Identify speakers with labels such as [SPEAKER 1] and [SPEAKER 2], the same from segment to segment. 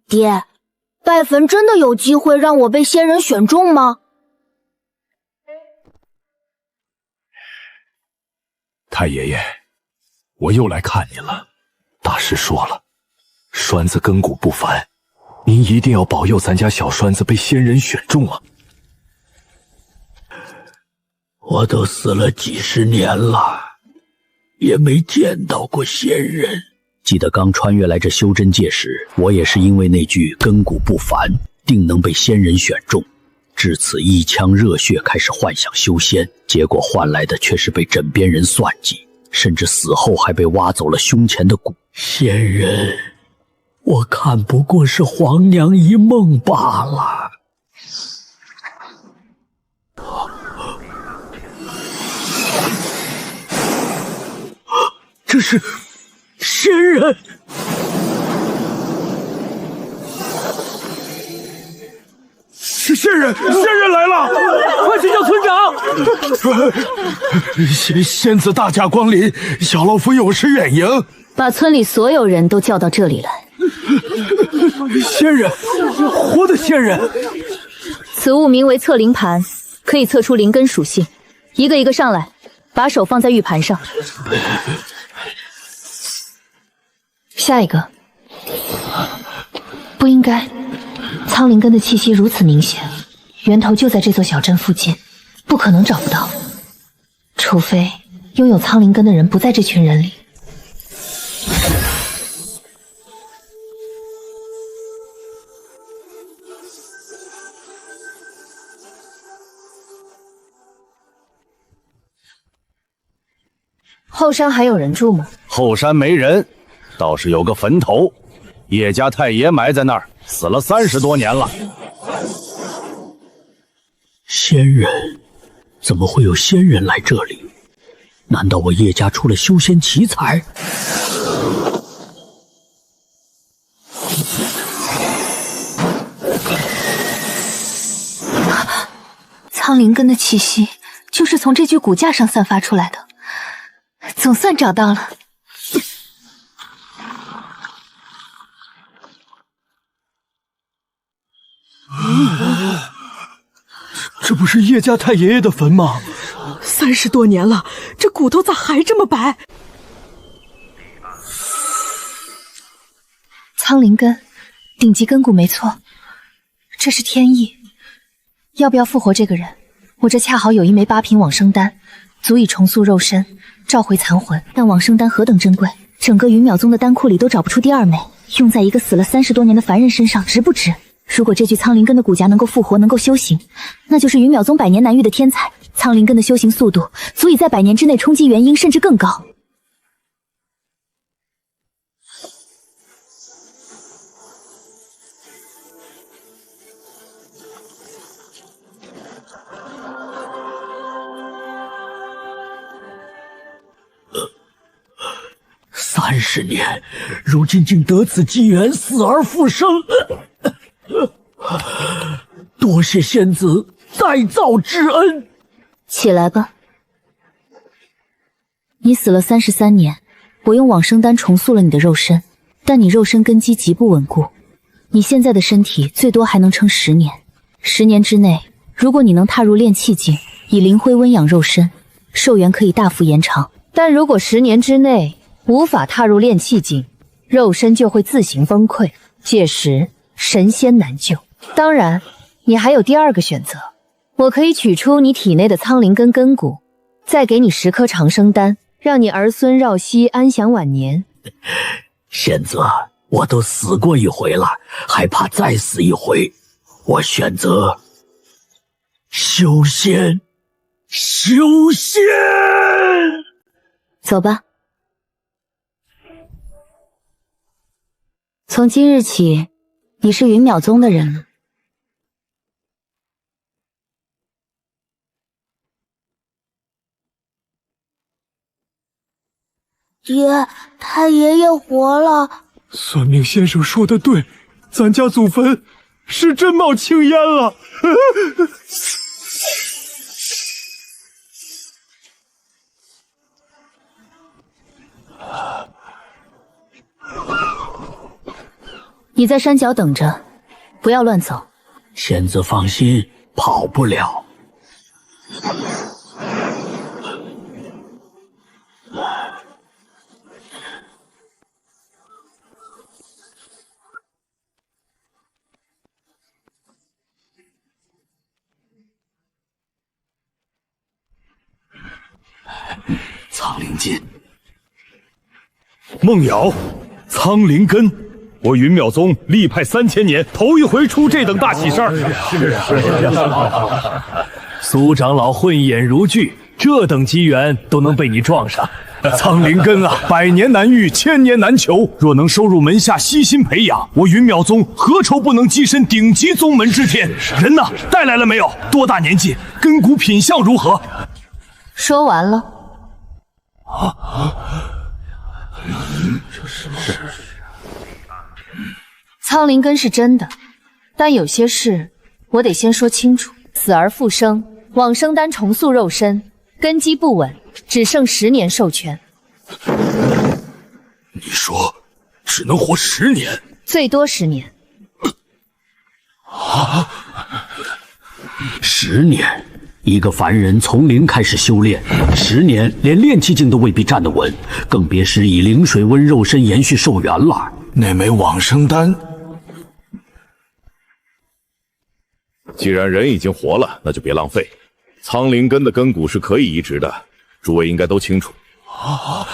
[SPEAKER 1] 爹，拜坟真的有机会让我被仙人选中吗？
[SPEAKER 2] 太爷爷，我又来看您了。大师说了，栓子根骨不凡，您一定要保佑咱家小栓子被仙人选中啊！
[SPEAKER 3] 我都死了几十年了，也没见到过仙人。记得刚穿越来这修真界时，我也是因为那句根骨不凡，定能被仙人选中，至此一腔热血开始幻想修仙，结果换来的却是被枕边人算计，甚至死后还被挖走了胸前的骨。仙人，我看不过是皇娘一梦罢了。这是仙人！
[SPEAKER 2] 是仙人，仙人来了！
[SPEAKER 3] 快去叫村长！
[SPEAKER 2] 仙子大驾光临，小老夫有失远迎。
[SPEAKER 4] 把村里所有人都叫到这里来。
[SPEAKER 2] 仙人，活的仙人！
[SPEAKER 4] 此物名为测灵盘，可以测出灵根属性。一个一个上来，把手放在玉盘上。下一个。不应该，苍灵根的气息如此明显，源头就在这座小镇附近，不可能找不到。除非拥有苍灵根的人不在这群人里。后山还有人住吗？
[SPEAKER 5] 后山没人，倒是有个坟头，叶家太爷埋在那儿，死了30多年了。
[SPEAKER 3] 仙人？怎么会有仙人来这里？难道我叶家出了修仙奇才？
[SPEAKER 4] 苍灵根的气息就是从这具骨架上散发出来的。总算找到了。
[SPEAKER 2] 这不是叶家太爷爷的坟吗
[SPEAKER 6] ？30多年了，这骨头咋还这么白？
[SPEAKER 4] 苍灵根，顶级根骨没错，这是天意。要不要复活这个人？我这恰好有一枚8品往生丹，足以重塑肉身，召回残魂。但往生丹何等珍贵，整个云淼宗的丹库里都找不出第2枚，用在一个死了30多年的凡人身上，值不值？如果这具苍灵根的骨架能够复活，能够修行，那就是云淼宗100年难遇的天才。苍灵根的修行速度足以在100年之内冲击元婴，甚至更高。
[SPEAKER 3] 30年，如今竟得此机缘，死而复生。多谢仙子再造之恩。
[SPEAKER 4] 起来吧。你死了33年，我用往生丹重塑了你的肉身，但你肉身根基极不稳固，你现在的身体最多还能撑10年。10年之内，如果你能踏入炼气境，以灵灰温养肉身，寿元可以大幅延长。但如果10年之内无法踏入炼气境，肉身就会自行崩溃，届时神仙难救。当然，你还有第2个选择，我可以取出你体内的苍灵根根骨，再给你10颗长生丹，让你儿孙绕膝，安享晚年。
[SPEAKER 3] 仙子，我都死过一回了，还怕再死一回？我选择修仙。修仙！
[SPEAKER 4] 走吧。从今日起，你是云淼宗的人了。
[SPEAKER 1] 爹，太爷爷活了。
[SPEAKER 2] 算命先生说的对，咱家祖坟是真冒青烟了。
[SPEAKER 4] 你在山脚等着，不要乱走。
[SPEAKER 3] 仙子放心，跑不了。苍灵剑，
[SPEAKER 2] 梦瑶，苍灵根，我云淼宗历派3000年，头一回出这等大喜事儿。苏长老慧眼如炬，这等机缘都能被你撞上。苍灵根啊，百年难遇，千年难求。若能收入门下，悉心培养，我云淼宗何愁不能跻身顶级宗门之天？人呢？带来了没有？多大年纪？根骨品相如何？
[SPEAKER 4] 说完了。苍灵根是真的，但有些事我得先说清楚。死而复生，往生丹重塑肉身，根基不稳，只剩10年授权。
[SPEAKER 2] 你说只能活10年？
[SPEAKER 4] 最多10年。
[SPEAKER 3] 10年？一个凡人从零开始修炼，10年连炼气境都未必站得稳，更别是以灵水温肉身延续寿元了。
[SPEAKER 2] 那枚往生丹，
[SPEAKER 5] 既然人已经活了，那就别浪费。苍灵根的根骨是可以移植的，诸位应该都清楚。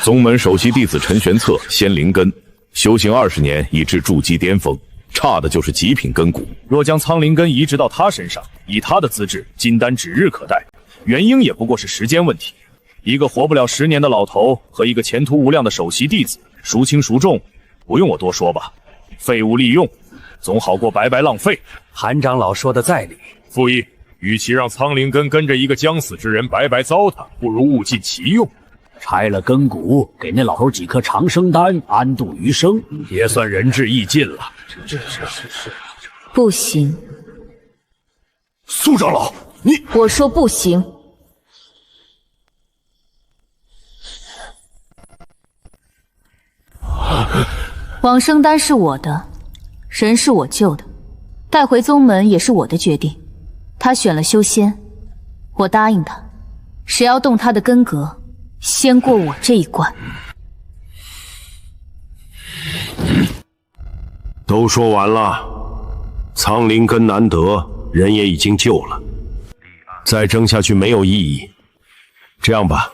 [SPEAKER 5] 宗门首席弟子陈玄策仙灵根，修行20年已至筑基巅峰，差的就是极品根骨。
[SPEAKER 7] 若将苍灵根移植到他身上，以他的资质，金丹指日可待。元婴也不过是时间问题。一个活不了10年的老头和一个前途无量的首席弟子，孰轻孰重，不用我多说吧。废物利用，总好过白白浪费。
[SPEAKER 2] 韩长老说的在理。
[SPEAKER 7] 傅毅，与其让苍灵根跟着一个将死之人白白糟蹋，不如物尽其用。
[SPEAKER 3] 拆了根骨，给那老头几颗长生丹，安度余生，
[SPEAKER 7] 也算仁至义尽了。
[SPEAKER 4] 不行。
[SPEAKER 2] 苏长老，你……
[SPEAKER 4] 我说不行。往生丹是我的，人是我救的，带回宗门也是我的决定。他选了修仙，我答应他，谁要动他的根格，先过我这一关。
[SPEAKER 8] 都说完了，苍灵根难得，人也已经救了，再争下去没有意义。这样吧，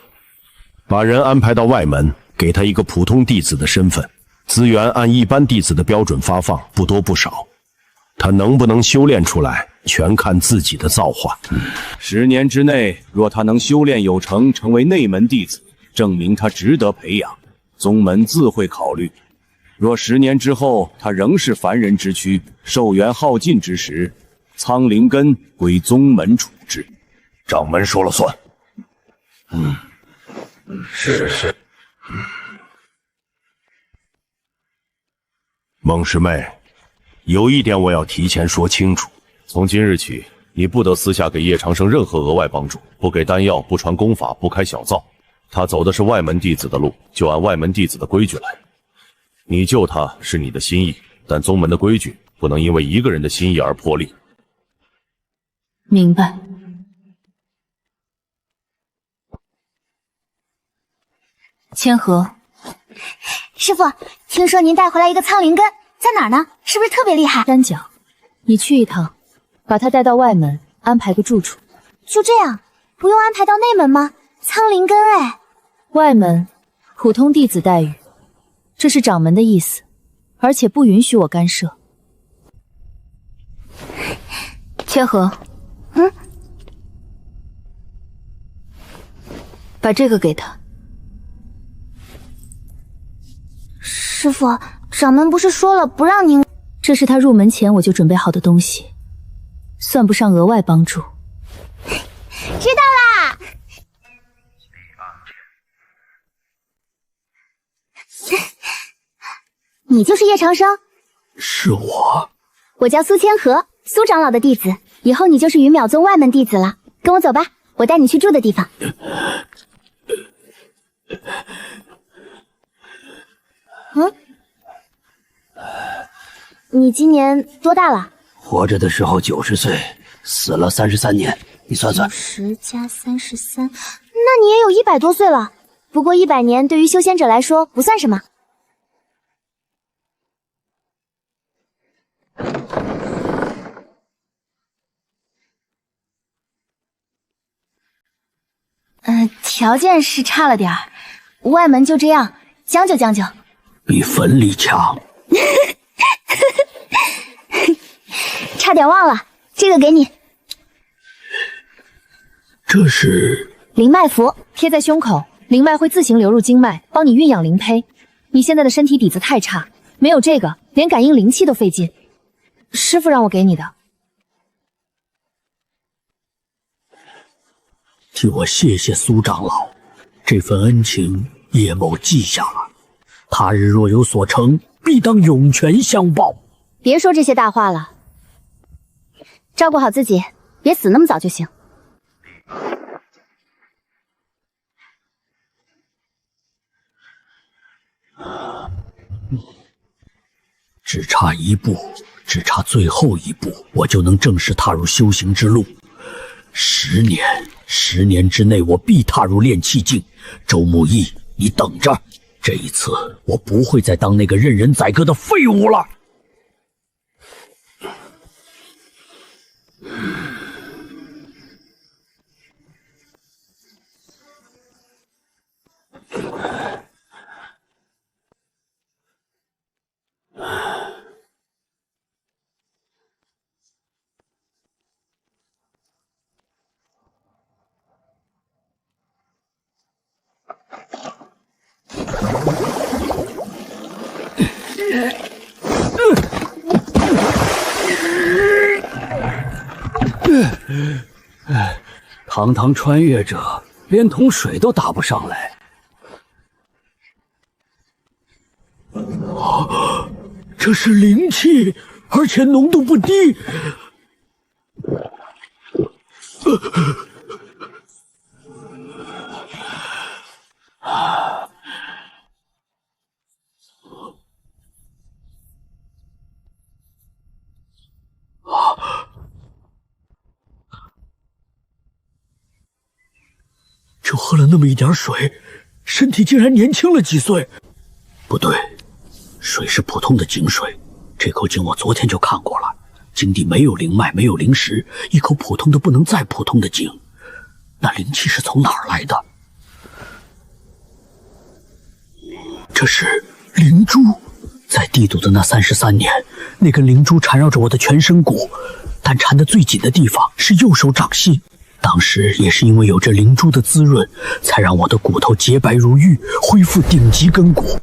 [SPEAKER 8] 把人安排到外门，给他一个普通弟子的身份，资源按一般弟子的标准发放，不多不少。他能不能修炼出来，全看自己的造化。
[SPEAKER 7] 10年之内，若他能修炼有成，成为内门弟子，证明他值得培养，宗门自会考虑。若10年之后他仍是凡人之躯，寿元耗尽之时，苍灵根归宗门处置，
[SPEAKER 2] 掌门说了算。
[SPEAKER 8] 是。孟师妹，有一点我要提前说清楚，
[SPEAKER 5] 从今日起，你不得私下给叶长生任何额外帮助，不给丹药，不传功法，不开小灶。他走的是外门弟子的路，就按外门弟子的规矩来。你救他是你的心意，但宗门的规矩不能因为一个人的心意而破例。
[SPEAKER 4] 明白。千和，
[SPEAKER 1] 师傅，听说您带回来一个苍灵根，在哪儿呢？是不是特别厉害？
[SPEAKER 4] 山脚，你去一趟，把他带到外门，安排个住处。
[SPEAKER 1] 就这样，不用安排到内门吗？苍灵根哎，
[SPEAKER 4] 外门普通弟子待遇，这是掌门的意思，而且不允许我干涉。千和，把这个给他。
[SPEAKER 1] 师傅，掌门不是说了不让您……
[SPEAKER 4] 这是他入门前我就准备好的东西，算不上额外帮助。
[SPEAKER 1] 知道啦。你就是叶长生？
[SPEAKER 3] 是我。
[SPEAKER 1] 我叫苏千和，苏长老的弟子，以后你就是云淼宗外门弟子了。跟我走吧，我带你去住的地方。你今年多大了
[SPEAKER 3] 活着的时候90岁，死了33年，你算算。
[SPEAKER 1] ？10加33，那你也有100多岁了。不过100年对于修仙者来说不算什么。条件是差了点儿，外门就这样，将就将就。
[SPEAKER 3] 比坟里强。
[SPEAKER 1] 差点忘了，这个给你。
[SPEAKER 3] 这是
[SPEAKER 4] 灵脉符，贴在胸口，灵脉会自行流入经脉，帮你运养灵胚。你现在的身体底子太差，没有这个，连感应灵气都费劲。师傅让我给你的。
[SPEAKER 3] 替我谢谢苏长老，这份恩情叶某记下了。他日若有所成，必当涌泉相报。
[SPEAKER 1] 别说这些大话了，照顾好自己，别死那么早就行。
[SPEAKER 3] 只差一步，只差最后一步，我就能正式踏入修行之路。10年之内，我必踏入炼气境。周慕义，你等着，这一次我不会再当那个任人宰割的废物了。堂堂穿越者，连桶水都打不上来。这是灵气，而且浓度不低。就喝了那么一点水，身体竟然年轻了几岁。不对，水是普通的井水，这口井我昨天就看过了，井底没有灵脉，没有灵石，一口普通的不能再普通的井，那灵气是从哪儿来的？这是灵珠，在地堵的那33年，那根灵珠缠绕着我的全身骨，但缠得最紧的地方是右手掌心。当时也是因为有着灵珠的滋润，才让我的骨头洁白如玉，恢复顶级根骨。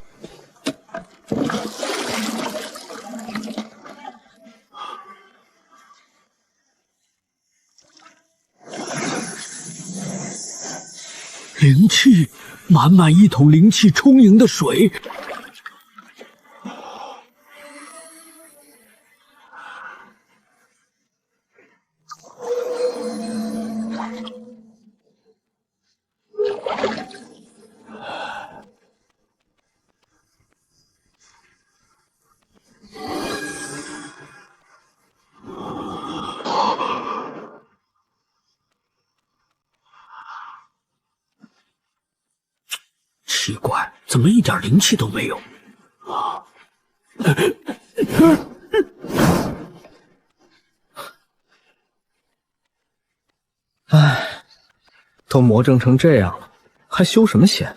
[SPEAKER 3] 灵气，满满一桶灵气充盈的水。奇怪，怎么一点灵气都没有？
[SPEAKER 9] 唉，都魔怔成这样了，还修什么仙？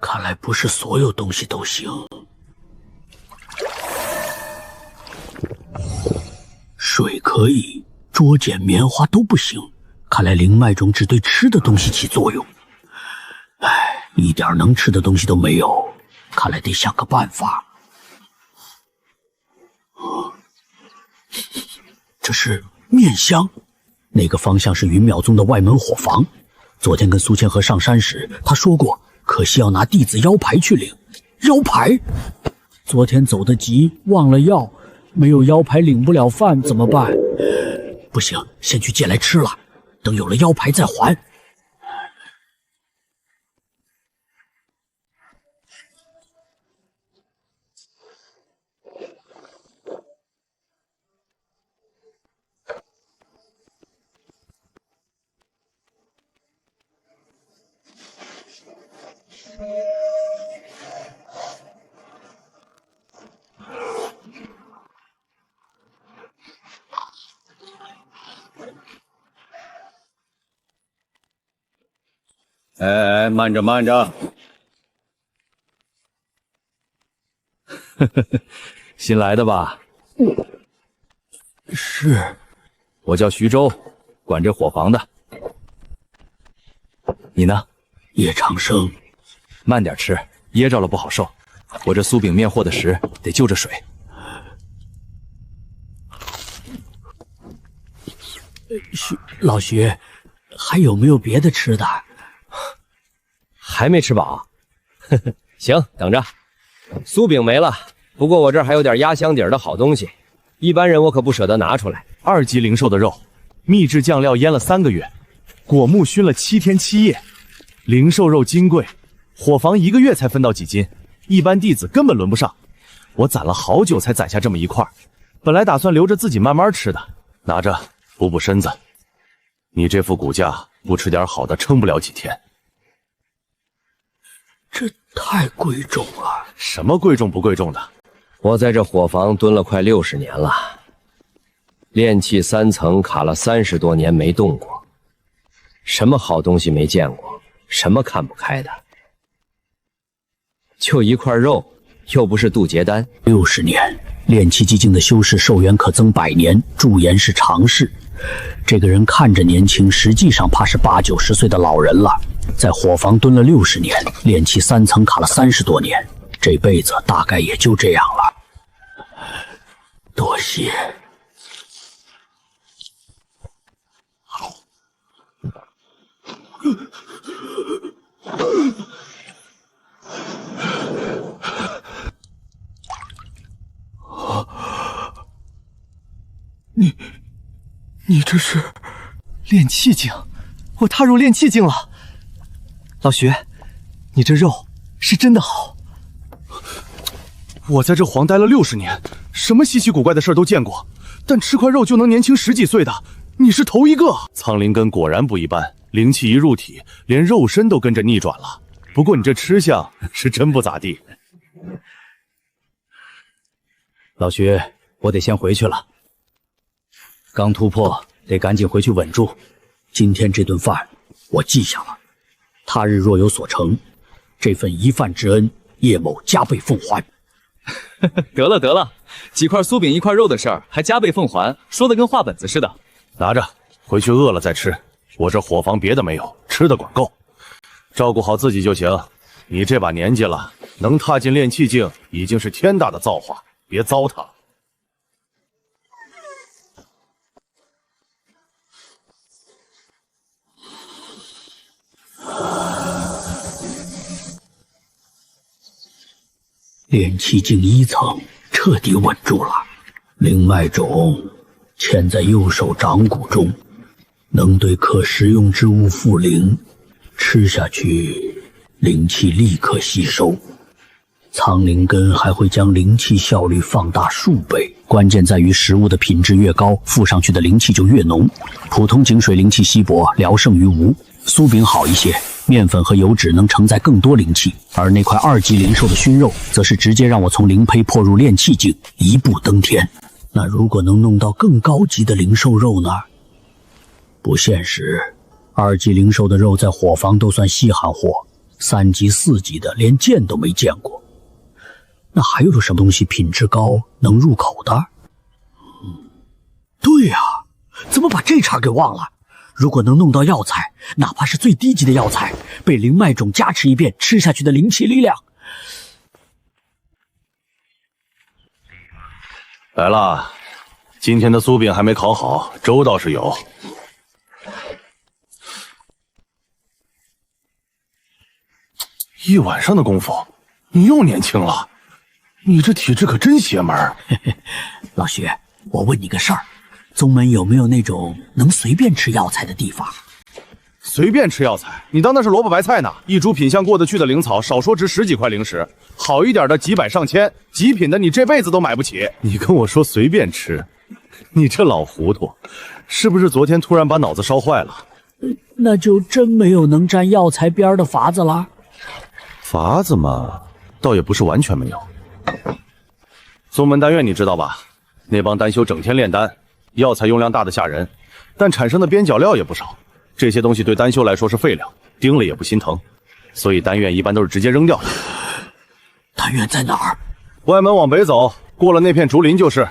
[SPEAKER 3] 看来不是所有东西都行。水可以，捉茧、棉花都不行。看来灵脉中只对吃的东西起作用。唉，一点能吃的东西都没有，看来得想个办法。这是面香，那个方向是云淼宗的外门伙房。昨天跟苏千和上山时，他说过，可惜要拿弟子腰牌去领。腰牌？昨天走得急，忘了要，没有腰牌领不了饭怎么办？不行，先去借来吃了，等有了腰牌再还。
[SPEAKER 7] 哎，慢着慢着！新来的吧？
[SPEAKER 3] 是，
[SPEAKER 7] 我叫徐州，管这伙房的。你呢？
[SPEAKER 3] 叶长生。
[SPEAKER 7] 慢点吃，噎着了不好受。我这酥饼面和的实，得就着水。
[SPEAKER 3] 老徐，还有没有别的吃的？
[SPEAKER 10] 还没吃饱？呵呵，行，等着。酥饼没了，不过我这儿还有点压箱底儿的好东西，一般人我可不舍得拿出来。
[SPEAKER 2] 2级灵兽的肉，秘制酱料腌了3个月，果木熏了7天7夜。灵兽肉金贵，伙房1个月才分到几斤，一般弟子根本轮不上。我攒了好久才攒下这么一块，本来打算留着自己慢慢吃的，拿着补补身子。你这副骨架，不吃点好的撑不了几天。
[SPEAKER 3] 这太贵重了。
[SPEAKER 2] 什么贵重不贵重的？
[SPEAKER 10] 我在这伙房蹲了快60年了，炼气3层卡了30多年没动过，什么好东西没见过，什么看不开的。就一块肉，又不是渡劫丹。
[SPEAKER 3] 60年，炼气寂静的修士寿元可增100年，驻颜是常事。这个人看着年轻，实际上怕是80、90岁的老人了。在伙房蹲了60年，炼气3层卡了30多年，这辈子大概也就这样了。多谢。
[SPEAKER 2] 你这是炼气境？我踏入炼气境了。老徐，你这肉是真的好。我在这黄待了60年，什么稀奇古怪的事都见过，但吃块肉就能年轻10几岁的，你是头一个。苍灵根果然不一般，灵气一入体，连肉身都跟着逆转了。不过你这吃相是真不咋地。
[SPEAKER 3] 老徐，我得先回去了。刚突破，得赶紧回去稳住。今天这顿饭我记下了，他日若有所成，这份一饭之恩，叶某加倍奉还。
[SPEAKER 7] 得了得了，几块酥饼1块肉的事儿还加倍奉还，说的跟话本子似的。
[SPEAKER 2] 拿着，回去饿了再吃。我这伙房别的没有，吃的管够，照顾好自己就行。你这把年纪了，能踏进炼气境已经是天大的造化，别糟蹋了。
[SPEAKER 3] 炼气境1层彻底稳住了，灵脉种嵌在右手掌骨中，能对可食用之物附灵，吃下去灵气立刻吸收。苍灵根还会将灵气效率放大数倍，关键在于食物的品质越高，附上去的灵气就越浓。普通井水灵气稀薄，聊胜于无。酥饼好一些，面粉和油脂能承载更多灵气，而那块2级灵兽的熏肉，则是直接让我从灵胚破入炼气境，一步登天。那如果能弄到更高级的灵兽肉呢？不现实，2级灵兽的肉在伙房都算稀罕货，3级、4级的连见都没见过。那还有什么东西品质高，能入口的？对呀，怎么把这茬给忘了？如果能弄到药材，哪怕是最低级的药材，被灵脉种加持一遍，吃下去的灵气力量。
[SPEAKER 2] 来了，今天的酥饼还没烤好，粥倒是有。一晚上的功夫，你又年轻了。你这体质可真邪门。
[SPEAKER 3] 老徐，我问你个事儿，宗门有没有那种能随便吃药材的地方？
[SPEAKER 5] 随便吃药材，你当那是萝卜白菜呢？一株品相过得去的灵草，少说值10几块灵石，好一点的几百上千，极品的你这辈子都买不起。你跟我说随便吃，你这老糊涂，是不是昨天突然把脑子烧坏了？
[SPEAKER 3] 那就真没有能沾药材边的法子了。
[SPEAKER 5] 法子嘛，倒也不是完全没有。宗门丹院你知道吧？那帮丹修整天炼丹，药材用量大的吓人，但产生的边角料也不少。这些东西对丹修来说是废料，叮了也不心疼，所以丹院一般都是直接扔掉的。
[SPEAKER 3] 丹院在哪儿？
[SPEAKER 5] 外门往北走，过了那片竹林就是。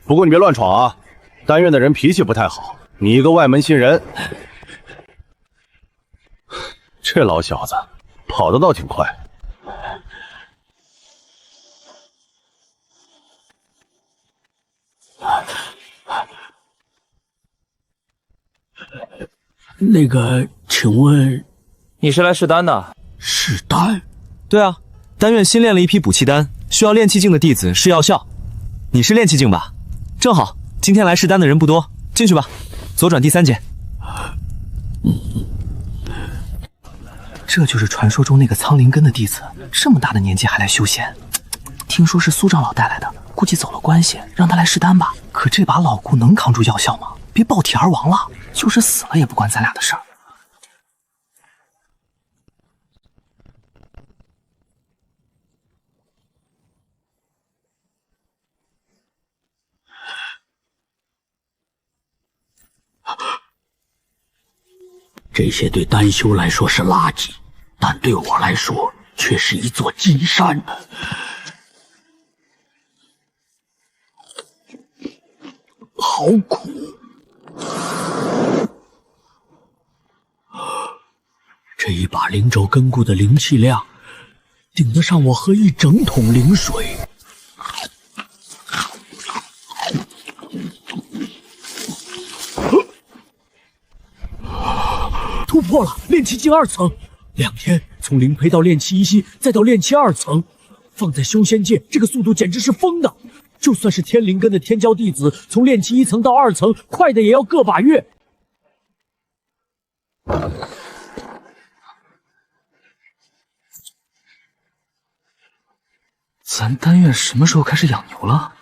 [SPEAKER 5] 不过你别乱闯啊，丹院的人脾气不太好，你一个外门新人。这老小子跑得倒挺快。
[SPEAKER 3] 那个，请问
[SPEAKER 11] 你是来试丹的？
[SPEAKER 3] 试丹？
[SPEAKER 11] 对啊，丹院新炼了一批补气丹，需要炼气境的弟子试药效。你是炼气境吧？正好，今天来试丹的人不多，进去吧。左转第3间。
[SPEAKER 12] 这就是传说中那个苍灵根的弟子，这么大的年纪还来修仙。听说是苏长老带来的，估计走了关系，让他来试丹吧。可这把老顾能扛住药效吗？别爆体而亡了，就是死了也不关咱俩的事儿。
[SPEAKER 3] 这些对丹修来说是垃圾，但对我来说却是一座金山。好苦！这一把灵轴根固的灵气量，顶得上我喝一整桶灵水。突破了炼气境2层，2天从灵胚到炼气1息，再到炼气2层，放在修仙界，这个速度简直是疯的。就算是天灵根的天骄弟子，从炼气1层到2层，快的也要个把月。
[SPEAKER 12] 咱丹院什么时候开始养牛了？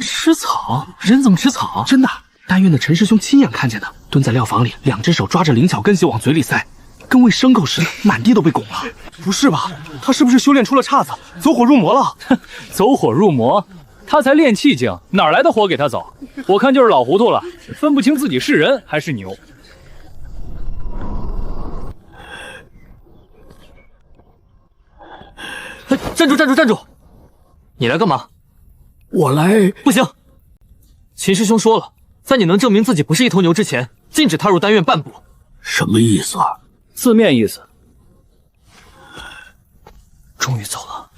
[SPEAKER 12] 吃草？人怎么吃草？真的，丹院的陈师兄亲眼看见的，蹲在料房里，2只手抓着灵巧根血往嘴里塞，跟喂牲口似的，满地都被拱了。
[SPEAKER 2] 不是吧？他是不是修炼出了岔子，走火入魔了？
[SPEAKER 13] 走火入魔？他才炼气境，哪来的火给他走？我看就是老糊涂了，分不清自己是人还是牛。
[SPEAKER 11] 站住！站住！站住！你来干嘛？
[SPEAKER 3] 我来……
[SPEAKER 11] 不行！秦师兄说了，在你能证明自己不是一头牛之前，禁止踏入丹院半步。
[SPEAKER 3] 什么意思啊？
[SPEAKER 13] 字面意思。
[SPEAKER 12] 终于走了，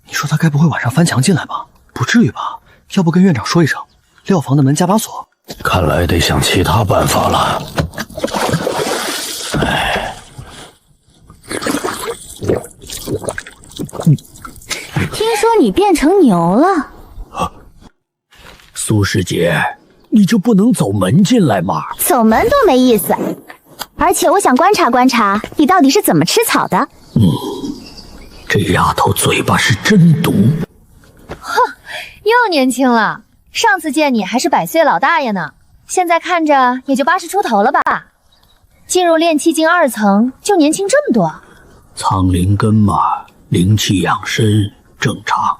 [SPEAKER 12] 你说他该不会晚上翻墙进来吧？不至于吧？要不跟院长说一声，料房的门加把锁。
[SPEAKER 3] 看来得想其他办法了。哎，
[SPEAKER 1] 听说你变成牛了。
[SPEAKER 3] 苏师姐，你就不能走门进来吗？
[SPEAKER 1] 走门多没意思。而且我想观察观察你到底是怎么吃草的。
[SPEAKER 3] 这丫头嘴巴是真毒。
[SPEAKER 14] 哼，又年轻了。上次见你还是100岁老大爷呢，现在看着也就80出头了吧？进入炼气境2层就年轻这么多。
[SPEAKER 3] 苍灵根嘛，灵气养身正常。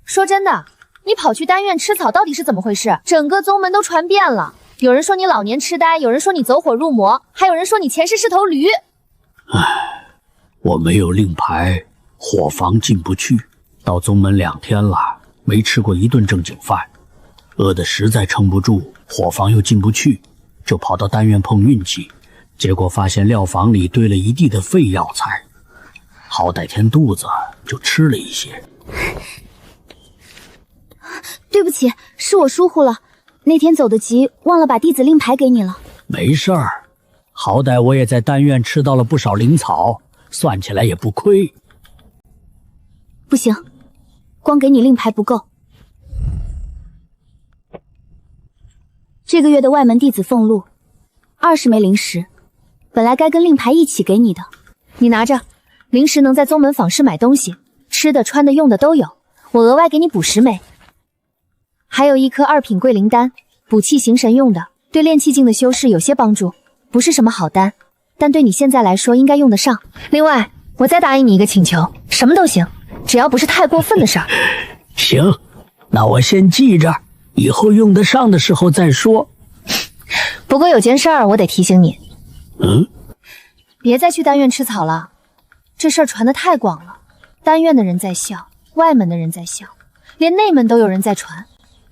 [SPEAKER 14] 说真的，你跑去丹院吃草到底是怎么回事？整个宗门都传遍了，有人说你老年痴呆，有人说你走火入魔，还有人说你前世是头驴。
[SPEAKER 3] 唉，我没有令牌，伙房进不去。到宗门2天了，没吃过一顿正经饭，饿得实在撑不住，伙房又进不去，就跑到丹院碰运气，结果发现料房里堆了一地的废药材，好歹填肚子，就吃了一些。
[SPEAKER 1] 对不起，是我疏忽了，那天走得急，忘了把弟子令牌给你了。
[SPEAKER 3] 没事儿，好歹我也在丹院吃到了不少灵草，算起来也不亏。
[SPEAKER 1] 不行，光给你令牌不够。这个月的外门弟子俸禄20枚灵石，本来该跟令牌一起给你的，你拿着。灵石能在宗门坊市买东西，吃的、穿的、用的都有，我额外给你补10枚。还有1颗2品桂灵丹，补气行神用的，对炼气境的修饰有些帮助，不是什么好丹，但对你现在来说应该用得上。另外，我再答应你一个请求，什么都行，只要不是太过分的事儿。
[SPEAKER 3] 行，那我先记着，以后用得上的时候再说。
[SPEAKER 14] 不过有件事儿我得提醒你，别再去丹院吃草了，这事儿传得太广了，丹院的人在笑，外门的人在笑，连内门都有人在传。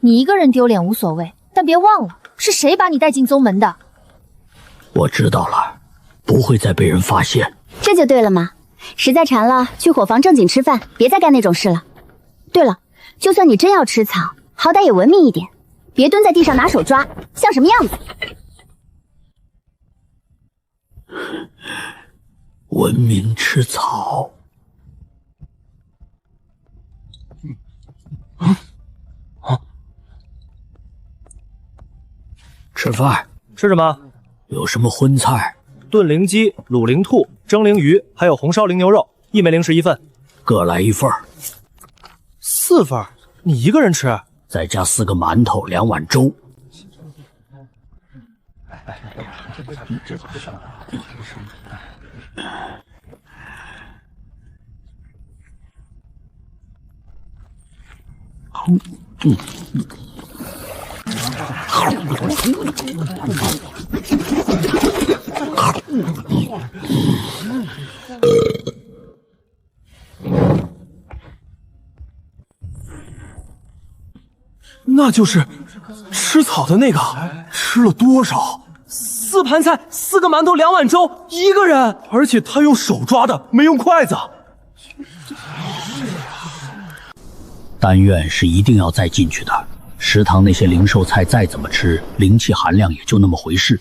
[SPEAKER 14] 你一个人丢脸无所谓，但别忘了是谁把你带进宗门的。
[SPEAKER 3] 我知道了，不会再被人发现。
[SPEAKER 1] 这就对了嘛，实在馋了，去伙房正经吃饭，别再干那种事了。对了，就算你真要吃草，好歹也文明一点，别蹲在地上拿手抓，像什么样子？
[SPEAKER 3] 文明吃草。吃饭
[SPEAKER 11] 吃什么？
[SPEAKER 3] 有什么荤菜？
[SPEAKER 11] 炖灵鸡、卤灵兔、蒸灵鱼，还有红烧灵牛肉，1枚灵石1份，
[SPEAKER 3] 各来1份。
[SPEAKER 11] 4份？你一个人吃？
[SPEAKER 3] 再加4个馒头，2碗粥。
[SPEAKER 2] 那就是吃草的那个，吃了多少
[SPEAKER 11] ？4盘菜，4个馒头，2碗粥，一个人，
[SPEAKER 2] 而且他用手抓的，没用筷子。
[SPEAKER 3] 丹院是一定要再进去的，食堂那些零售菜再怎么吃，灵气含量也就那么回事，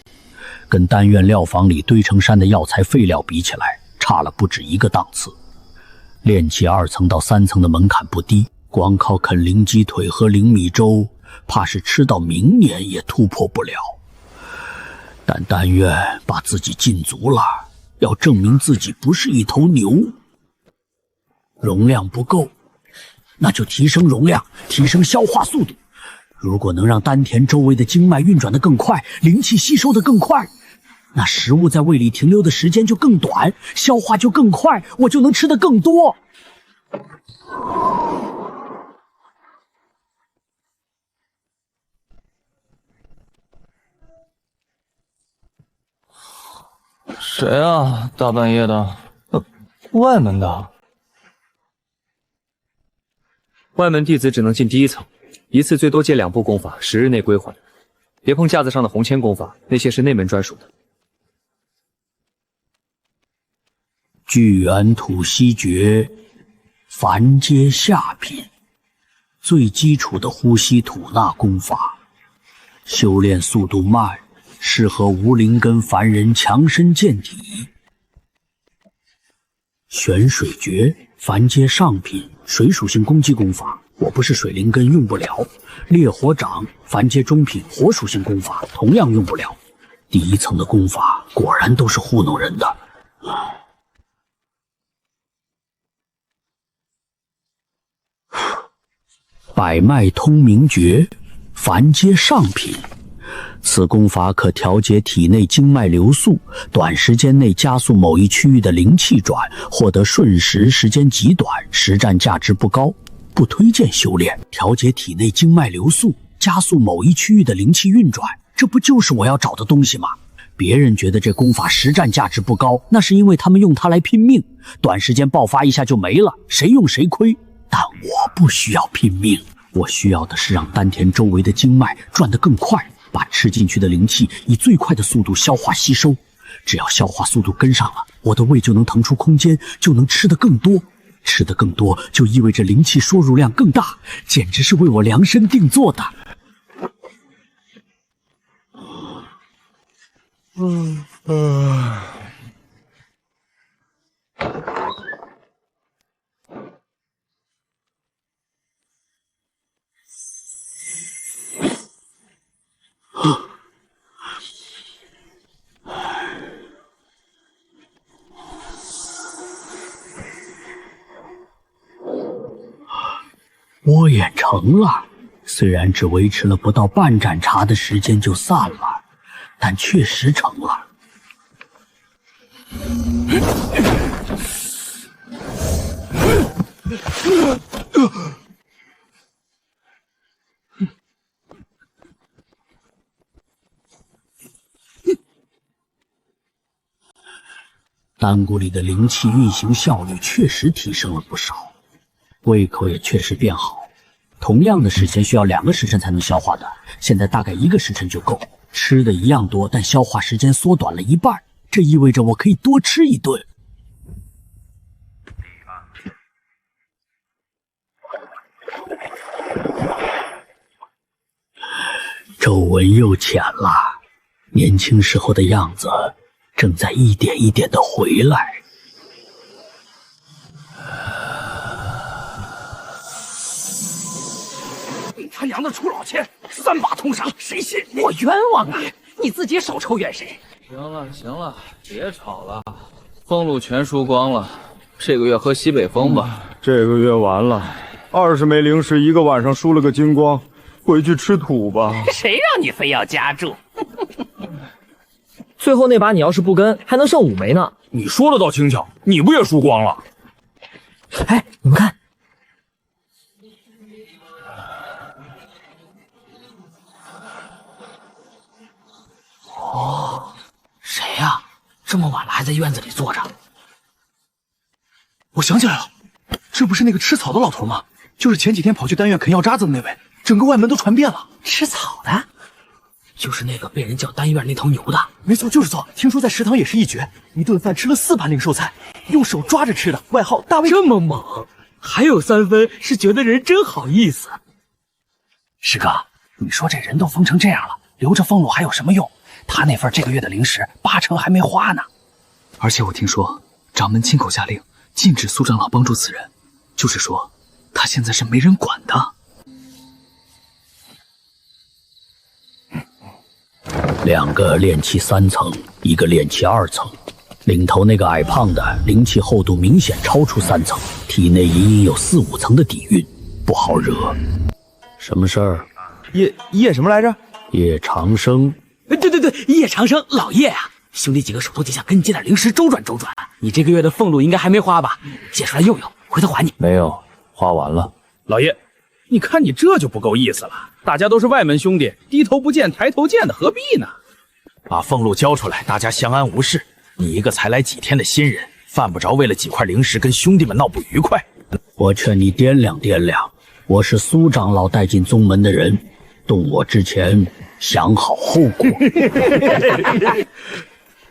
[SPEAKER 3] 跟丹院料房里堆成山的药材废料比起来，差了不止一个档次。炼气2层到3层的门槛不低，光靠啃灵鸡腿和灵米粥，怕是吃到明年也突破不了。但丹院把自己禁足了，要证明自己不是一头牛。容量不够，那就提升容量，提升消化速度。如果能让丹田周围的经脉运转得更快，灵气吸收得更快，那食物在胃里停留的时间就更短，消化就更快，我就能吃得更多。
[SPEAKER 13] 谁啊？大半夜的，外门的。外门弟子只能进第1层，一次最多借2部功法，10日内归还。别碰架子上的红铅功法，那些是内门专属的。
[SPEAKER 3] 巨元吐息诀，凡阶下品，最基础的呼吸吐纳功法，修炼速度慢，适合无灵根凡人强身健体。玄水诀，凡阶上品，水属性攻击功法，我不是水灵根用不了。烈火掌，凡阶中品，火属性功法，同样用不了。第1层的功法果然都是糊弄人的。百脉通明诀，凡阶上品，此功法可调节体内经脉流速，短时间内加速某一区域的灵气转，获得瞬时，时间极短，实战价值不高，不推荐修炼。调节体内经脉流速，加速某一区域的灵气运转，这不就是我要找的东西吗？别人觉得这功法实战价值不高，那是因为他们用它来拼命，短时间爆发一下就没了，谁用谁亏。但我不需要拼命，我需要的是让丹田周围的经脉转得更快，把吃进去的灵气以最快的速度消化吸收。只要消化速度跟上了，我的胃就能腾出空间，就能吃得更多。吃得更多就意味着灵气摄入量更大，简直是为我量身定做的。我也成了，虽然只维持了不到半盏茶的时间就散了，但确实成了。丹谷里的灵气运行效率确实提升了不少，胃口也确实变好。同样的时间需要2个时辰才能消化的，现在大概1个时辰就够。吃的一样多，但消化时间缩短了一半，这意味着我可以多吃一顿。皱纹又浅了，年轻时候的样子正在一点一点的回来。
[SPEAKER 12] 你他娘的出老千，3把通杀，谁信？我冤枉啊！你自己手抽怨谁？
[SPEAKER 15] 行了，别吵了，俸禄全输光了，这个月喝西北风吧。
[SPEAKER 2] 这个月完了，20枚灵石1个晚上输了个精光，回去吃土吧。
[SPEAKER 12] 谁让你非要加注？
[SPEAKER 16] 最后那把你要是不跟，还能剩5枚呢。
[SPEAKER 2] 你说的倒轻巧，你不也输光了？
[SPEAKER 16] 哎，你们看。
[SPEAKER 12] 哦，谁呀？这么晚了还在院子里坐着？
[SPEAKER 17] 我想起来了，这不是那个吃草的老头吗？就是前几天跑去丹院啃药渣子的那位，整个外门都传遍了。
[SPEAKER 12] 吃草的，就是那个被人叫丹院那头牛的。
[SPEAKER 17] 没错，就是错。听说在食堂也是一绝，一顿饭吃了4盘灵兽菜，用手抓着吃的，外号大卫。
[SPEAKER 12] 这么猛，还有3分是觉得人真好意思。
[SPEAKER 17] 师哥，你说这人都疯成这样了，留着俸禄还有什么用？他那份这个月的灵石80%还没花呢。
[SPEAKER 12] 而且我听说掌门亲口下令，禁止苏长老帮助此人，就是说他现在是没人管的。
[SPEAKER 3] 2个炼气3层，1个炼气2层。领头那个矮胖的，灵气厚度明显超出3层，体内隐隐有4、5层的底蕴，不好惹。什么事儿？
[SPEAKER 11] 叶什么来着？
[SPEAKER 3] 叶长生。
[SPEAKER 12] 对，叶长生老叶啊，兄弟几个手头底下跟你借点灵石周转周转。你这个月的俸禄应该还没花吧？借出来用用，回头还你。
[SPEAKER 10] 没有，花完了。
[SPEAKER 2] 老叶，你看你这就不够意思了。大家都是外门兄弟，低头不见抬头见的，何必呢？
[SPEAKER 18] 把俸禄交出来，大家相安无事。你一个才来几天的新人，犯不着为了几块灵石跟兄弟们闹不愉快。
[SPEAKER 3] 我劝你掂量掂量，我是苏长老带进宗门的人，动我之前想好后果。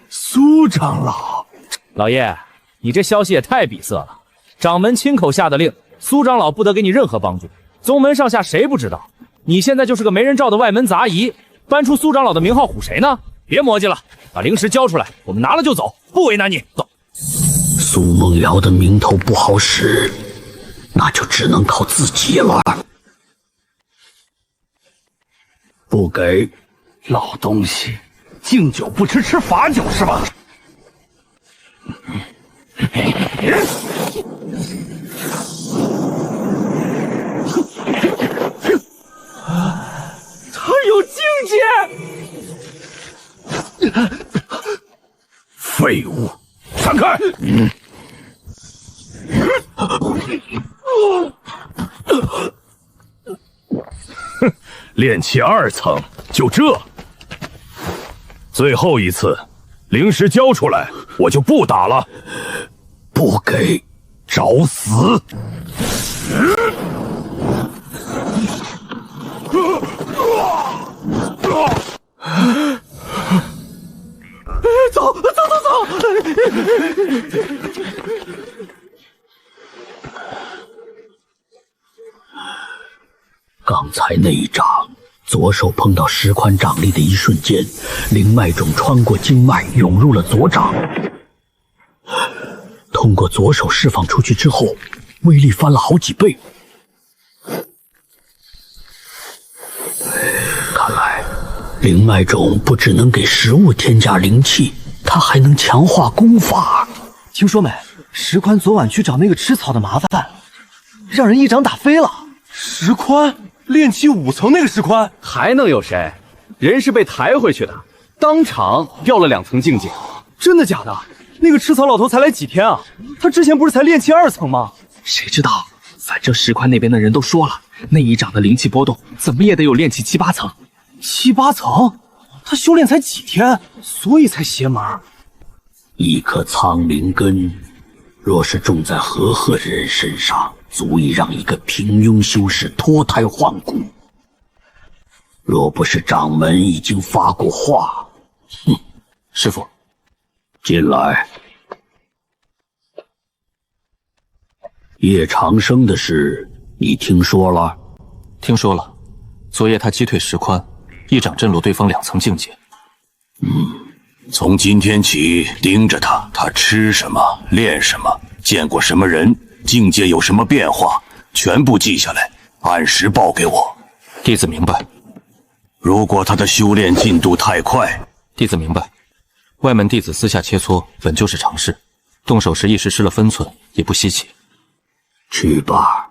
[SPEAKER 2] 苏长老，
[SPEAKER 13] 老叶，你这消息也太闭塞了。掌门亲口下的令，苏长老不得给你任何帮助。宗门上下谁不知道？你现在就是个没人罩的外门杂役，搬出苏长老的名号唬谁呢？别磨叽了，把灵石交出来，我们拿了就走，不为难你。走。
[SPEAKER 3] 苏梦瑶的名头不好使，那就只能靠自己了。不给，
[SPEAKER 2] 老东西，敬酒不吃吃罚酒是吧？
[SPEAKER 12] 他有境界！
[SPEAKER 2] 废物，闪开！哼，炼气2层，就这。最后一次，灵石交出来，我就不打了。
[SPEAKER 3] 不给，
[SPEAKER 2] 找死！
[SPEAKER 12] 走！
[SPEAKER 3] 刚才那一掌左手碰到石宽掌力的一瞬间，灵脉种穿过经脉涌入了左掌。通过左手释放出去之后，威力翻了好几倍。看来灵脉种不只能给食物添加灵气，它还能强化功法。
[SPEAKER 12] 听说没？石宽昨晚去找那个吃草的麻烦，让人一掌打飞了。
[SPEAKER 11] 石宽，炼气5层那个石宽，
[SPEAKER 13] 还能有谁？人是被抬回去的，当场掉了2层境界。
[SPEAKER 11] 真的假的？那个吃草老头才来几天啊？他之前不是才炼气2层吗？
[SPEAKER 12] 谁知道？反正石宽那边的人都说了，那一掌的灵气波动怎么也得有炼气7、8层。
[SPEAKER 11] 7、8层？他修炼才几天，所以才邪门。
[SPEAKER 3] 一颗苍灵根，若是种在和合人身上，足以让一个平庸修士脱胎换骨。若不是掌门已经发过话，
[SPEAKER 12] 师傅，
[SPEAKER 3] 进来。叶长生的事，你听说了？
[SPEAKER 12] 听说了。昨夜他击退石宽，一掌震落对方2层境界。
[SPEAKER 7] 从今天起盯着他，他吃什么，练什么，见过什么人，境界有什么变化，全部记下来，按时报给我。
[SPEAKER 12] 弟子明白。
[SPEAKER 7] 如果他的修炼进度太快，
[SPEAKER 12] 弟子明白。外门弟子私下切磋本就是常事，动手时一时失了分寸也不稀奇。
[SPEAKER 3] 去吧。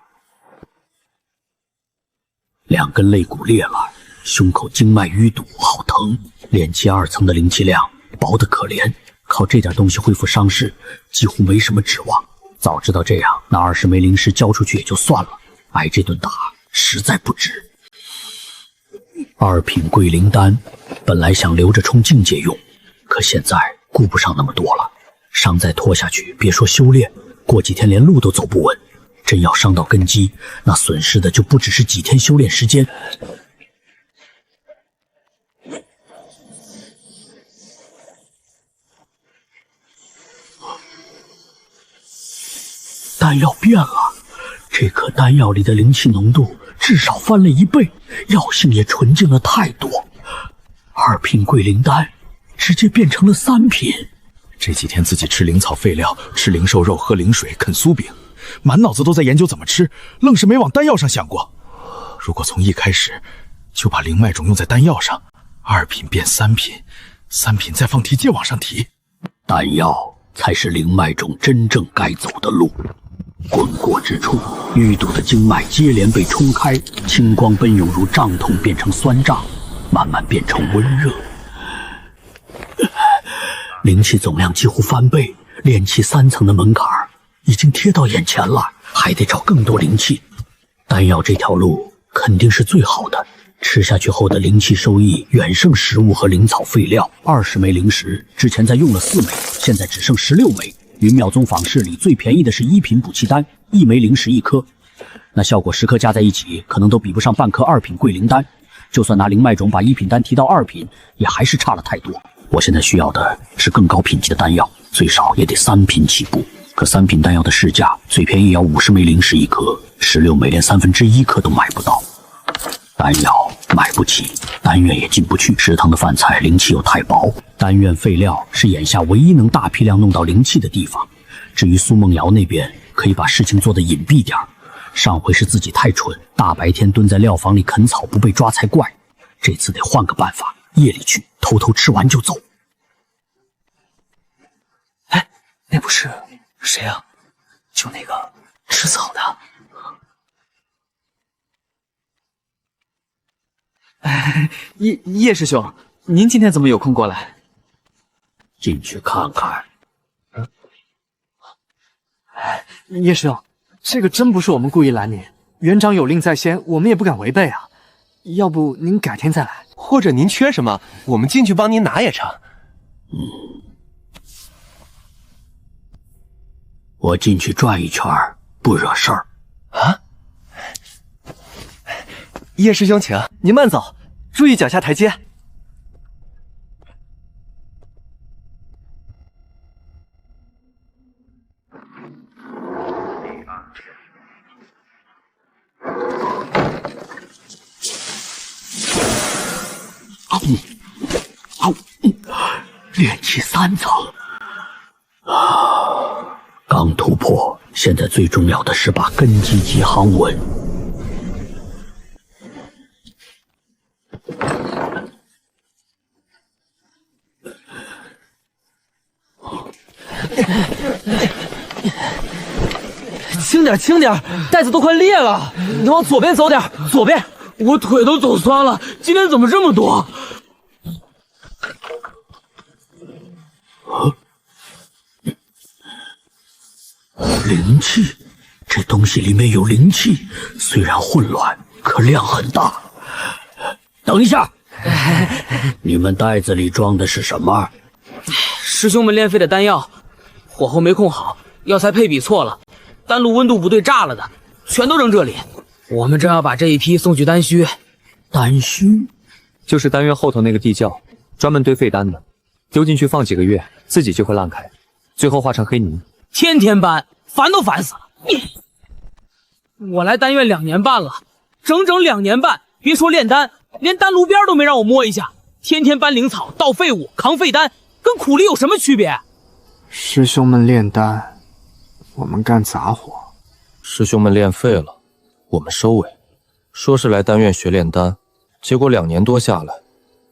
[SPEAKER 3] 2根肋骨裂了，胸口经脉淤堵，好疼。炼气2层的灵气量薄得可怜，靠这点东西恢复伤势，几乎没什么指望。早知道这样，那20枚灵石交出去也就算了，挨这顿打实在不值。2品桂灵丹本来想留着冲境界用，可现在顾不上那么多了，伤再拖下去，别说修炼，过几天连路都走不稳。真要伤到根基，那损失的就不只是几天修炼时间。丹药变了，这颗丹药里的灵气浓度至少翻了1倍，药性也纯净了太多。2品桂灵丹直接变成了3品。
[SPEAKER 18] 这几天自己吃灵草废料，吃灵兽肉，喝灵水，啃酥饼，满脑子都在研究怎么吃，愣是没往丹药上想过。如果从一开始就把灵脉种用在丹药上，2品变3品，3品再放题阶往上提，
[SPEAKER 3] 丹药才是灵脉种真正该走的路。滚过之处，淤堵的经脉接连被冲开，清光奔涌如胀痛变成酸胀，慢慢变成温热。灵气总量几乎翻倍，炼气3层的门槛已经贴到眼前了，还得找更多灵气。丹药这条路肯定是最好的，吃下去后的灵气收益远胜食物和灵草废料。20枚灵石，之前才用了4枚，现在只剩16枚。云妙宗坊市里最便宜的是1品补气丹，1枚灵石1颗，那效果10颗加在一起，可能都比不上半颗2品桂灵丹。就算拿灵脉种把1品丹提到2品，也还是差了太多。我现在需要的是更高品级的丹药，最少也得3品起步。可3品丹药的市价最便宜要50枚灵石1颗，16枚连1/3颗都买不到。丹药买不起，丹院也进不去，食堂的饭菜灵气又太薄。丹院废料是眼下唯一能大批量弄到灵气的地方。至于苏梦瑶那边，可以把事情做得隐蔽点。上回是自己太蠢，大白天蹲在料房里啃草不被抓才怪。这次得换个办法，夜里去，偷偷吃完就走。
[SPEAKER 12] 哎，那不是谁啊？就那个吃草的。哎，叶师兄，您今天怎么有空过来？
[SPEAKER 3] 进去看看。
[SPEAKER 12] 叶师兄，这个真不是我们故意拦您，园长有令在先，我们也不敢违背啊。要不您改天再来，
[SPEAKER 19] 或者您缺什么，我们进去帮您拿也成。
[SPEAKER 3] 我进去转一圈，不惹事儿。
[SPEAKER 19] 啊？叶师兄，请
[SPEAKER 12] 您慢走，注意脚下台阶。
[SPEAKER 3] 炼气3层。刚突破，现在最重要的是把根基基夯稳。
[SPEAKER 16] 轻点，轻点，袋子都快裂了。你往左边走点，左边。
[SPEAKER 20] 我腿都走酸了，今天怎么这么多？
[SPEAKER 3] 灵气，这东西里面有灵气，虽然混乱，可量很大。等一下，你们袋子里装的是什么？
[SPEAKER 20] 师兄们炼废的丹药，火候没控好，药材配比错了，丹炉温度不对炸了的，全都扔这里。我们正要把这一批送去丹虚。
[SPEAKER 3] 丹虚
[SPEAKER 11] 就是丹院后头那个地窖，专门堆废丹的，丢进去放几个月，自己就会烂开，最后化成黑泥。
[SPEAKER 20] 天天搬，烦都烦死了。我来丹院2年半了，整整2年半，别说炼丹，连丹炉边都没让我摸一下。天天搬灵草、倒废物、扛废丹，跟苦力有什么区别？
[SPEAKER 21] 师兄们炼丹，我们干杂活。
[SPEAKER 10] 师兄们练废了，我们收尾。说是来丹院学炼丹，结果2年多下来，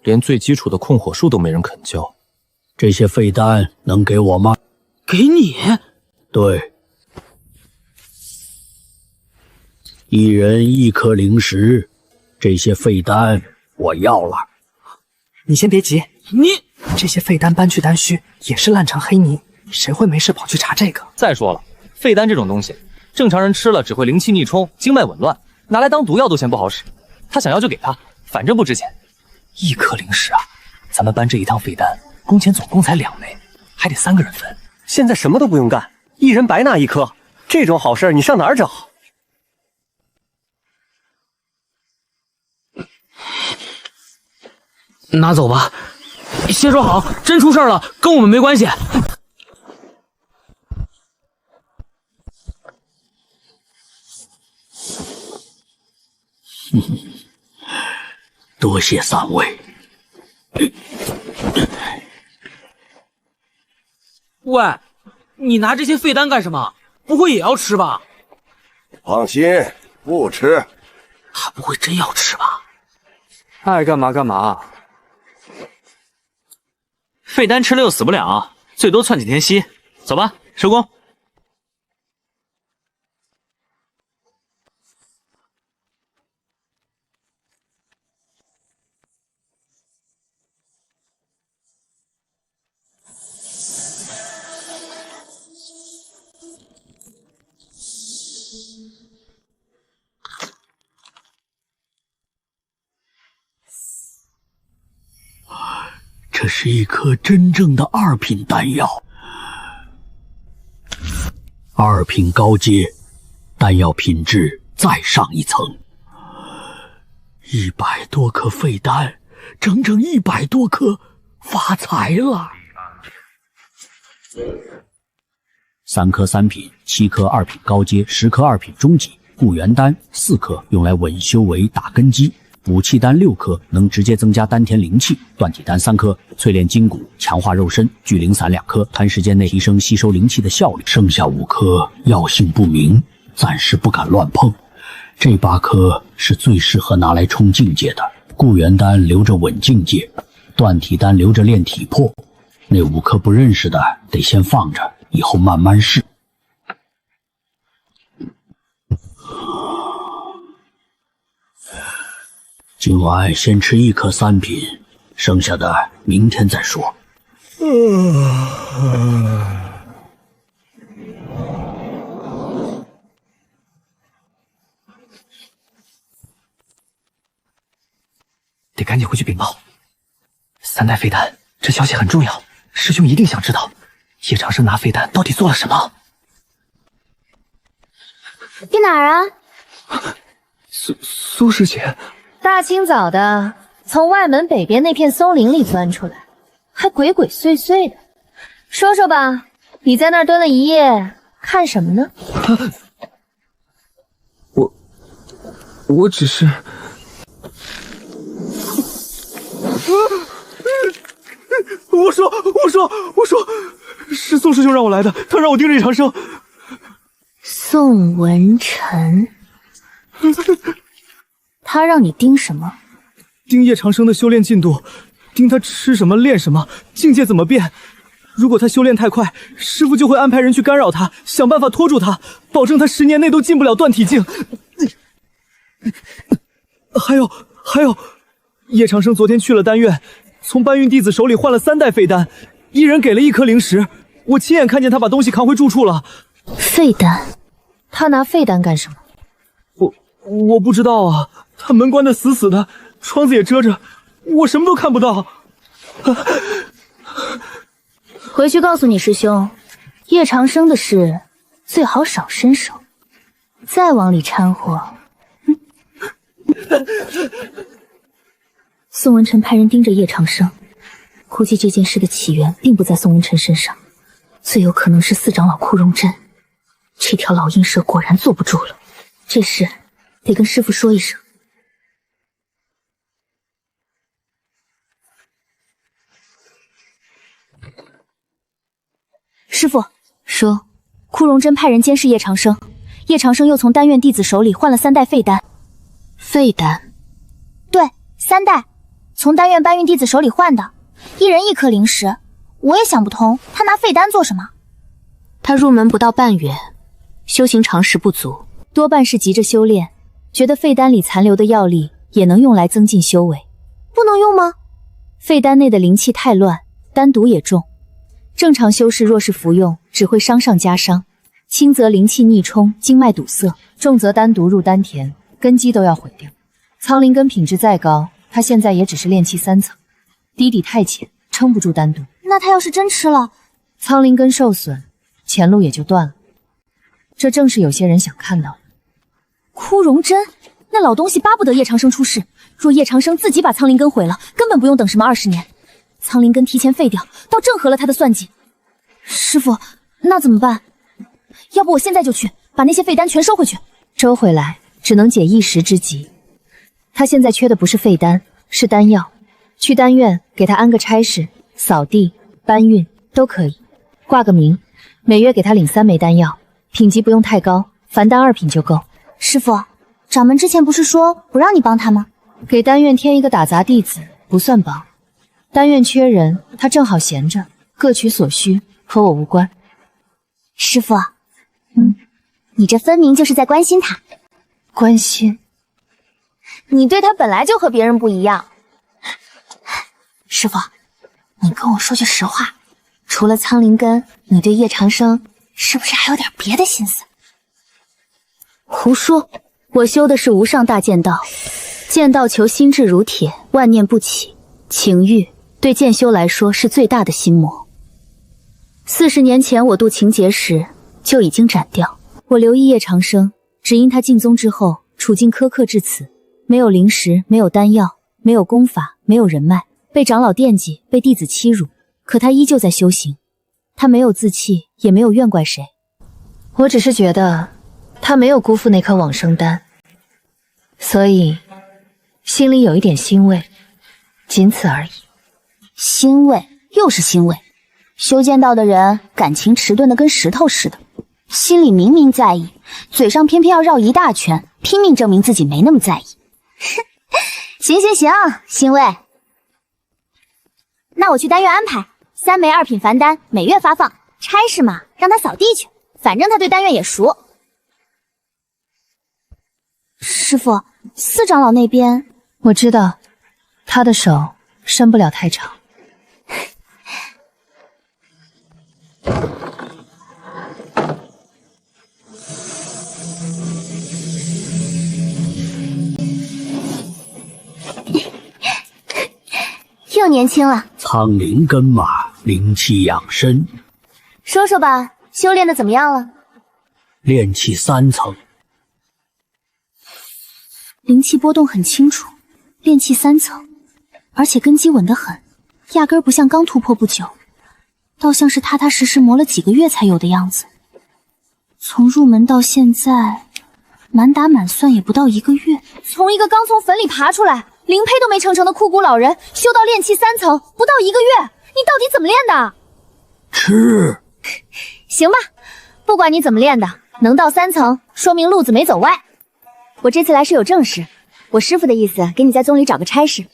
[SPEAKER 10] 连最基础的控火术都没人肯教。
[SPEAKER 3] 这些废丹能给我吗？
[SPEAKER 20] 给你？
[SPEAKER 3] 对，1人1颗灵石，这些废丹我要了。
[SPEAKER 12] 你先别急，
[SPEAKER 20] 你
[SPEAKER 12] 这些废丹搬去丹虚也是烂成黑泥，谁会没事跑去查这个？
[SPEAKER 11] 再说了，废丹这种东西，正常人吃了只会灵气逆冲，经脉紊乱，拿来当毒药都嫌不好使。他想要就给他，反正不值钱。
[SPEAKER 12] 1颗灵石啊，咱们搬这一趟废丹，工钱总共才2枚，还得3个人分。
[SPEAKER 19] 现在什么都不用干，1人白拿1颗，这种好事你上哪儿找？
[SPEAKER 20] 拿走吧，先说好，真出事了跟我们没关系。
[SPEAKER 3] 多谢3位。
[SPEAKER 20] 喂，你拿这些废丹干什么？不会也要吃吧？
[SPEAKER 22] 放心，不吃。
[SPEAKER 20] 他不会真要吃吧？
[SPEAKER 21] 爱干嘛干嘛。
[SPEAKER 11] 废丹吃了又死不了，最多窜几天息。走吧，收工。
[SPEAKER 3] 这是一颗真正的2品丹药，2品高阶，丹药品质再上一层。100多颗废丹，整整100多颗，发财了。3颗3品，7颗2品高阶，10颗2品中级。固元丹4颗，用来稳修为打根基。武器丹6颗，能直接增加丹田灵气；断体丹3颗，淬炼筋骨，强化肉身；聚灵散2颗，短时间内提升吸收灵气的效率。剩下5颗药性不明，暂时不敢乱碰。这8颗是最适合拿来冲境界的。固元丹留着稳境界，断体丹留着练体魄。那5颗不认识的得先放着，以后慢慢试。今晚先吃1颗3品，剩下的明天再说。
[SPEAKER 12] 得赶紧回去禀报。3袋废丹，这消息很重要，师兄一定想知道叶长生拿废丹到底做了什么。
[SPEAKER 14] 去哪儿啊？
[SPEAKER 21] 苏师姐。
[SPEAKER 14] 大清早的，从外门北边那片松林里钻出来，还鬼鬼祟祟的。说说吧，你在那儿蹲了一夜，看什么呢？
[SPEAKER 21] 我只是
[SPEAKER 11] 我说，是宋师兄让我来的，他让我盯着叶长生。
[SPEAKER 4] 宋文晨，他让你盯什么？
[SPEAKER 11] 盯叶长生的修炼进度，盯他吃什么练什么，境界怎么变。如果他修炼太快，师傅就会安排人去干扰他，想办法拖住他，保证他10年内都进不了断体境。还有，叶长生昨天去了丹院，从搬运弟子手里换了3袋废丹，一人给了1颗灵石。我亲眼看见他把东西扛回住处了。
[SPEAKER 4] 废丹？
[SPEAKER 1] 他拿废丹干什么？
[SPEAKER 11] 我不知道啊，他门关得死死的，窗子也遮着，我什么都看不到。
[SPEAKER 4] 回去告诉你师兄，叶长生的事最好少伸手，再往里掺和。宋文晨派人盯着叶长生，估计这件事的起源并不在宋文晨身上，最有可能是四长老库容真。这条老鹰蛇果然坐不住了，这事得跟师父说一声。师父说，库容真派人监视叶长生，叶长生又从丹院弟子手里换了3袋废丹。废丹？
[SPEAKER 14] 对，3袋，从丹院搬运弟子手里换的，一人1颗灵石。我也想不通，他拿废丹做什么？
[SPEAKER 4] 他入门不到半月，修行常识不足，多半是急着修炼，觉得废丹里残留的药力也能用来增进修为。
[SPEAKER 14] 不能用吗？
[SPEAKER 4] 废丹内的灵气太乱，丹毒也重，正常修士若是服用，只会伤上加伤。轻则灵气逆冲，经脉堵塞；
[SPEAKER 1] 重则丹毒入丹田，根基都要毁掉。苍灵根品质再高，他现在也只是炼气3层，底太浅，撑不住丹毒。
[SPEAKER 14] 那他要是真吃了，
[SPEAKER 1] 苍灵根受损，前路也就断了。这正是有些人想看到的。
[SPEAKER 4] 枯荣真，那老东西巴不得叶长生出事。若叶长生自己把苍灵根毁了，根本不用等什么20年。苍灵根提前废掉，倒正合了他的算计。师父，那怎么办？要不我现在就去，把那些废丹全收回去。
[SPEAKER 1] 收回来只能解一时之急。他现在缺的不是废丹，是丹药。去丹院给他安个差事，扫地、搬运都可以，挂个名，每月给他领3枚丹药，品级不用太高，凡丹2品就够。
[SPEAKER 14] 师父，掌门之前不是说不让你帮他吗？
[SPEAKER 1] 给丹院添一个打杂弟子不算帮，丹院缺人，他正好闲着，各取所需，和我无关。
[SPEAKER 14] 师父，你这分明就是在关心他。
[SPEAKER 1] 关心？
[SPEAKER 14] 你对他本来就和别人不一样。师父，你跟我说句实话，除了苍灵根，你对叶长生是不是还有点别的心思？
[SPEAKER 4] 胡说，我修的是无上大剑道，剑道求心志如铁，万念不起。情欲对剑修来说是最大的心魔。40年前我渡情劫时就已经斩掉。我留意叶长生，只因他进宗之后处境苛刻至此，没有灵石，没有丹药，没有功法，没有人脉，被长老惦记，被弟子欺辱，可他依旧在修行。他没有自弃，也没有怨怪谁。
[SPEAKER 1] 我只是觉得他没有辜负那颗往生丹，所以心里有一点欣慰，仅此而已。
[SPEAKER 14] 欣慰？又是欣慰？修剑道的人感情迟钝的跟石头似的，心里明明在意，嘴上偏偏要绕一大圈，拼命证明自己没那么在意。行，欣慰。那我去丹院安排3枚2品凡丹，每月发放。差事嘛，让他扫地去，反正他对丹院也熟。师父，四长老那边，
[SPEAKER 1] 我知道，他的手伸不了太长。
[SPEAKER 14] 又年轻了。
[SPEAKER 3] 苍灵根嘛，灵气养生。
[SPEAKER 14] 说说吧，修炼的怎么样了？
[SPEAKER 3] 炼气3层。
[SPEAKER 4] 灵气波动很清楚，炼气3层，而且根基稳得很，压根儿不像刚突破不久，倒像是踏踏实实磨了几个月才有的样子。从入门到现在，满打满算也不到1个月。
[SPEAKER 14] 从一个刚从坟里爬出来，
[SPEAKER 1] 灵胚都没成的枯骨老人，修到炼气3层不到1个月，你到底怎么练的？
[SPEAKER 3] 吃。
[SPEAKER 1] 行吧，不管你怎么练的，能到3层，说明路子没走歪。我这次来是有正事，我师傅的意思，给你在宗里找个差事。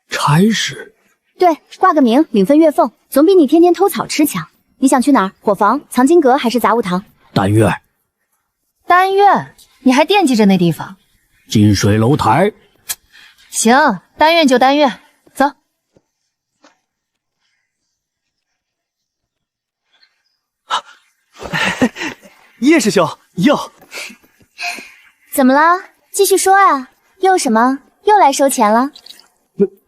[SPEAKER 3] 差事？
[SPEAKER 1] 对，挂个名，领份月俸，总比你天天偷草吃强。你想去哪儿？伙房、藏经阁还是杂物堂？
[SPEAKER 3] 丹院。
[SPEAKER 14] 丹院？你还惦记着那地方？
[SPEAKER 3] 金水楼台。
[SPEAKER 14] 行，丹院就丹院，走。
[SPEAKER 11] 叶师兄，又
[SPEAKER 1] 怎么了？继续说啊，又什么？又来收钱了？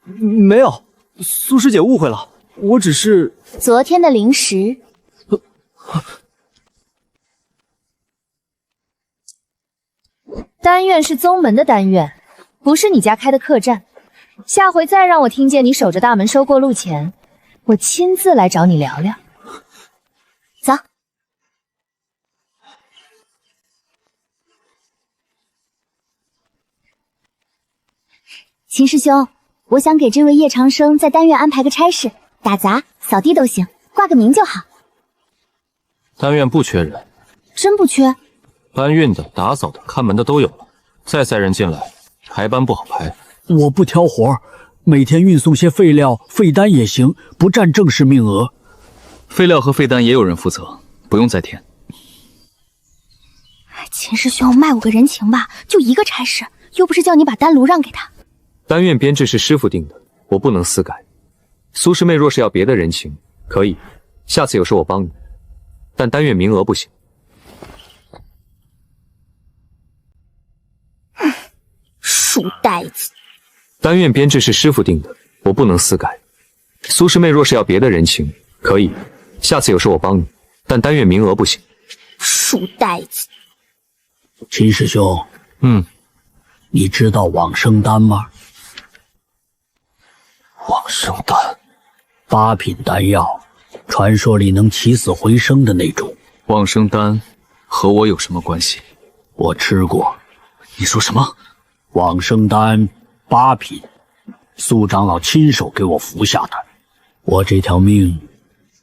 [SPEAKER 11] 没有，苏师姐误会了，我只是
[SPEAKER 1] 昨天的灵石。
[SPEAKER 14] 丹院是宗门的丹院，不是你家开的客栈。下回再让我听见你守着大门收过路钱，我亲自来找你聊聊。
[SPEAKER 1] 走。秦师兄，我想给这位叶长生在丹院安排个差事，打杂、扫地都行，挂个名就好。
[SPEAKER 10] 丹院不缺人，
[SPEAKER 1] 真不缺？
[SPEAKER 10] 搬运的、打扫的、看门的都有了，再塞人进来，排班不好排。
[SPEAKER 3] 我不挑活，每天运送些废料、废单也行，不占正式名额。
[SPEAKER 6] 废料和废单也有人负责，不用再添。
[SPEAKER 1] 秦师兄，卖我个人情吧，就一个差事，又不是叫你把丹炉让给他。
[SPEAKER 6] 丹院编制是师傅定的，我不能私改。苏师妹若是要别的人情，可以，下次有事我帮你，但丹院名额不行。
[SPEAKER 1] 书呆子。
[SPEAKER 6] 丹院编制是师傅定的，我不能私改。苏师妹若是要别的人情，可以，下次有事我帮你，但丹院名额不行。
[SPEAKER 1] 书呆子。
[SPEAKER 3] 秦师兄，你知道往生丹吗？
[SPEAKER 6] 往生丹
[SPEAKER 3] ，8品丹药，传说里能起死回生的那种。
[SPEAKER 6] 往生丹和我有什么关系？
[SPEAKER 3] 我吃过。
[SPEAKER 6] 你说什么？
[SPEAKER 3] 往生丹8品，苏长老亲手给我服下的。我这条命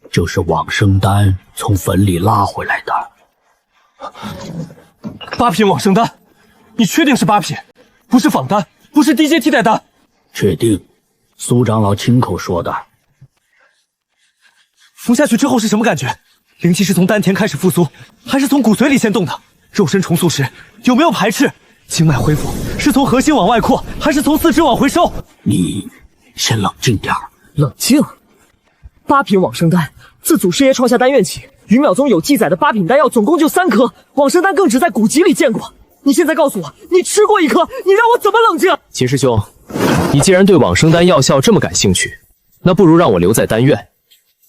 [SPEAKER 3] 就是往生丹从坟里拉回来的。
[SPEAKER 11] 8品往生丹，你确定是8品？不是仿丹，不是低阶替代丹？
[SPEAKER 3] 确定，苏长老亲口说的。
[SPEAKER 11] 服下去之后是什么感觉？灵气是从丹田开始复苏，还是从骨髓里先动的？肉身重塑时有没有排斥？经脉恢复是从核心往外扩，还是从四肢往回收？
[SPEAKER 3] 你先冷静点儿。
[SPEAKER 11] 冷静？8品往生丹，自祖师爷创下丹院起，云淼宗有记载的8品丹药总共就3颗，往生丹更只在古籍里见过。你现在告诉我，你吃过1颗，你让我怎么冷静？
[SPEAKER 6] 秦师兄，你既然对往生丹药效这么感兴趣，那不如让我留在丹院，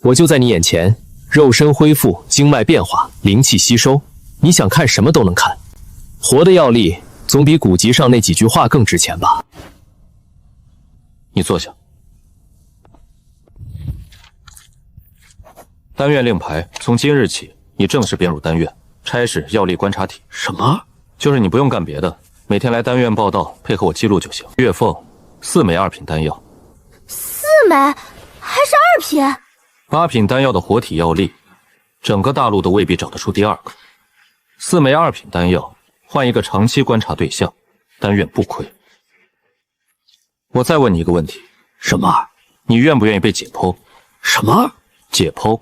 [SPEAKER 6] 我就在你眼前，肉身恢复，经脉变化，灵气吸收，你想看什么都能看。活的药力总比古籍上那几句话更值钱吧？你坐下。丹院令牌，从今日起，你正式编入丹院，差事药力观察体。
[SPEAKER 3] 什么？
[SPEAKER 6] 就是你不用干别的，每天来丹院报道，配合我记录就行。月俸4枚2品丹药。
[SPEAKER 1] 4枚？还是2品
[SPEAKER 6] ？8品丹药的活体药力，整个大陆都未必找得出第2个。4枚2品丹药，换一个长期观察对象，丹院不亏。我再问你一个问题：
[SPEAKER 3] 什么？
[SPEAKER 6] 你愿不愿意被解剖？
[SPEAKER 3] 什么？
[SPEAKER 6] 解剖？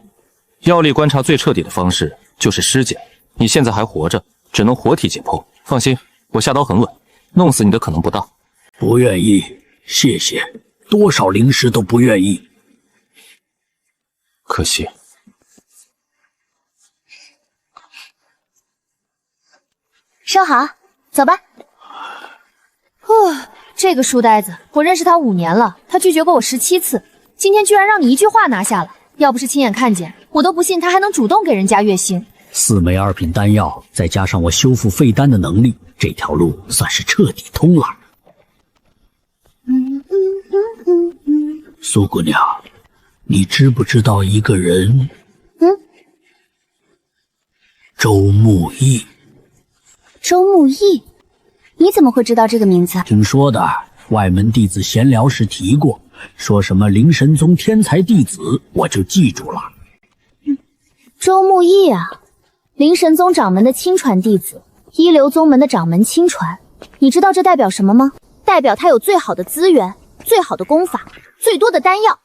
[SPEAKER 6] 药力观察最彻底的方式就是尸检。你现在还活着，只能活体解剖。放心，我下刀很稳，弄死你的可能不大。
[SPEAKER 3] 不愿意，谢谢。多少灵石都不愿意。
[SPEAKER 6] 可惜。
[SPEAKER 1] 收好，走吧。
[SPEAKER 14] 这个书呆子，我认识他5年了，他拒绝过我17次，今天居然让你一句话拿下了。要不是亲眼看见，我都不信他还能主动给人家月薪。
[SPEAKER 3] 4枚2品丹药，再加上我修复废丹的能力，这条路算是彻底通了。苏姑娘，你知不知道一个人？周慕义。
[SPEAKER 1] 周慕义，你怎么会知道这个名字？
[SPEAKER 3] 听说的，外门弟子闲聊时提过，说什么灵神宗天才弟子，我就记住了。
[SPEAKER 1] 周慕义啊，灵神宗掌门的亲传弟子，一流宗门的掌门亲传，你知道这代表什么吗？代表他有最好的资源、最好的功法、最多的丹药。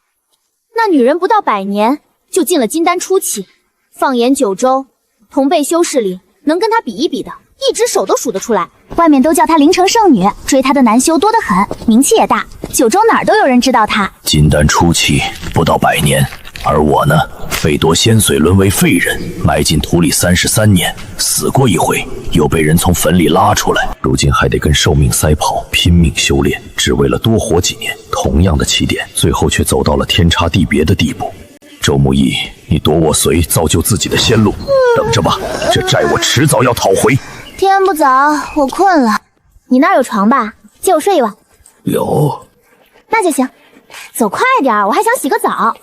[SPEAKER 1] 那女人不到100年就进了金丹初期，放眼九州，同辈修士里能跟他比一比的，一只手都数得出来。外面都叫她灵城圣女，追她的男修多得很，名气也大，九州哪儿都有人知道她。
[SPEAKER 3] 金丹初期不到100年，而我呢，被夺仙髓沦为废人，埋进土里33年，死过一回，又被人从坟里拉出来，如今还得跟寿命赛跑，拼命修炼，只为了多活几年。同样的起点，最后却走到了天差地别的地步。周慕义，你夺我髓，造就自己的仙路，等着吧，这债我迟早要讨回。
[SPEAKER 1] 天不早，我困了。你那儿有床吧？借我睡一晚。
[SPEAKER 3] 有。
[SPEAKER 1] 那就行。走快点，我还想洗个澡。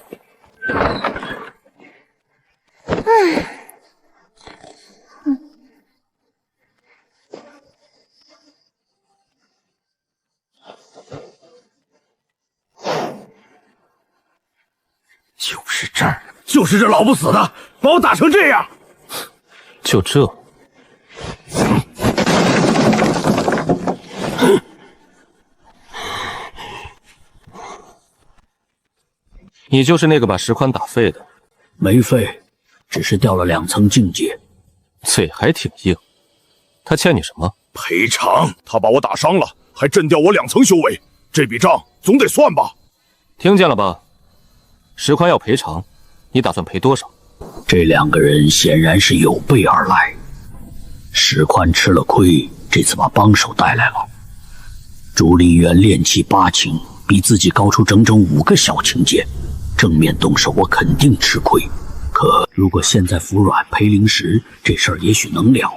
[SPEAKER 18] 就是这儿，就是这老不死的，把我打成这样。
[SPEAKER 6] 就这？你就是那个把石宽打废的？
[SPEAKER 3] 没废，只是掉了2层境界。
[SPEAKER 6] 嘴还挺硬。他欠你什么？
[SPEAKER 18] 赔偿。他把我打伤了，还震掉我2层修为，这笔账总得算吧？
[SPEAKER 6] 听见了吧？石宽要赔偿，你打算赔多少？
[SPEAKER 3] 这2个人显然是有备而来。石宽吃了亏，这次把帮手带来了。竹林园炼气8情，比自己高出整整5个小情阶。正面动手我肯定吃亏，可如果现在服软赔灵石，这事儿也许能了。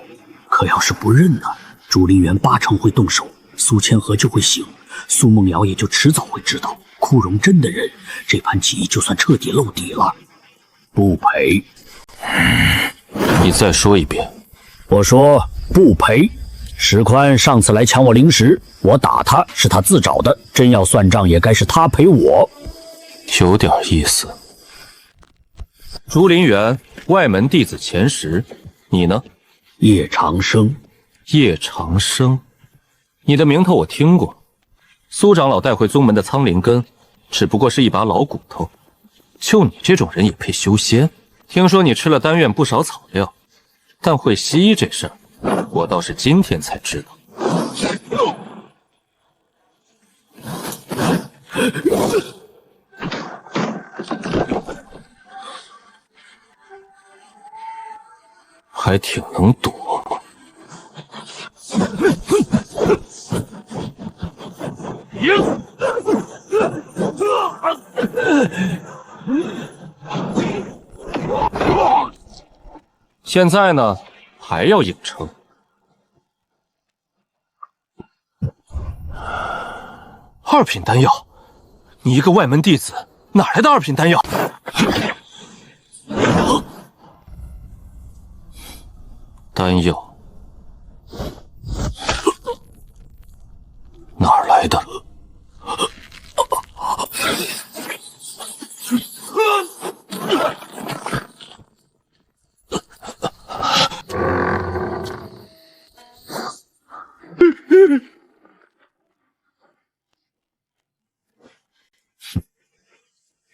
[SPEAKER 3] 可要是不认呢，竹林园8成会动手，苏千和就会醒，苏梦瑶也就迟早会知道。库容真的人，这盘棋就算彻底露底了。不赔。
[SPEAKER 6] 你再说一遍。
[SPEAKER 3] 我说不赔。石宽上次来抢我灵石，我打他是他自找的，真要算账也该是他赔我。
[SPEAKER 6] 有点意思。竹林园外门弟子前10，你呢？
[SPEAKER 3] 叶长生。
[SPEAKER 6] 叶长生，你的名头我听过。苏长老带回宗门的苍灵根，只不过是一把老骨头。就你这种人也配修仙？听说你吃了丹院不少草料，但会西医这事儿，我倒是今天才知道。还挺能躲。现在呢，还要硬撑。2品丹药，你一个外门弟子，哪来的2品丹药？丹药哪儿来的？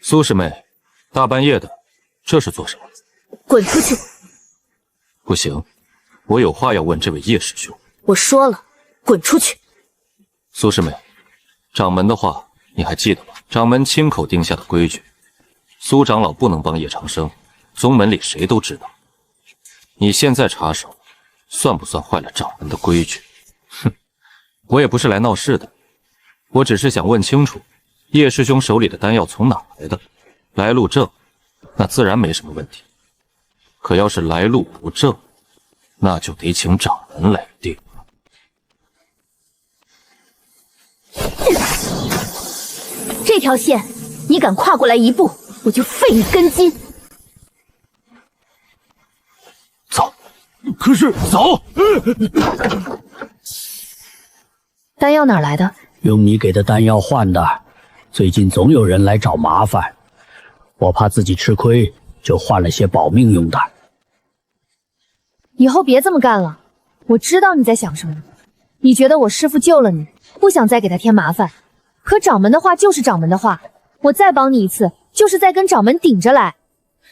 [SPEAKER 6] 苏师妹，大半夜的，这是做什么？
[SPEAKER 1] 滚出去！
[SPEAKER 6] 不行，我有话要问这位叶师兄。
[SPEAKER 1] 我说了，滚出去！
[SPEAKER 6] 苏师妹，掌门的话你还记得吗？掌门亲口定下的规矩，苏长老不能帮叶长生，宗门里谁都知道。你现在插手，算不算坏了掌门的规矩？哼，我也不是来闹事的，我只是想问清楚，叶师兄手里的丹药从哪来的？来路正，那自然没什么问题。可要是来路不正，那就得请掌门来定。
[SPEAKER 1] 这条线，你敢跨过来一步，我就废你根筋。
[SPEAKER 6] 走。
[SPEAKER 18] 可是走。
[SPEAKER 14] 丹药哪来的？
[SPEAKER 3] 用你给的丹药换的。最近总有人来找麻烦，我怕自己吃亏，就换了些保命用的。
[SPEAKER 14] 以后别这么干了，我知道你在想什么。你觉得我师父救了你，不想再给他添麻烦，可掌门的话就是掌门的话，我再帮你一次，就是在跟掌门顶着来，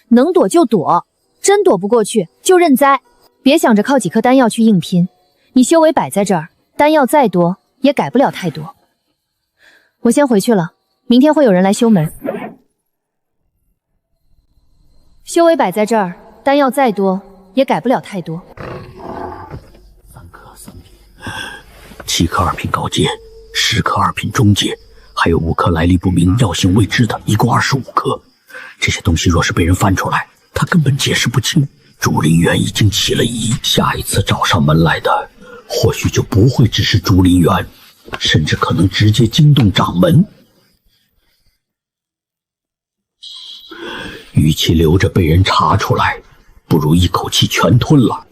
[SPEAKER 14] 能躲就躲，真躲不过去就认栽，别想着靠几颗丹药去硬拼，你修为摆在这儿，丹药再多也改不了太多。我先回去了，明天会有人来修门。修为摆在这儿，丹药再多也改不了太多。
[SPEAKER 3] 3颗3品，7颗2品高阶，10颗2品中阶，还有5颗来历不明、药性未知的，一共25颗。这些东西若是被人翻出来，他根本解释不清。竹林园已经起了疑，下一次找上门来的，或许就不会只是竹林园，甚至可能直接惊动掌门。与其留着被人查出来，不如一口气全吞了。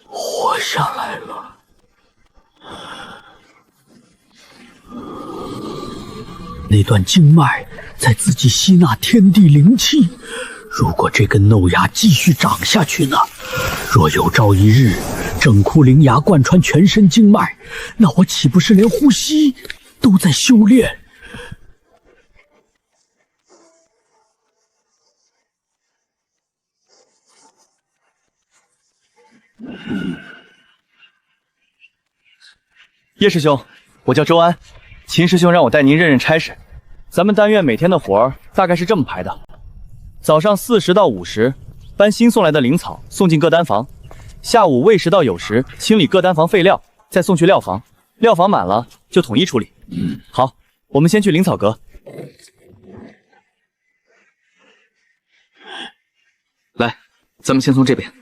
[SPEAKER 3] 活下来了。那段经脉在自己吸纳天地灵气，如果这根嫩芽继续长下去呢？若有朝一日整窟灵芽贯穿全身经脉，那我岂不是连呼吸都在修炼？
[SPEAKER 11] 叶师兄，我叫周安，秦师兄让我带您认认差事。咱们丹院每天的活儿大概是这么排的：早上4时到5时，搬新送来的灵草送进各丹房；下午未时到酉时，清理各丹房废料，再送去料房。料房满了就统一处理。好，我们先去灵草阁。
[SPEAKER 15] 来，咱们先从这边。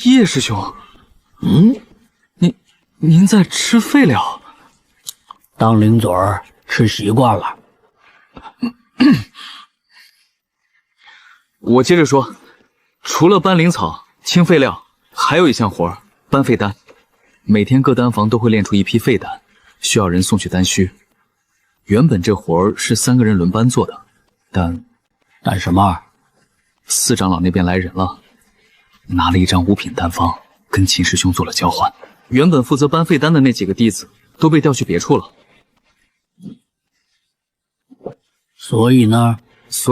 [SPEAKER 15] 叶师兄，您在吃废料？
[SPEAKER 3] 当零嘴儿吃习惯了。
[SPEAKER 15] 我接着说，除了搬灵草、清废料，还有一项活儿，搬废丹。每天各丹房都会炼出一批废丹，需要人送去丹墟。原本这活儿是3个人轮班做的，但
[SPEAKER 3] 什么？
[SPEAKER 15] 四长老那边来人了，拿了一张5品丹方，跟秦师兄做了交换。原本负责搬废丹的那几个弟子都被调去别处了。
[SPEAKER 3] 所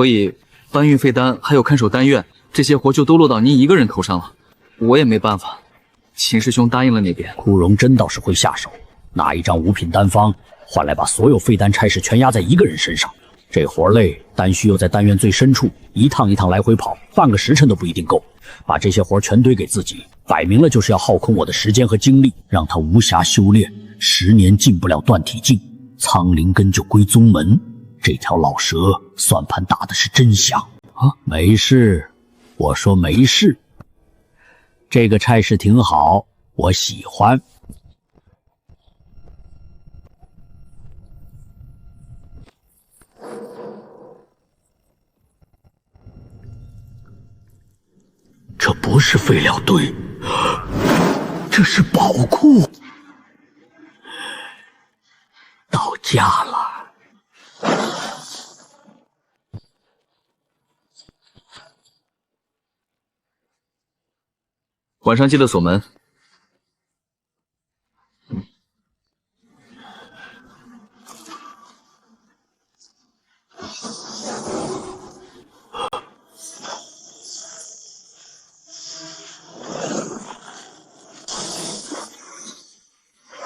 [SPEAKER 3] 以
[SPEAKER 15] 搬运废丹还有看守丹院这些活就都落到您一个人头上了，我也没办法。秦师兄答应了那边。
[SPEAKER 3] 枯荣真倒是会下手，拿一张5品丹方换来把所有废丹差事全压在一个人身上。这活累，丹虚又在丹院最深处，一趟一趟来回跑，半个时辰都不一定够。把这些活全堆给自己，摆明了就是要耗空我的时间和精力，让他无暇修炼，10年进不了断体境，苍灵根就归宗门。这条老蛇算盘打的是真响啊！没事，我说没事。这个差事挺好，我喜欢。这不是废料堆，这是宝库。到家了。
[SPEAKER 15] 晚上记得锁门。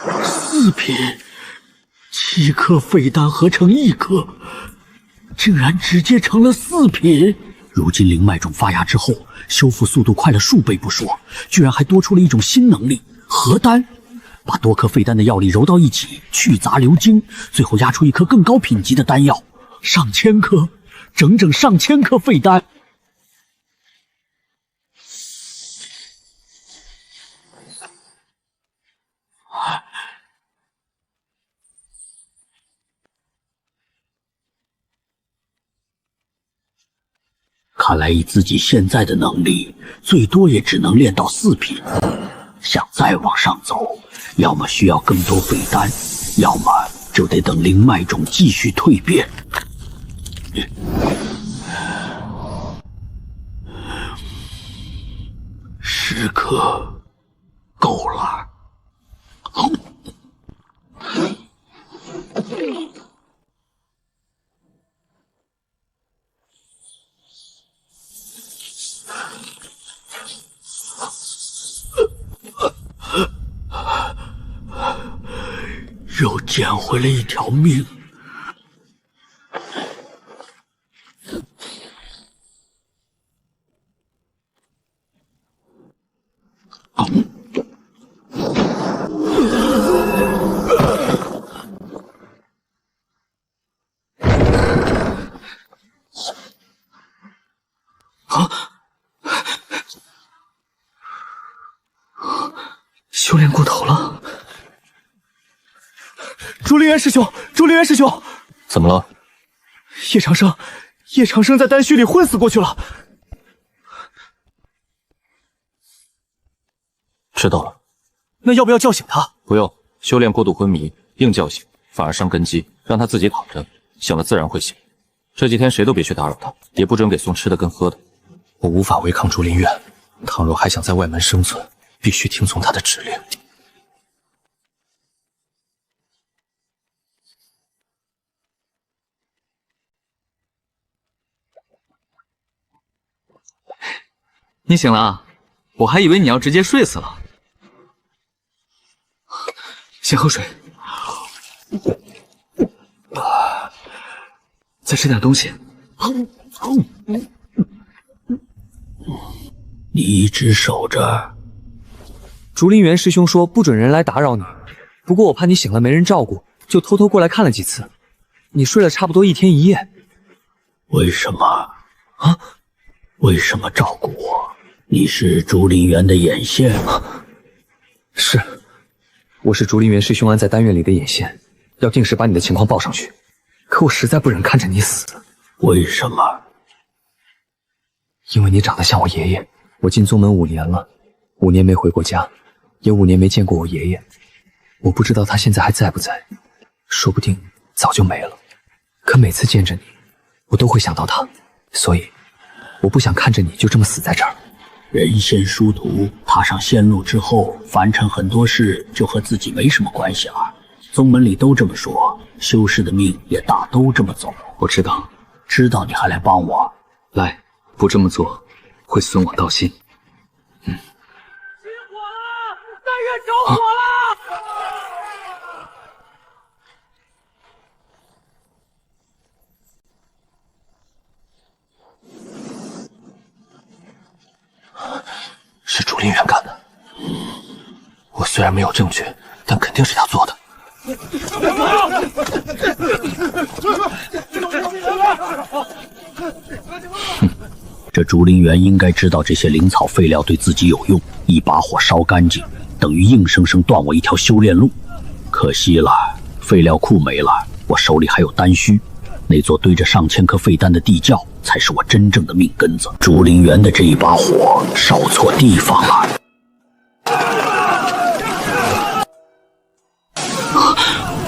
[SPEAKER 3] 4品，7颗废丹合成1颗，竟然直接成了4品。如今灵脉种发芽之后，修复速度快了数倍不说，居然还多出了一种新能力——合丹。把多颗废丹的药力揉到一起，去杂留精，最后压出一颗更高品级的丹药。上千颗，整整上千颗废丹。看来以自己现在的能力，最多也只能练到4品。想再往上走，要么需要更多废丹，要么就得等灵脉种继续蜕变。10颗够了。又捡回了一条命。
[SPEAKER 11] 修炼过头了。竹林园师兄，竹林园师兄，
[SPEAKER 6] 怎么了？
[SPEAKER 11] 叶长生在丹虚里昏死过去了。
[SPEAKER 6] 知道了。
[SPEAKER 11] 那要不要叫醒他？
[SPEAKER 6] 不用，修炼过度昏迷，硬叫醒反而伤根基，让他自己躺着，醒了自然会醒。这几天谁都别去打扰他，也不准给送吃的跟喝的。
[SPEAKER 12] 我无法违抗竹林院，倘若还想在外门生存，必须听从他的指令。
[SPEAKER 15] 你醒了啊？我还以为你要直接睡死了。先喝水，再吃点东西。
[SPEAKER 3] 你一直守着。
[SPEAKER 16] 竹林园师兄说不准人来打扰你，不过我怕你醒了没人照顾，就偷偷过来看了几次。你睡了差不多1天1夜。
[SPEAKER 3] 为什么？啊？为什么照顾我？你是竹林园的眼线？
[SPEAKER 16] 是，我是竹林园师兄安在丹院里的眼线，要定时把你的情况报上去。可我实在不忍看着你死。
[SPEAKER 3] 为什么？
[SPEAKER 16] 因为你长得像我爷爷。我进宗门5年了，5年没回过家，也5年没见过我爷爷。我不知道他现在还在不在，说不定早就没了。可每次见着你，我都会想到他，所以我不想看着你就这么死在这儿。
[SPEAKER 3] 人仙殊途，踏上仙路之后，凡尘很多事就和自己没什么关系了。宗门里都这么说，修士的命也大都这么走。
[SPEAKER 15] 我知道，
[SPEAKER 3] 知道你还来帮我，
[SPEAKER 15] 来，不这么做会损我道心。
[SPEAKER 20] 起火了！丹院着火了！
[SPEAKER 12] 是竹林园干的。我虽然没有证据，但肯定是他做的。
[SPEAKER 3] 这竹林园应该知道这些灵草废料对自己有用，一把火烧干净，等于硬生生断我一条修炼路。可惜了，废料库没了，我手里还有丹虚，那座堆着上千颗废丹的地窖才是我真正的命根子。竹林园的这一把火烧错地方了。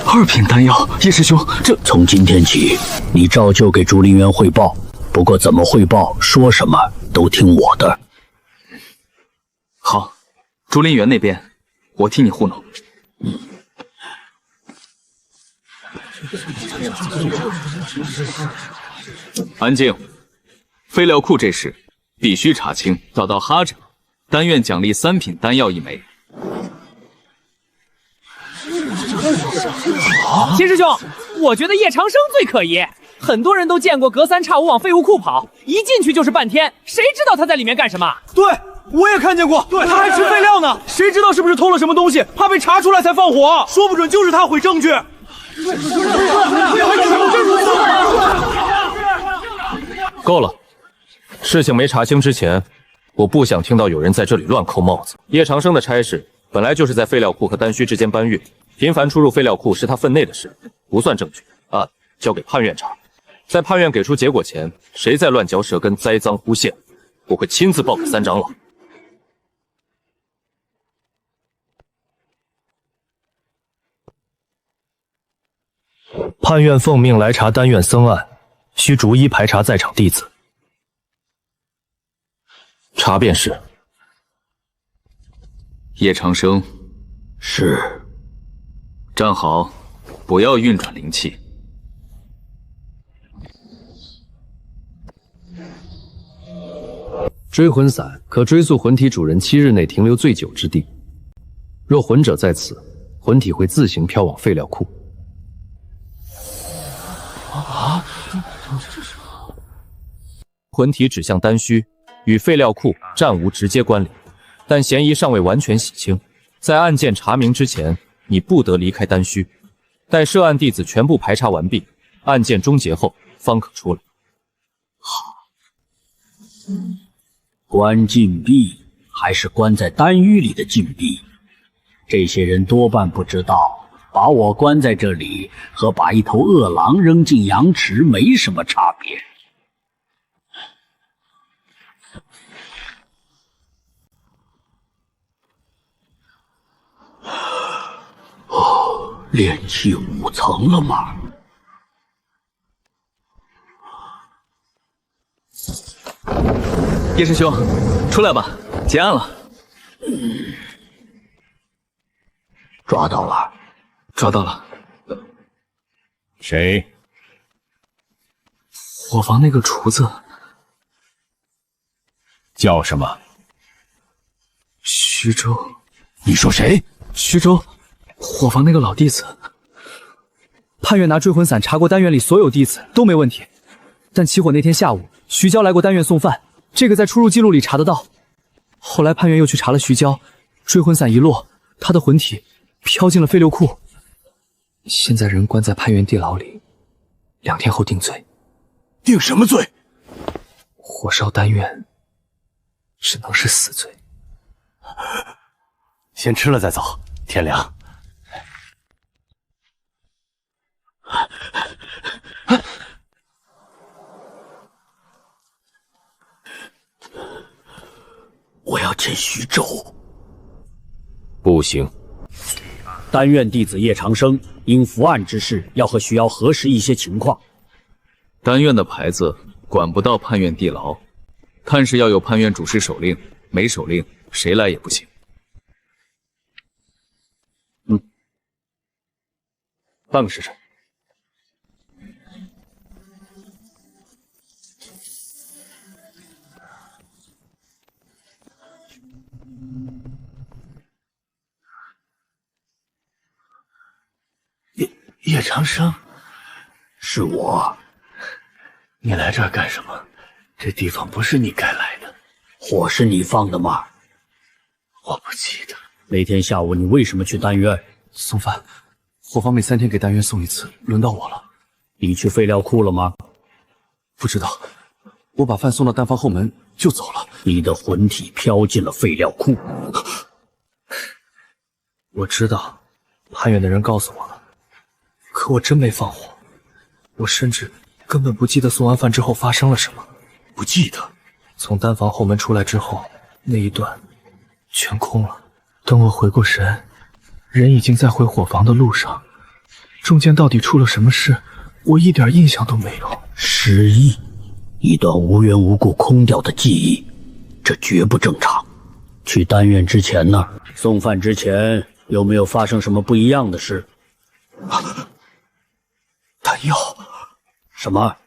[SPEAKER 15] 2品丹药，叶师兄，这
[SPEAKER 3] 从今天起，你照旧给竹林园汇报，不过怎么汇报，说什么都听我的。
[SPEAKER 15] 好，竹林园那边我替你糊弄。安静！废料库这事必须查清，找到哈者，丹院奖励3品丹药1枚。
[SPEAKER 20] 秦师兄，我觉得叶长生最可疑。很多人都见过隔3差5往废物库跑，一进去就是半天，谁知道他在里面干什么？
[SPEAKER 11] 对，我也看见过，对，他还吃废料呢，谁知道是不是偷了什么东西，怕被查出来才放火，说不准就是他毁证据。
[SPEAKER 6] 够了，事情没查清之前，我不想听到有人在这里乱扣帽子。叶长生的差事本来就是在废料库和丹虚之间搬运，频繁出入废料库是他分内的事，不算证据。案交给判院查，在判院给出结果前，谁再乱嚼舌根、栽赃诬陷，我会亲自报给三长老。
[SPEAKER 2] 判院奉命来查丹院僧案，需逐一排查在场弟子。
[SPEAKER 6] 查便是。
[SPEAKER 15] 叶长生，
[SPEAKER 3] 是。
[SPEAKER 15] 站好，不要运转灵气。
[SPEAKER 6] 追魂伞可追溯魂体主人7日内停留最久之地，若魂者在此，魂体会自行飘往废料库。魂体指向丹虚，与废料库暂无直接关联，但嫌疑尚未完全洗清。在案件查明之前，你不得离开丹虚，待涉案弟子全部排查完毕，案件终结后方可出来。
[SPEAKER 3] 关禁闭还是关在丹狱里的禁闭，这些人多半不知道，把我关在这里和把一头恶狼扔进羊池没什么差别。炼气5层了吗？
[SPEAKER 15] 叶师兄，出来吧，结案了。
[SPEAKER 3] 抓到了，
[SPEAKER 15] 抓到了。
[SPEAKER 5] 谁？
[SPEAKER 15] 伙房那个厨子。
[SPEAKER 5] 叫什么？
[SPEAKER 15] 徐州。
[SPEAKER 5] 你说谁？
[SPEAKER 15] 徐州，伙房那个老弟子。
[SPEAKER 11] 判院拿追魂伞查过丹院里所有弟子都没问题，但起火那天下午，徐娇来过丹院送饭，这个在出入记录里查得到。后来判院又去查了徐娇，追魂伞一落，他的魂体飘进了废六库。
[SPEAKER 16] 现在人关在判院地牢里，2天后定罪。
[SPEAKER 18] 定什么罪？
[SPEAKER 16] 火烧丹院，只能是死罪。
[SPEAKER 17] 先吃了再走，天凉。
[SPEAKER 3] 我要见徐州。
[SPEAKER 5] 不行。
[SPEAKER 3] 丹院弟子叶长生因伏案之事，要和徐瑶核实一些情况。
[SPEAKER 15] 丹院的牌子管不到判院地牢，探视要有判院主事手令，没手令谁来也不行。
[SPEAKER 3] 办个时辰。
[SPEAKER 17] 叶长生，
[SPEAKER 3] 是我。
[SPEAKER 17] 你来这儿干什么？这地方不是你该来的。
[SPEAKER 3] 火是你放的吗？
[SPEAKER 17] 我不记得。
[SPEAKER 3] 那天下午你为什么去丹院？
[SPEAKER 16] 送饭。伙房每3天给丹院送一次，轮到我了。
[SPEAKER 3] 你去废料库了吗？
[SPEAKER 16] 不知道，我把饭送到丹房后门就走了。
[SPEAKER 3] 你的魂体飘进了废料库。
[SPEAKER 16] 我知道，判院的人告诉我了，可我真没放火。我甚至根本不记得送完饭之后发生了什么，
[SPEAKER 18] 不记得。
[SPEAKER 16] 从丹房后门出来之后，那一段全空了。等我回过神，人已经在回伙房的路上，中间到底出了什么事，我一点印象都没有。
[SPEAKER 3] 失忆，一段无缘无故空掉的记忆，这绝不正常。去丹院之前呢，送饭之前有没有发生什么不一样的事？
[SPEAKER 18] 丹药？
[SPEAKER 3] 什么？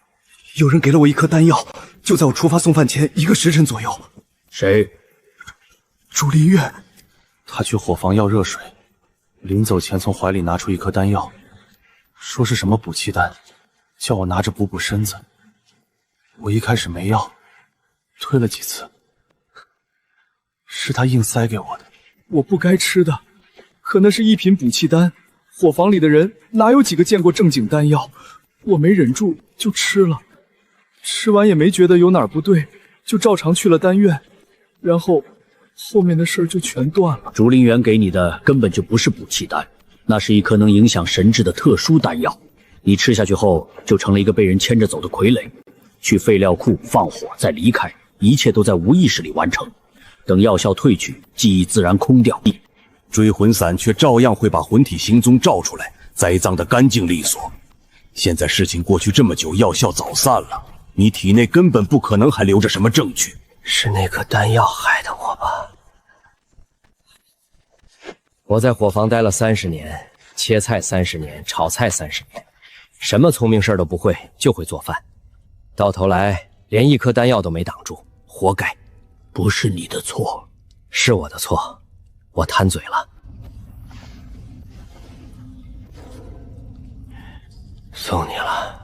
[SPEAKER 18] 有人给了我一颗丹药，就在我出发送饭前1个时辰左右。
[SPEAKER 3] 谁？
[SPEAKER 18] 朱林月。
[SPEAKER 7] 他去伙房要热水，临走前从怀里拿出一颗丹药，说是什么补气丹，叫我拿着补补身子。我一开始没要，推了几次，是他硬塞给我的。
[SPEAKER 11] 我不该吃的，可那是一品补气丹，伙房里的人哪有几个见过正经丹药？我没忍住就吃了。吃完也没觉得有哪儿不对，就照常去了丹院，然后后面的事儿就全断了。
[SPEAKER 3] 竹林园给你的根本就不是补气丹，那是一颗能影响神智的特殊丹药。你吃下去后，就成了一个被人牵着走的傀儡。去废料库放火，再离开，一切都在无意识里完成。等药效退去，记忆自然空掉。
[SPEAKER 7] 追魂伞却照样会把魂体行踪照出来，栽赃得干净利索。现在事情过去这么久，药效早散了，你体内根本不可能还留着什么证据。
[SPEAKER 10] 是那颗丹药害的我吧？我在伙房待了30年，切菜30年，炒菜30年，什么聪明事儿都不会，就会做饭。到头来连一颗丹药都没挡住，活该。
[SPEAKER 3] 不是你的错，
[SPEAKER 10] 是我的错，我贪嘴了。送你了。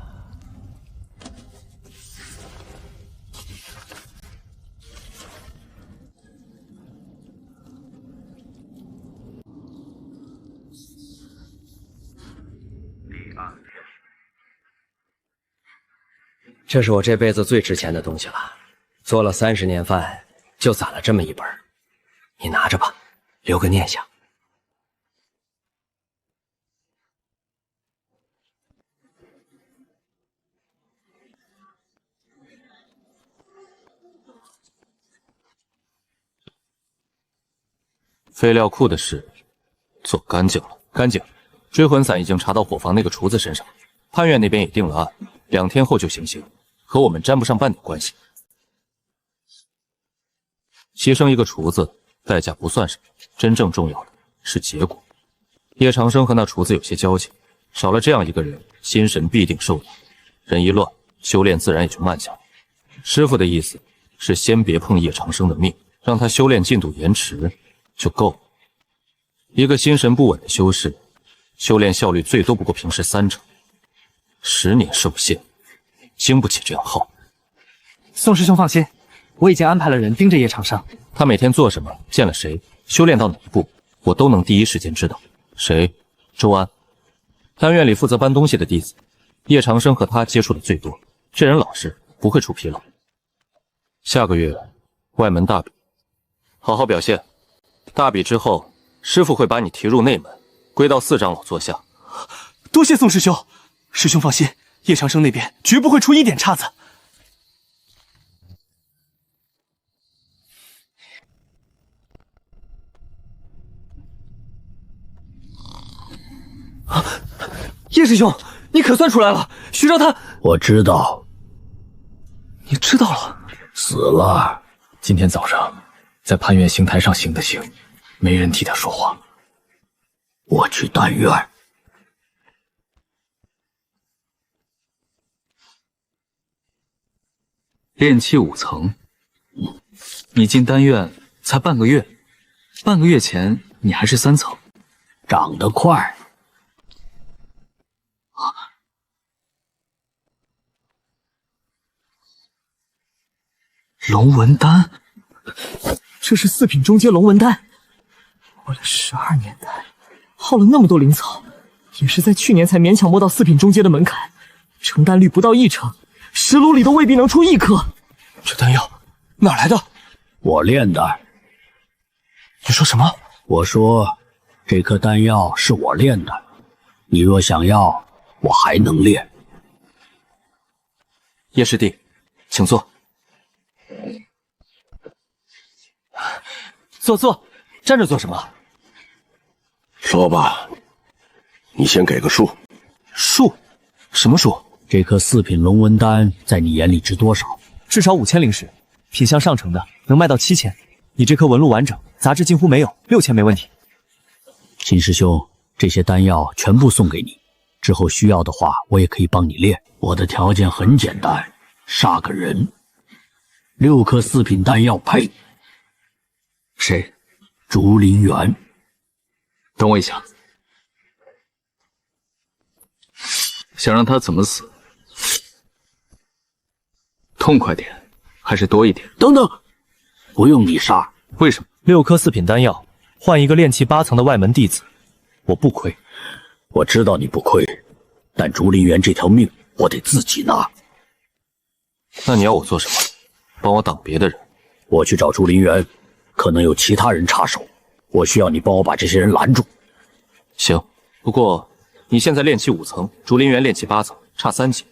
[SPEAKER 10] 这是我这辈子最值钱的东西了，做了30年饭，就攒了这么一本，你拿着吧，留个念想。
[SPEAKER 15] 废料库的事做干净了，干净。追魂伞已经查到伙房那个厨子身上，判院那边也定了案，2天后就行刑，和我们沾不上半点关系。牺牲一个厨子，代价不算什么，真正重要的是结果。叶长生和那厨子有些交情，少了这样一个人，心神必定受影。人一乱，修炼自然也就慢下来。师傅的意思是先别碰叶长生的命，让他修炼进度延迟就够了。一个心神不稳的修士，修炼效率最多不过平时30%。10年受限，经不起这样耗。
[SPEAKER 12] 宋师兄放心，我已经安排了人盯着叶长生。
[SPEAKER 15] 他每天做什么，见了谁，修炼到哪一步，我都能第一时间知道。谁？周安，丹院里负责搬东西的弟子。叶长生和他接触的最多，这人老实，不会出纰漏。下个月外门大比，好好表现。大比之后，师傅会把你提入内门，归到4长老座下。
[SPEAKER 12] 多谢宋师兄，师兄放心，叶长生那边绝不会出一点岔子。叶师兄，你可算出来了！徐昭他……
[SPEAKER 3] 我知道，
[SPEAKER 12] 你知道了？
[SPEAKER 3] 死了。
[SPEAKER 16] 今天早上在潘院刑台上行的刑，没人替他说话。
[SPEAKER 3] 我去丹院。
[SPEAKER 15] 炼气5层，你进丹院才半个月，半个月前你还是3层，
[SPEAKER 3] 长得快。
[SPEAKER 12] 龙纹丹，这是4品中阶龙纹丹。我了12年丹，耗了那么多灵草，也是在去年才勉强摸到4品中阶的门槛，成丹率不到1成，10炉里都未必能出1颗。这丹药哪来的？
[SPEAKER 3] 我炼的。
[SPEAKER 12] 你说什么？
[SPEAKER 3] 我说这颗丹药是我炼的，你若想要，我还能炼。
[SPEAKER 15] 叶师弟，请坐。
[SPEAKER 12] 坐，站着做什么？
[SPEAKER 22] 说吧，你先给个数。
[SPEAKER 15] 数？什么数？
[SPEAKER 3] 这颗4品龙纹丹在你眼里值多少？
[SPEAKER 11] 至少5000灵石，品相上乘的能卖到7000。你这颗纹路完整，杂质几乎没有，6000没问题。
[SPEAKER 3] 秦师兄，这些丹药全部送给你，之后需要的话，我也可以帮你炼。我的条件很简单，杀个人，6颗4品丹药配。
[SPEAKER 15] 谁？
[SPEAKER 3] 竹林园。
[SPEAKER 15] 等我一下，想让他怎么死？痛快点，还是多一点？
[SPEAKER 3] 等等，不用你杀。
[SPEAKER 15] 为什么
[SPEAKER 11] ？6颗4品丹药换一个炼气8层的外门弟子，我不亏。
[SPEAKER 3] 我知道你不亏，但竹林园这条命我得自己拿。
[SPEAKER 15] 那你要我做什么？帮我挡别的人？
[SPEAKER 3] 我去找竹林园，可能有其他人插手，我需要你帮我把这些人拦住。
[SPEAKER 15] 行，不过你现在炼气5层，竹林园炼气8层，差3级。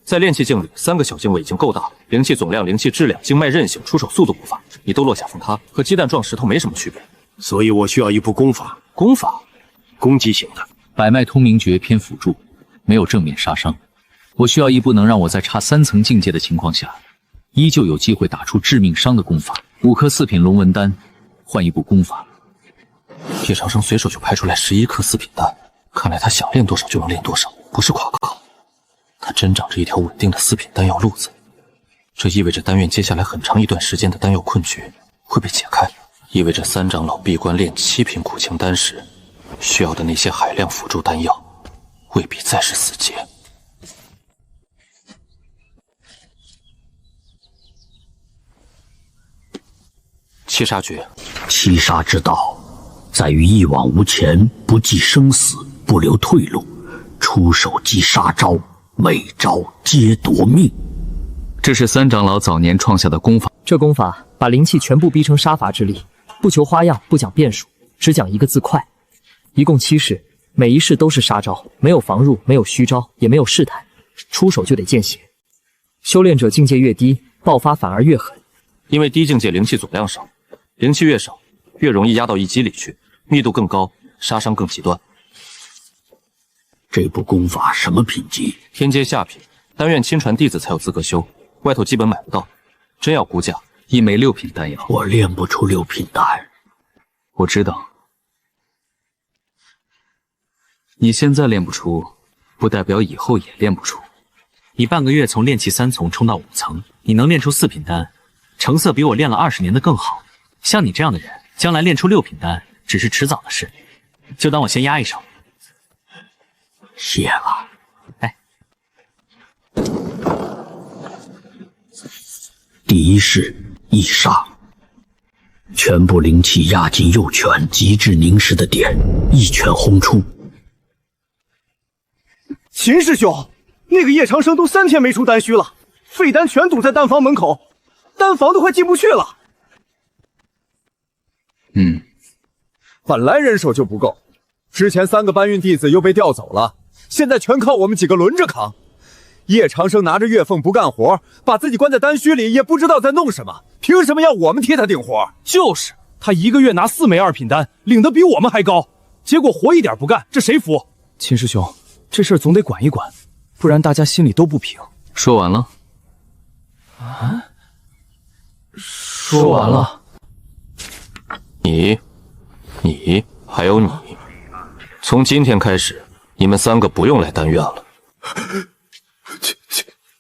[SPEAKER 15] 在炼气境里，3个小经纬已经够大了，灵气总量、灵气质量、经脉韧性、出手速度不法，你都落下封塌，和鸡蛋撞石头没什么区别。
[SPEAKER 22] 所以我需要一部功法。
[SPEAKER 15] 功法，
[SPEAKER 22] 攻击型的。
[SPEAKER 15] 百脉通明诀偏辅助，没有正面杀伤。我需要一部能让我在差3层境界的情况下，依旧有机会打出致命伤的功法。5颗4品龙纹丹，换一部功法。叶长生随手就拍出来11颗4品丹，看来他想练多少就能练多少，不是夸口。他真长着一条稳定的4品丹药路子，这意味着丹院接下来很长一段时间的丹药困局会被解开，意味着3长老闭关炼7品苦情丹时，需要的那些海量辅助丹药未必再是死结。七杀诀，
[SPEAKER 3] 七杀之道，在于一往无前，不计生死，不留退路，出手即杀招，每招皆夺命。
[SPEAKER 15] 这是3长老早年创下的功法。
[SPEAKER 6] 这功法把灵气全部逼成杀伐之力，不求花样，不讲变数，只讲一个字快。一共7式，每一式都是杀招，没有防入，没有虚招，也没有试探，出手就得见血。修炼者境界越低，爆发反而越狠，
[SPEAKER 15] 因为低境界灵气总量少，灵气越少，越容易压到一击里去，密度更高，杀伤更极端。
[SPEAKER 3] 这部功法什么品级？
[SPEAKER 15] 天阶下品，丹院亲传弟子才有资格修，外头基本买不到。真要估价，一枚6品丹药。
[SPEAKER 3] 我炼不出6品丹。
[SPEAKER 15] 我知道，你现在练不出，不代表以后也练不出。
[SPEAKER 8] 你半个月从炼气3层冲到5层，你能练出4品丹，成色比我练了20年的更好。像你这样的人，将来练出6品丹只是迟早的事。就当我先压一手。
[SPEAKER 3] 谢了。
[SPEAKER 8] 哎，
[SPEAKER 3] 第一式一杀，全部灵气压进右拳极致凝实的点，一拳轰出。
[SPEAKER 11] 秦师兄，那个叶长生都3天没出丹虚了，废丹全堵在丹房门口，丹房都快进不去了。
[SPEAKER 9] 本来人手就不够，之前3个搬运弟子又被调走了，现在全靠我们几个轮着扛。叶长生拿着月俸不干活，把自己关在丹虚里，也不知道在弄什么，凭什么要我们替他顶活？
[SPEAKER 11] 就是他1个月拿4枚2品丹，领得比我们还高，结果活一点不干，这谁服？秦师兄，这事儿总得管一管，不然大家心里都不平。
[SPEAKER 15] 说完了？
[SPEAKER 11] 啊？
[SPEAKER 15] 说完了。你还有你，从今天开始，你们3个不用来丹院了。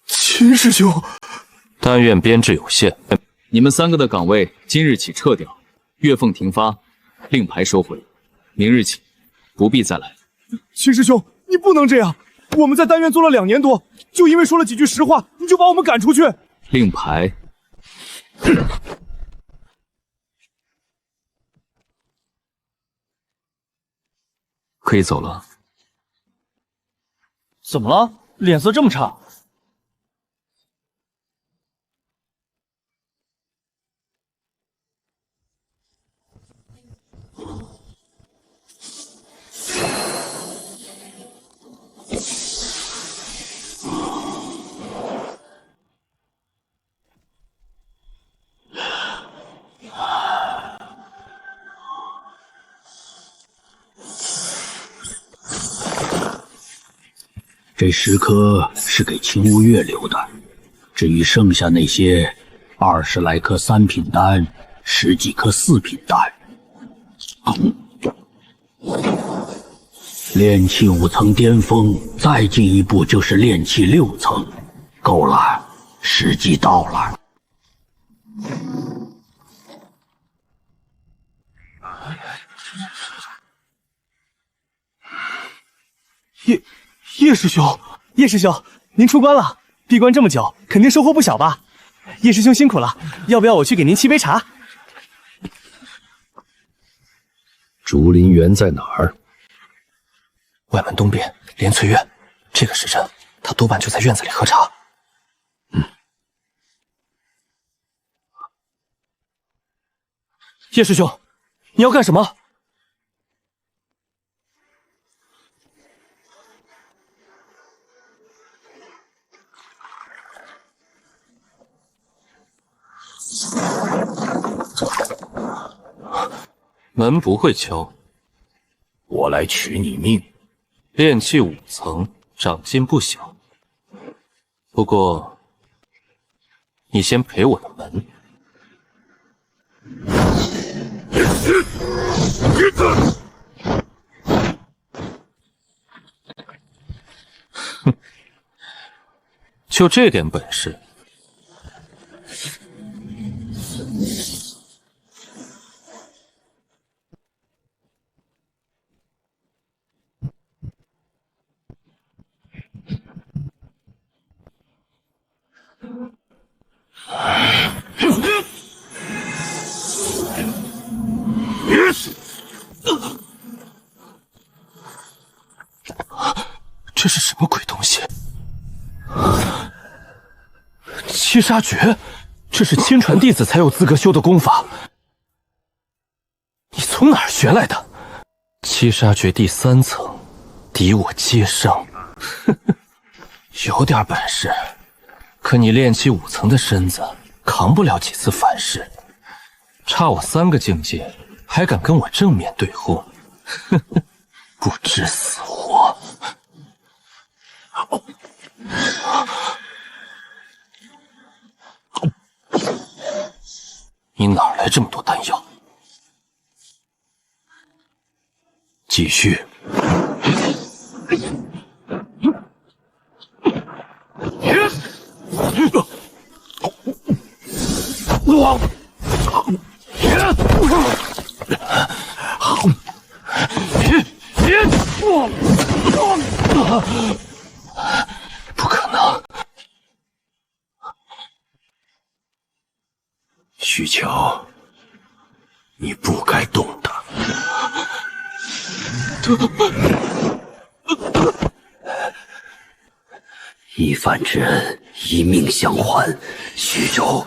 [SPEAKER 11] 秦师兄，
[SPEAKER 15] 丹院编制有限，
[SPEAKER 8] 你们3个的岗位今日起撤掉，月俸停发，令牌收回，明日起不必再来。
[SPEAKER 11] 秦师兄，你不能这样！我们在丹院做了2年多，就因为说了几句实话，你就把我们赶出去？
[SPEAKER 8] 令牌。
[SPEAKER 15] 可以走了。
[SPEAKER 11] 怎么了？脸色这么差？
[SPEAKER 3] 这10颗是给秦无月留的，至于剩下那些20来颗3品丹，10几颗4品丹，炼气5层巅峰，再进一步就是炼气6层，够了，时机到了。
[SPEAKER 11] 叶师兄，叶师兄，您出关了，闭关这么久，肯定收获不小吧？叶师兄辛苦了，要不要我去给您沏杯茶？
[SPEAKER 3] 竹林园在哪儿？
[SPEAKER 15] 外门东边，连翠院。这个时辰，他多半就在院子里喝茶。
[SPEAKER 6] 叶师兄，你要干什么？门不会敲，
[SPEAKER 3] 我来取你命。
[SPEAKER 6] 炼气5层，长进不小。不过，你先赔我的门。哼，就这点本事。这是什么鬼东西？七杀诀，这是亲传弟子才有资格修的功法。你从哪儿学来的？七杀诀第3层，敌我皆胜。有点本事，可你炼气5层的身子扛不了几次反噬，差我3个境界，还敢跟我正面对轰？不知死活！你哪来这么多丹药？
[SPEAKER 3] 继续。
[SPEAKER 6] 不可能！
[SPEAKER 3] 徐乔，你不该动的。一番之恩，一命相还。徐州，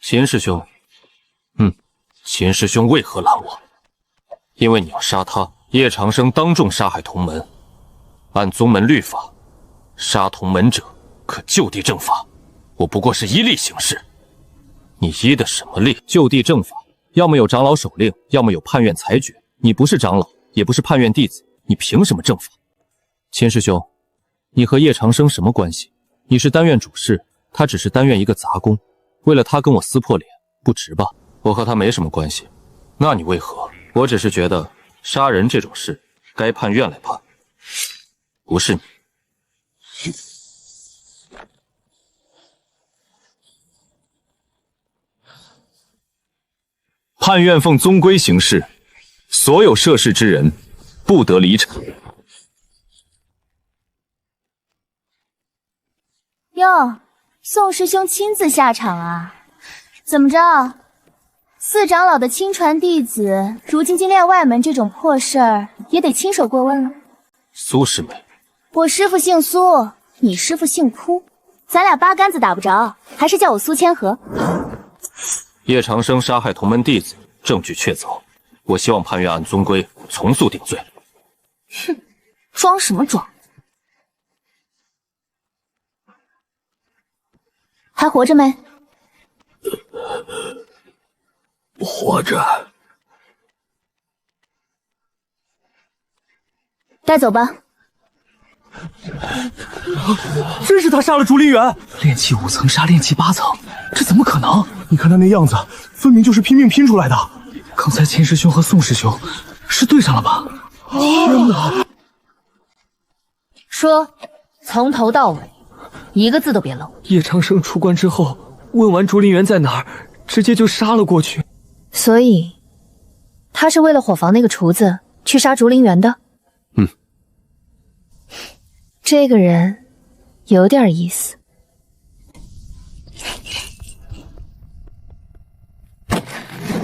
[SPEAKER 6] 秦师兄，秦师兄为何拦我？因为你要杀他，叶长生当众杀害同门。按宗门律法，杀同门者可就地正法。我不过是依例行事。你依的什么例？就地正法，要么有长老手令，要么有判院裁决。你不是长老，也不是判院弟子，你凭什么正法？秦师兄，你和叶长生什么关系？你是丹院主事，他只是丹院一个杂工，为了他跟我撕破脸，不值吧？我和他没什么关系，那你为何？我只是觉得杀人这种事该判院来判，不是你。判院奉宗规行事，所有涉事之人不得离场。
[SPEAKER 1] 哟，宋师兄亲自下场啊？怎么着？四长老的亲传弟子，如今竟练外门这种破事儿，也得亲手过问了。
[SPEAKER 6] 苏师妹，
[SPEAKER 1] 我师父姓苏，你师父姓哭，咱俩八竿子打不着，还是叫我苏千和。
[SPEAKER 6] 叶长生杀害同门弟子，证据确凿，我希望判院按宗规从速定罪。
[SPEAKER 1] 哼，装什么装？还活着没？
[SPEAKER 3] 活着。
[SPEAKER 1] 带走吧。
[SPEAKER 11] 真是他杀了竹林园！
[SPEAKER 12] 炼气5层杀炼气8层，这怎么可能？
[SPEAKER 11] 你看他那样子，分明就是拼命拼出来的。
[SPEAKER 12] 刚才秦师兄和宋师兄是对上了吧？
[SPEAKER 11] 天哪！
[SPEAKER 14] 说，从头到尾，一个字都别漏。
[SPEAKER 11] 叶长生出关之后，问完竹林园在哪儿，直接就杀了过去。
[SPEAKER 14] 所以，他是为了伙房那个厨子去杀竹林园的。这个人有点意思。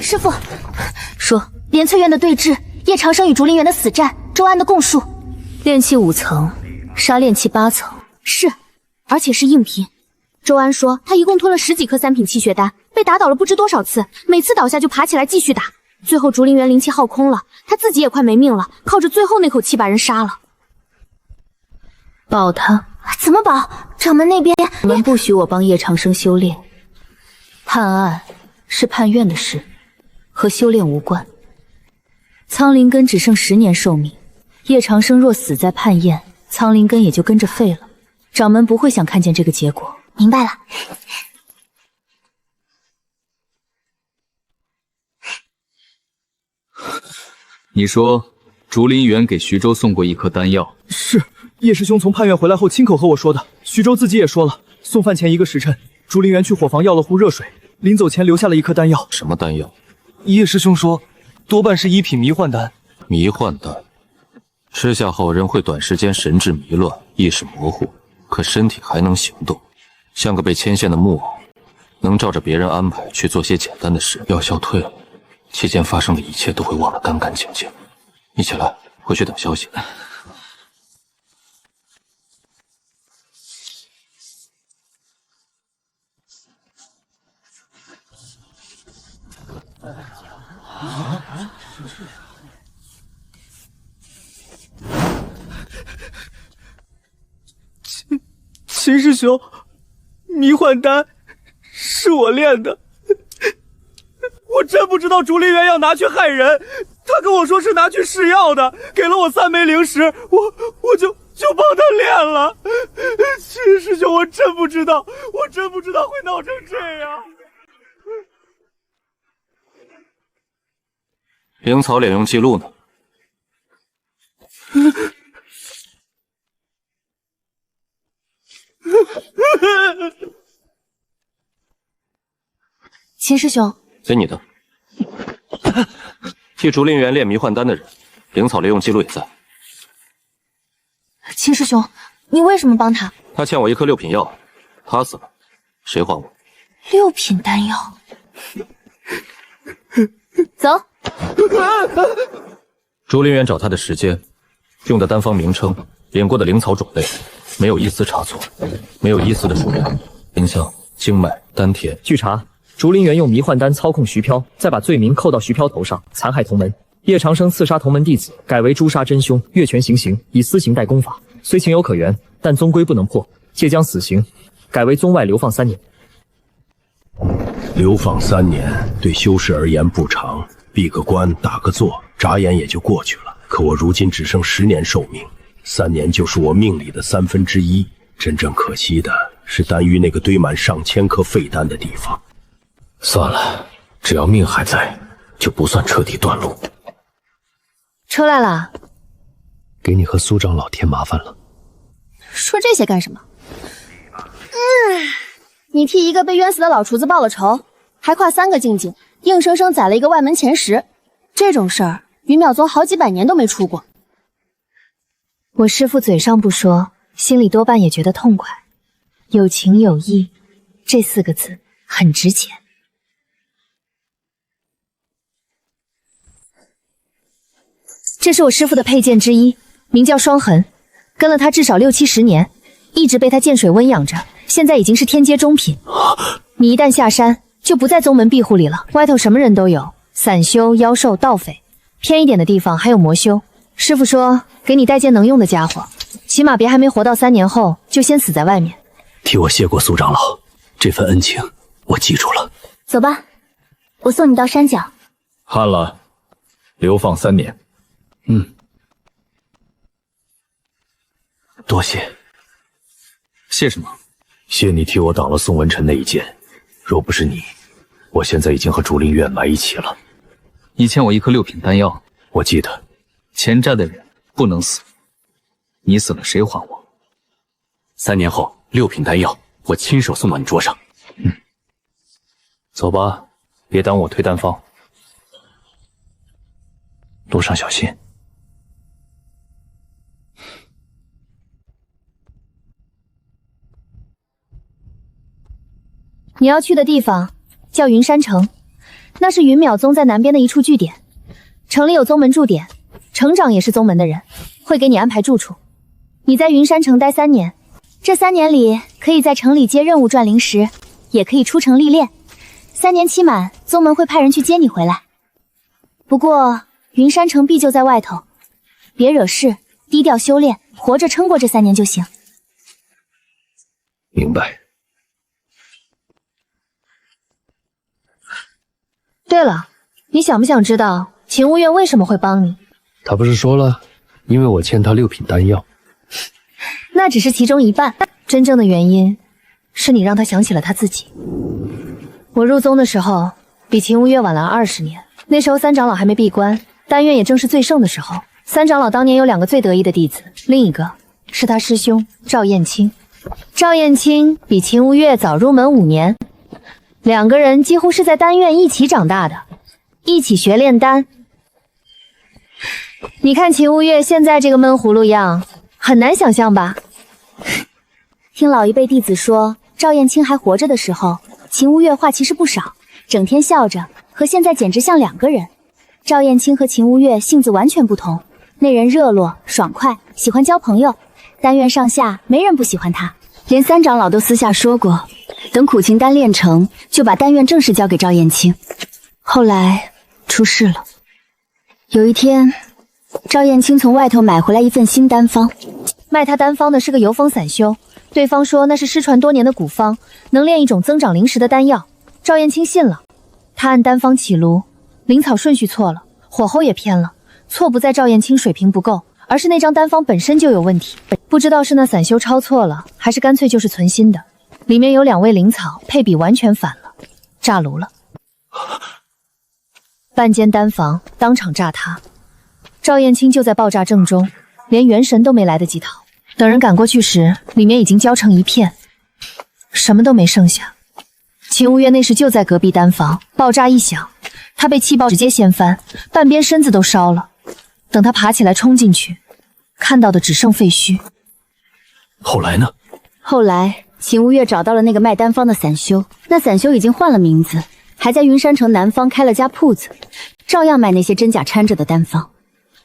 [SPEAKER 1] 师父，说连翠院的对峙，叶长生与竹林园的死战，周安的供述，
[SPEAKER 4] 炼气5层，杀炼气8层。
[SPEAKER 1] 是，而且是硬拼。周安说他一共吞了10几颗3品气血丹，被打倒了不知多少次，每次倒下就爬起来继续打。最后竹林园灵气耗空了，他自己也快没命了，靠着最后那口气把人杀了。
[SPEAKER 4] 保他？
[SPEAKER 1] 怎么保？掌门那边，
[SPEAKER 4] 我们不许我帮叶长生修炼。判案是判院的事，和修炼无关。苍灵根只剩10年寿命，叶长生若死在判验，苍灵根也就跟着废了。掌门不会想看见这个结果。
[SPEAKER 1] 明白了。
[SPEAKER 15] 你说竹林园给徐州送过1颗丹药？
[SPEAKER 11] 是，叶师兄从判院回来后亲口和我说的。徐州自己也说了，送饭前1个时辰，竹林园去伙房要了壶热水，临走前留下了1颗丹药。
[SPEAKER 15] 什么丹药？
[SPEAKER 11] 叶师兄说，多半是1品迷幻丹。
[SPEAKER 15] 迷幻丹，吃下后人会短时间神志迷乱，意识模糊，可身体还能行动，像个被牵线的木偶，能照着别人安排去做些简单的事。药效退了，期间发生的一切都会忘得干干净净。你起来，回去等消息。
[SPEAKER 11] 秦师兄，迷幻丹是我炼的，我真不知道竹林园要拿去害人。他跟我说是拿去试药的，给了我3枚灵石，我就帮他炼了。秦师兄，我真不知道会闹成这样。
[SPEAKER 15] 灵草敛用记录呢？
[SPEAKER 1] 秦师兄，
[SPEAKER 15] 随你的。替竹林园炼迷幻丹的人，灵草利用记录也在。
[SPEAKER 1] 秦师兄，你为什么帮他？
[SPEAKER 15] 他欠我1颗6品药，他死了，谁还我
[SPEAKER 1] ？6品丹药。走。
[SPEAKER 15] 竹林园找他的时间，用的丹方名称，炼过的灵草种类，没有一丝差错，没有一丝的疏忽。丁香、经脉、丹田。
[SPEAKER 6] 据查，竹林园用迷幻丹操控徐飘，再把罪名扣到徐飘头上，残害同门。叶长生刺杀同门弟子，改为诛杀真凶，越权行刑，以私刑代公法，虽情有可原，但终归不能破，借将死刑改为宗外流放3年。
[SPEAKER 3] 流放3年对修士而言不长，闭个关打个坐，眨眼也就过去了。可我如今只剩10年寿命，3年就是我命里的1/3。真正可惜的是丹域那个堆满上千颗废丹的地方。
[SPEAKER 10] 算了，只要命还在，就不算彻底断路。
[SPEAKER 1] 出来了，
[SPEAKER 16] 给你和苏长老添麻烦了。
[SPEAKER 1] 说这些干什么？你替一个被冤死的老厨子报了仇，还跨3个境界，硬生生宰了一个外门前10，这种事儿云淼宗好几百年都没出过。
[SPEAKER 4] 我师父嘴上不说，心里多半也觉得痛快。有情有义，这4个字很值钱。
[SPEAKER 1] 这是我师父的佩剑之一，名叫双痕，跟了他至少6、70年，一直被他剑水温养着，现在已经是天阶中品。你一旦下山，就不在宗门庇护里了，外头什么人都有，散修、妖兽、盗匪，偏一点的地方还有魔修。师父说给你带件能用的家伙，起码别还没活到3年后就先死在外面。
[SPEAKER 3] 替我谢过苏长老，这份恩情我记住了。
[SPEAKER 1] 走吧，我送你到山脚。
[SPEAKER 15] 判了，流放3年。
[SPEAKER 3] 多谢。
[SPEAKER 15] 谢什么？
[SPEAKER 3] 谢你替我挡了宋文臣那一剑，若不是你，我现在已经和竹林院埋一起了。
[SPEAKER 15] 你欠我1颗6品丹药，
[SPEAKER 3] 我记得。
[SPEAKER 15] 欠债的人不能死，你死了谁还我
[SPEAKER 10] ？3年后6品丹药，我亲手送到你桌上。
[SPEAKER 15] 走吧，别耽误我推丹方。路上小心。
[SPEAKER 1] 你要去的地方叫云山城，那是云淼宗在南边的一处据点，城里有宗门驻点，城长也是宗门的人。会给你安排住处。你在云山城待3年，这3年里可以在城里接任务赚灵石，也可以出城历练。3年期满，宗门会派人去接你回来。不过云山城必就在外头，别惹事，低调修炼，活着撑过这3年就行。
[SPEAKER 10] 明白。
[SPEAKER 14] 对了，你想不想知道秦无月为什么会帮你？
[SPEAKER 10] 他不是说了，因为我欠他6品丹药。
[SPEAKER 14] 那只是其中一半，真正的原因是你让他想起了他自己。我入宗的时候比秦无月晚了20年，那时候3长老还没闭关，丹院也正是最盛的时候。3长老当年有2个最得意的弟子，另一个是他师兄赵燕青。赵燕青比秦无月早入门5年，2个人几乎是在丹院一起长大的，一起学炼丹。你看秦无月现在这个闷葫芦样，很难想象吧？
[SPEAKER 1] 听老一辈弟子说，赵燕青还活着的时候，秦无月话其实不少，整天笑着，和现在简直像2个人。赵燕青和秦无月性子完全不同，那人热络爽快，喜欢交朋友，丹院上下没人不喜欢他。连3长老都私下说过，等苦情丹炼成，就把丹院正式交给赵燕青。后来出事了，有一天，赵燕青从外头买回来一份新丹方，
[SPEAKER 14] 卖他丹方的是个游风散修，对方说那是失传多年的古方，能炼一种增长灵石的丹药。赵燕青信了，他按丹方起炉，灵草顺序错了，火候也偏了，错不在赵燕青水平不够，而是那张丹方本身就有问题。不知道是那散修抄错了，还是干脆就是存心的。里面有2味灵草，配比完全反了，炸炉了。半间丹房当场炸塌，赵燕青就在爆炸正中，连元神都没来得及逃。等人赶过去时，里面已经焦成一片，什么都没剩下。秦无月那时就在隔壁丹房，爆炸一响，他被气爆直接掀翻，半边身子都烧了。等他爬起来冲进去，看到的只剩废墟。
[SPEAKER 10] 后来呢？
[SPEAKER 1] 后来秦无月找到了那个卖丹方的散修，那散修已经换了名字，还在云山城南方开了家铺子，照样卖那些真假掺着的丹方。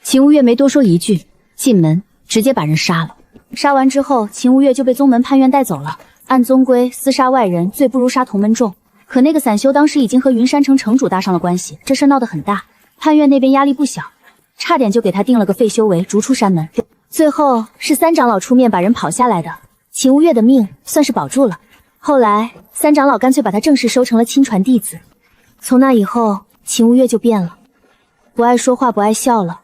[SPEAKER 1] 秦无月没多说一句，进门直接把人杀了。杀完之后，秦无月就被宗门判院带走了。按宗规，私杀外人罪不如杀同门重。可那个散修当时已经和云山城城主搭上了关系，这事闹得很大，判院那边压力不小，差点就给他定了个废修为，逐出山门。最后是3长老出面把人跑下来的，秦无月的命算是保住了。后来3长老干脆把他正式收成了亲传弟子。从那以后，秦无月就变了，不爱说话，不爱笑了，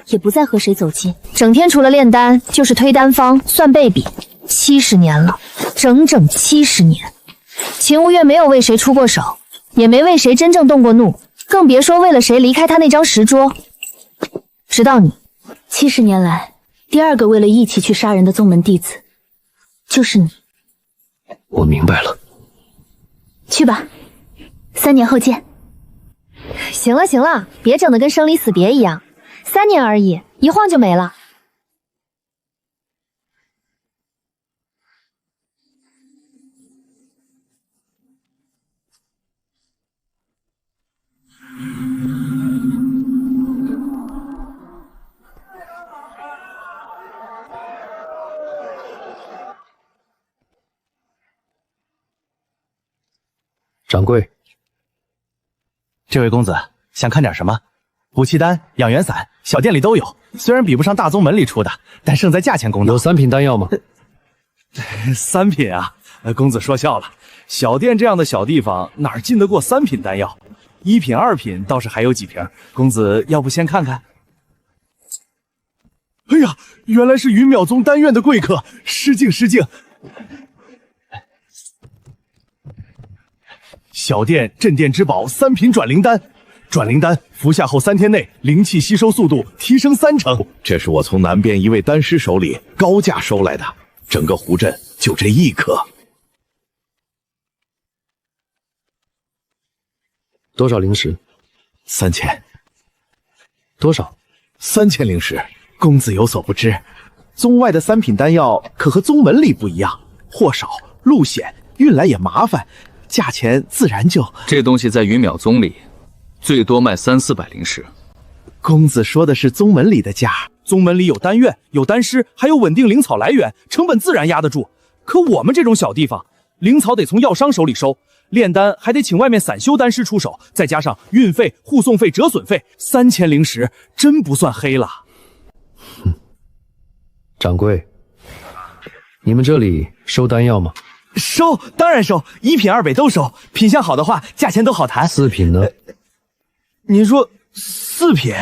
[SPEAKER 1] 也不再和谁走近，
[SPEAKER 14] 整天除了炼丹就是推丹方算倍比。70年了，整整70年，秦无月没有为谁出过手，也没为谁真正动过怒，更别说为了谁离开他那张石桌。直到你
[SPEAKER 1] ，70年来第2个为了义气去杀人的宗门弟子，就是你。
[SPEAKER 10] 我明白了。
[SPEAKER 1] 去吧，3年后见。
[SPEAKER 14] 行了行了，别整得跟生离死别一样，3年而已，一晃就没了。
[SPEAKER 10] 掌柜，
[SPEAKER 13] 这位公子想看点什么？补气丹、养元散，小店里都有。虽然比不上大宗门里出的，但胜在价钱公道。
[SPEAKER 10] 有3品丹药吗
[SPEAKER 13] ？3品啊，公子说笑了。小店这样的小地方，哪儿进得过3品丹药？1品、2品倒是还有几瓶。公子要不先看看？
[SPEAKER 2] 哎呀，原来是云淼宗丹院的贵客，失敬失敬。小店镇店之宝3品转灵丹，转灵丹服下后3天内灵气吸收速度提升30%。
[SPEAKER 18] 这是我从南边一位丹师手里高价收来的，整个湖镇就这1颗。
[SPEAKER 10] 多少灵石
[SPEAKER 18] ？3000。
[SPEAKER 10] 多少
[SPEAKER 18] ？3000灵石。公子有所不知，宗外的3品丹药可和宗门里不一样，货少路险，运来也麻烦，价钱自然就……
[SPEAKER 15] 这东西在云淼宗里，最多卖300-400灵石。
[SPEAKER 18] 公子说的是宗门里的价，
[SPEAKER 13] 宗门里有丹院，有丹师，还有稳定灵草来源，成本自然压得住。可我们这种小地方，灵草得从药商手里收，炼丹还得请外面散修丹师出手，再加上运费、护送费、折损费，3000灵石真不算黑了。
[SPEAKER 16] 掌柜，你们这里收丹药吗？
[SPEAKER 11] 收，当然收，1品2北都收，品相好的话，价钱都好谈。
[SPEAKER 16] 4品呢？
[SPEAKER 11] 您说4品？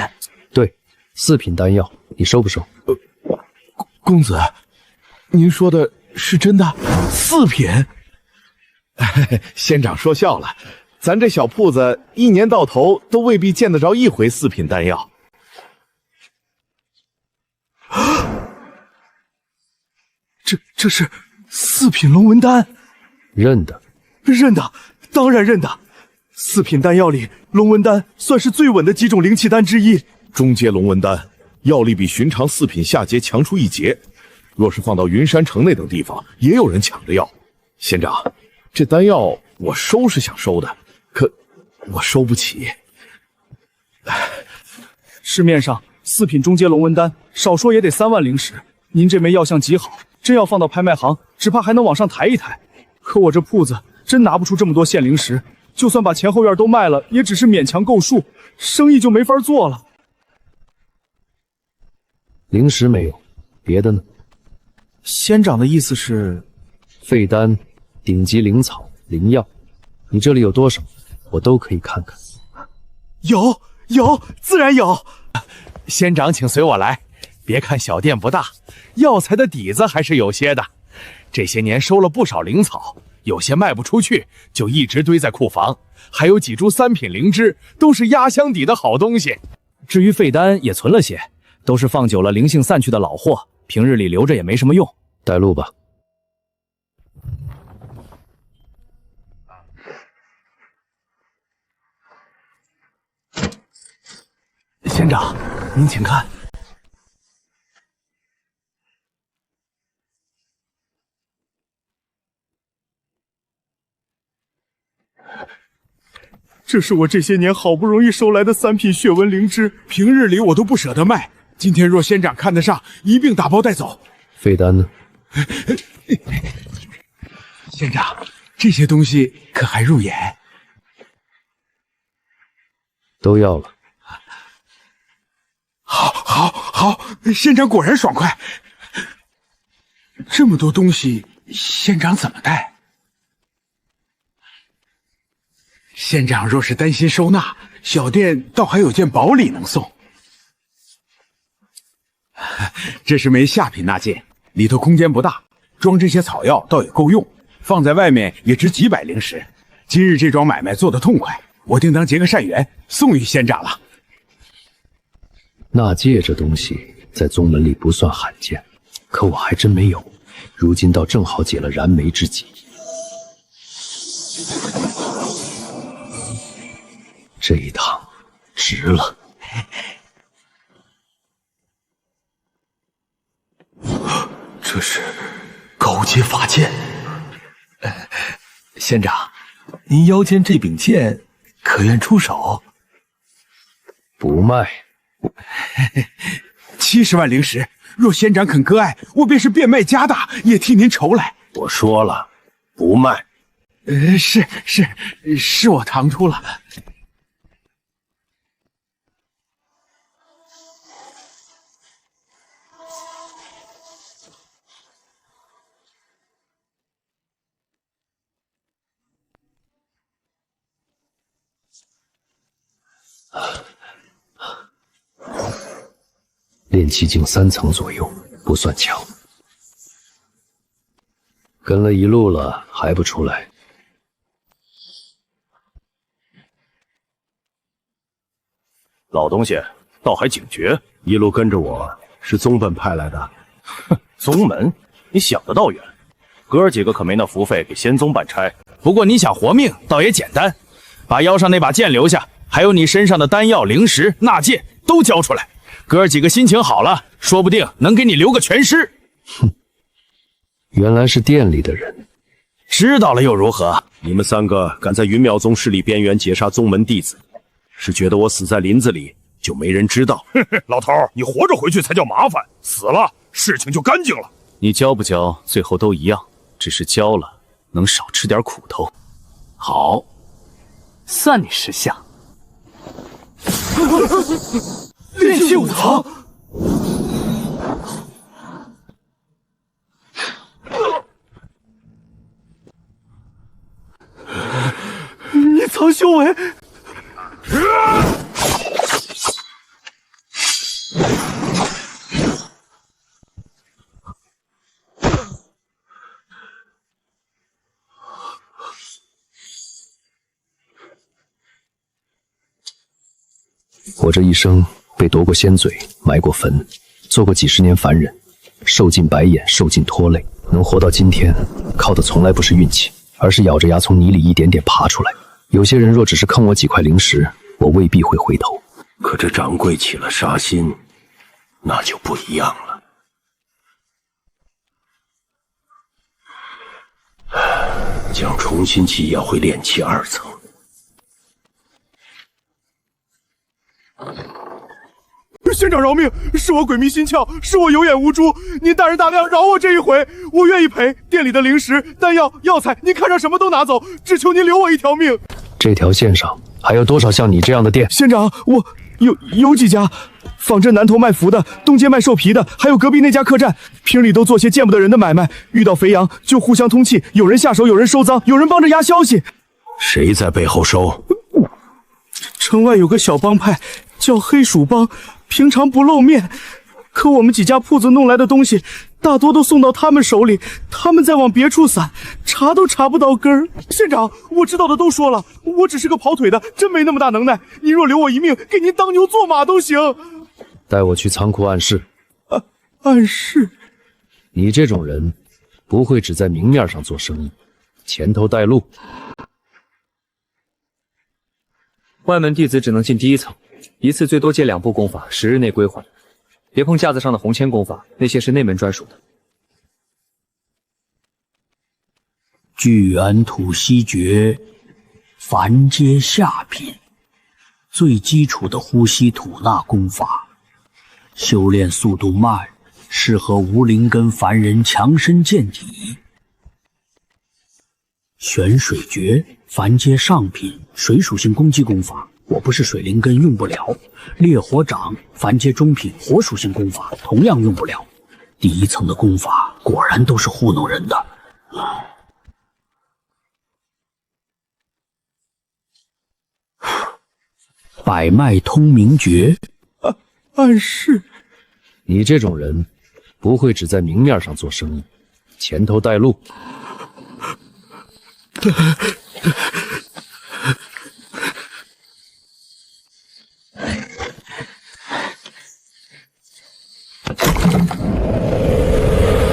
[SPEAKER 16] 对，4品丹药，你收不收？
[SPEAKER 18] 公子，您说的是真的？4品？仙长说笑了，咱这小铺子一年到头都未必见得着一回4品丹药。
[SPEAKER 11] 这是4品龙纹丹，
[SPEAKER 16] 认得？
[SPEAKER 11] 认得，当然认得。4品丹药里，龙纹丹算是最稳的几种灵气丹之一。
[SPEAKER 18] 中阶龙纹丹药力比寻常4品下阶强出1截，若是放到云山城那等地方，也有人抢着要。仙长，这丹药我收是想收的，可我收不起。
[SPEAKER 13] 市面上4品中阶龙纹丹，少说也得3万灵石。您这枚药相极好，真要放到拍卖行，只怕还能往上抬一抬。可我这铺子真拿不出这么多现灵石，就算把前后院都卖了，也只是勉强够数，生意就没法做了。
[SPEAKER 16] 灵石没有，别的呢？
[SPEAKER 13] 仙长的意思是，
[SPEAKER 16] 废丹、顶级灵草、灵药，你这里有多少，我都可以看看。
[SPEAKER 11] 有，自然有。
[SPEAKER 2] 仙长，请随我来。别看小店不大，药材的底子还是有些的。这些年收了不少灵草，有些卖不出去，就一直堆在库房。还有几株3品灵芝，都是压箱底的好东西。
[SPEAKER 13] 至于废丹也存了些，都是放久了灵性散去的老货，平日里留着也没什么用。
[SPEAKER 16] 带路吧。
[SPEAKER 11] 仙长，您请看。这是我这些年好不容易收来的3品血纹灵芝，
[SPEAKER 18] 平日里我都不舍得卖，今天若仙长看得上，一并打包带走。
[SPEAKER 16] 废丹呢？
[SPEAKER 18] 仙长，这些东西可还入眼？
[SPEAKER 16] 都要了。
[SPEAKER 18] 好，仙长果然爽快。这么多东西，仙长怎么带？仙长若是担心收纳，小店倒还有件宝礼能送。这是枚下品纳戒，里头空间不大，装这些草药倒也够用，放在外面也值几百灵石。今日这桩买卖做得痛快，我定当结个善缘，送与仙长了。
[SPEAKER 16] 纳戒这东西在宗门里不算罕见，可我还真没有，如今倒正好解了燃眉之急。这一趟值了。
[SPEAKER 18] 这是高阶法剑。
[SPEAKER 17] 仙长，您腰间这柄剑可愿出手？
[SPEAKER 16] 不卖。
[SPEAKER 18] 70万灵石，若仙长肯割爱，我便是变卖家大，也替您筹来。
[SPEAKER 5] 我说了，不卖。
[SPEAKER 18] 是我唐突了。
[SPEAKER 16] 炼气境3层左右，不算强。跟了一路了，还不出来？
[SPEAKER 5] 老东西倒还警觉，一路跟着我是宗本派来的。哼，宗门？你想得倒远，哥几个可没那福费给仙宗办差。
[SPEAKER 2] 不过你想活命，倒也简单，把腰上那把剑留下，还有你身上的丹药、灵石、纳戒都交出来。哥几个心情好了，说不定能给你留个全尸。
[SPEAKER 16] 哼，原来是店里的人，
[SPEAKER 2] 知道了又如何？
[SPEAKER 5] 你们3个敢在云淼宗势力边缘劫杀宗门弟子，是觉得我死在林子里就没人知道。
[SPEAKER 2] 哼哼，老头，你活着回去才叫麻烦，死了事情就干净了。
[SPEAKER 6] 你教不教，最后都一样，只是教了能少吃点苦头。
[SPEAKER 17] 好，算你识相。
[SPEAKER 11] 炼气武藏。你藏修为。
[SPEAKER 6] 我这一生被夺过仙嘴，埋过坟，做过几十年凡人，受尽白眼，受尽拖累，能活到今天，靠的从来不是运气，而是咬着牙从泥里一点点爬出来。有些人若只是坑我几块灵石，我未必会回头。
[SPEAKER 10] 可这掌柜起了杀心，那就不一样了。将重新契要回炼气2层。
[SPEAKER 11] 仙长饶命，是我鬼迷心窍，是我有眼无珠，您大人大量，饶我这一回，我愿意赔。店里的灵石、丹药、药材，您看上什么都拿走，只求您留我一条命。
[SPEAKER 6] 这条线上还有多少像你这样的店？
[SPEAKER 11] 仙长，我有几家，坊镇南头卖符的，东街卖兽皮的，还有隔壁那家客栈，平里都做些见不得人的买卖，遇到肥羊就互相通气，有人下手，有人收赃，有人帮着压消息。
[SPEAKER 10] 谁在背后收？
[SPEAKER 11] 城外有个小帮派叫黑鼠帮，平常不露面，可我们几家铺子弄来的东西大多都送到他们手里，他们再往别处散，查都查不到根儿。县长，我知道的都说了，我只是个跑腿的，真没那么大能耐。您若留我一命，给您当牛做马都行。
[SPEAKER 6] 带我去仓库暗室。
[SPEAKER 11] 暗室？
[SPEAKER 6] 你这种人不会只在明面上做生意，前头带路。
[SPEAKER 16] 外门弟子只能进第1层，一次最多借2部功法，10日内归还。别碰架子上的红铅功法，那些是内门专属的。
[SPEAKER 3] 聚元吐息诀，凡阶下品，最基础的呼吸吐纳功法，修炼速度慢，适合无灵根凡人强身健体。玄水诀，凡阶上品，水属性攻击功法，我不是水灵根用不了。烈火掌，凡阶中品，火属性功法，同样用不了。第1层的功法果然都是糊弄人的。百脉通明诀，
[SPEAKER 11] 暗室。
[SPEAKER 6] 你这种人不会只在明面上做生意，前头带路。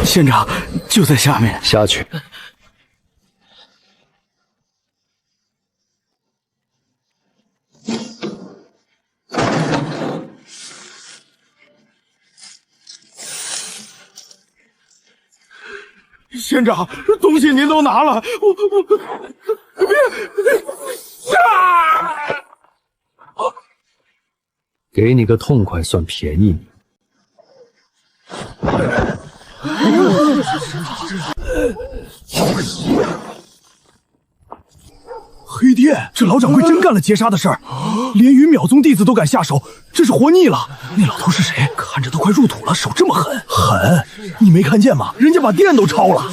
[SPEAKER 11] 县长就在下面，
[SPEAKER 6] 下去。
[SPEAKER 11] 县长，东西您都拿了，
[SPEAKER 6] 给你个痛快算便宜你。
[SPEAKER 11] 黑店，这老掌柜真干了劫杀的事儿，连云淼宗弟子都敢下手，这是活腻了。那老头是谁？看着都快入土了，手这么狠，狠！你没看见吗？人家把店都抄了。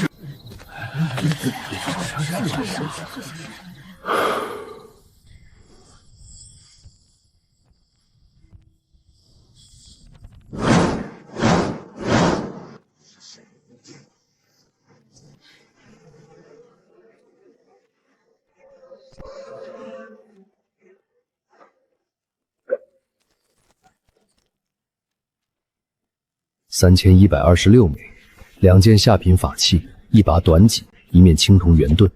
[SPEAKER 6] 3126枚，2件下品法器，1把短戟，1面青铜圆盾，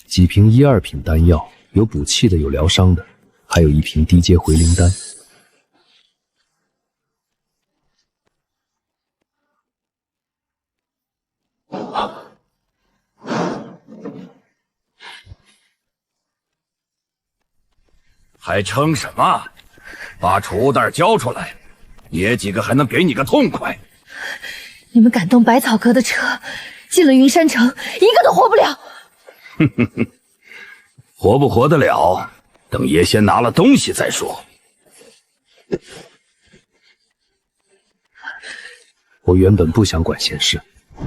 [SPEAKER 6] 几瓶1、2品丹药，有补气的，有疗伤的，还有1瓶低阶回灵丹。
[SPEAKER 7] 还撑什么？
[SPEAKER 3] 把储物袋交出来，爷几个还能给你个痛快。
[SPEAKER 14] 你们敢动百草阁的车，进了云山城，一个都活不了。
[SPEAKER 3] 哼哼哼，活不活得了，等爷先拿了东西再说。
[SPEAKER 16] 我原本不想管闲事，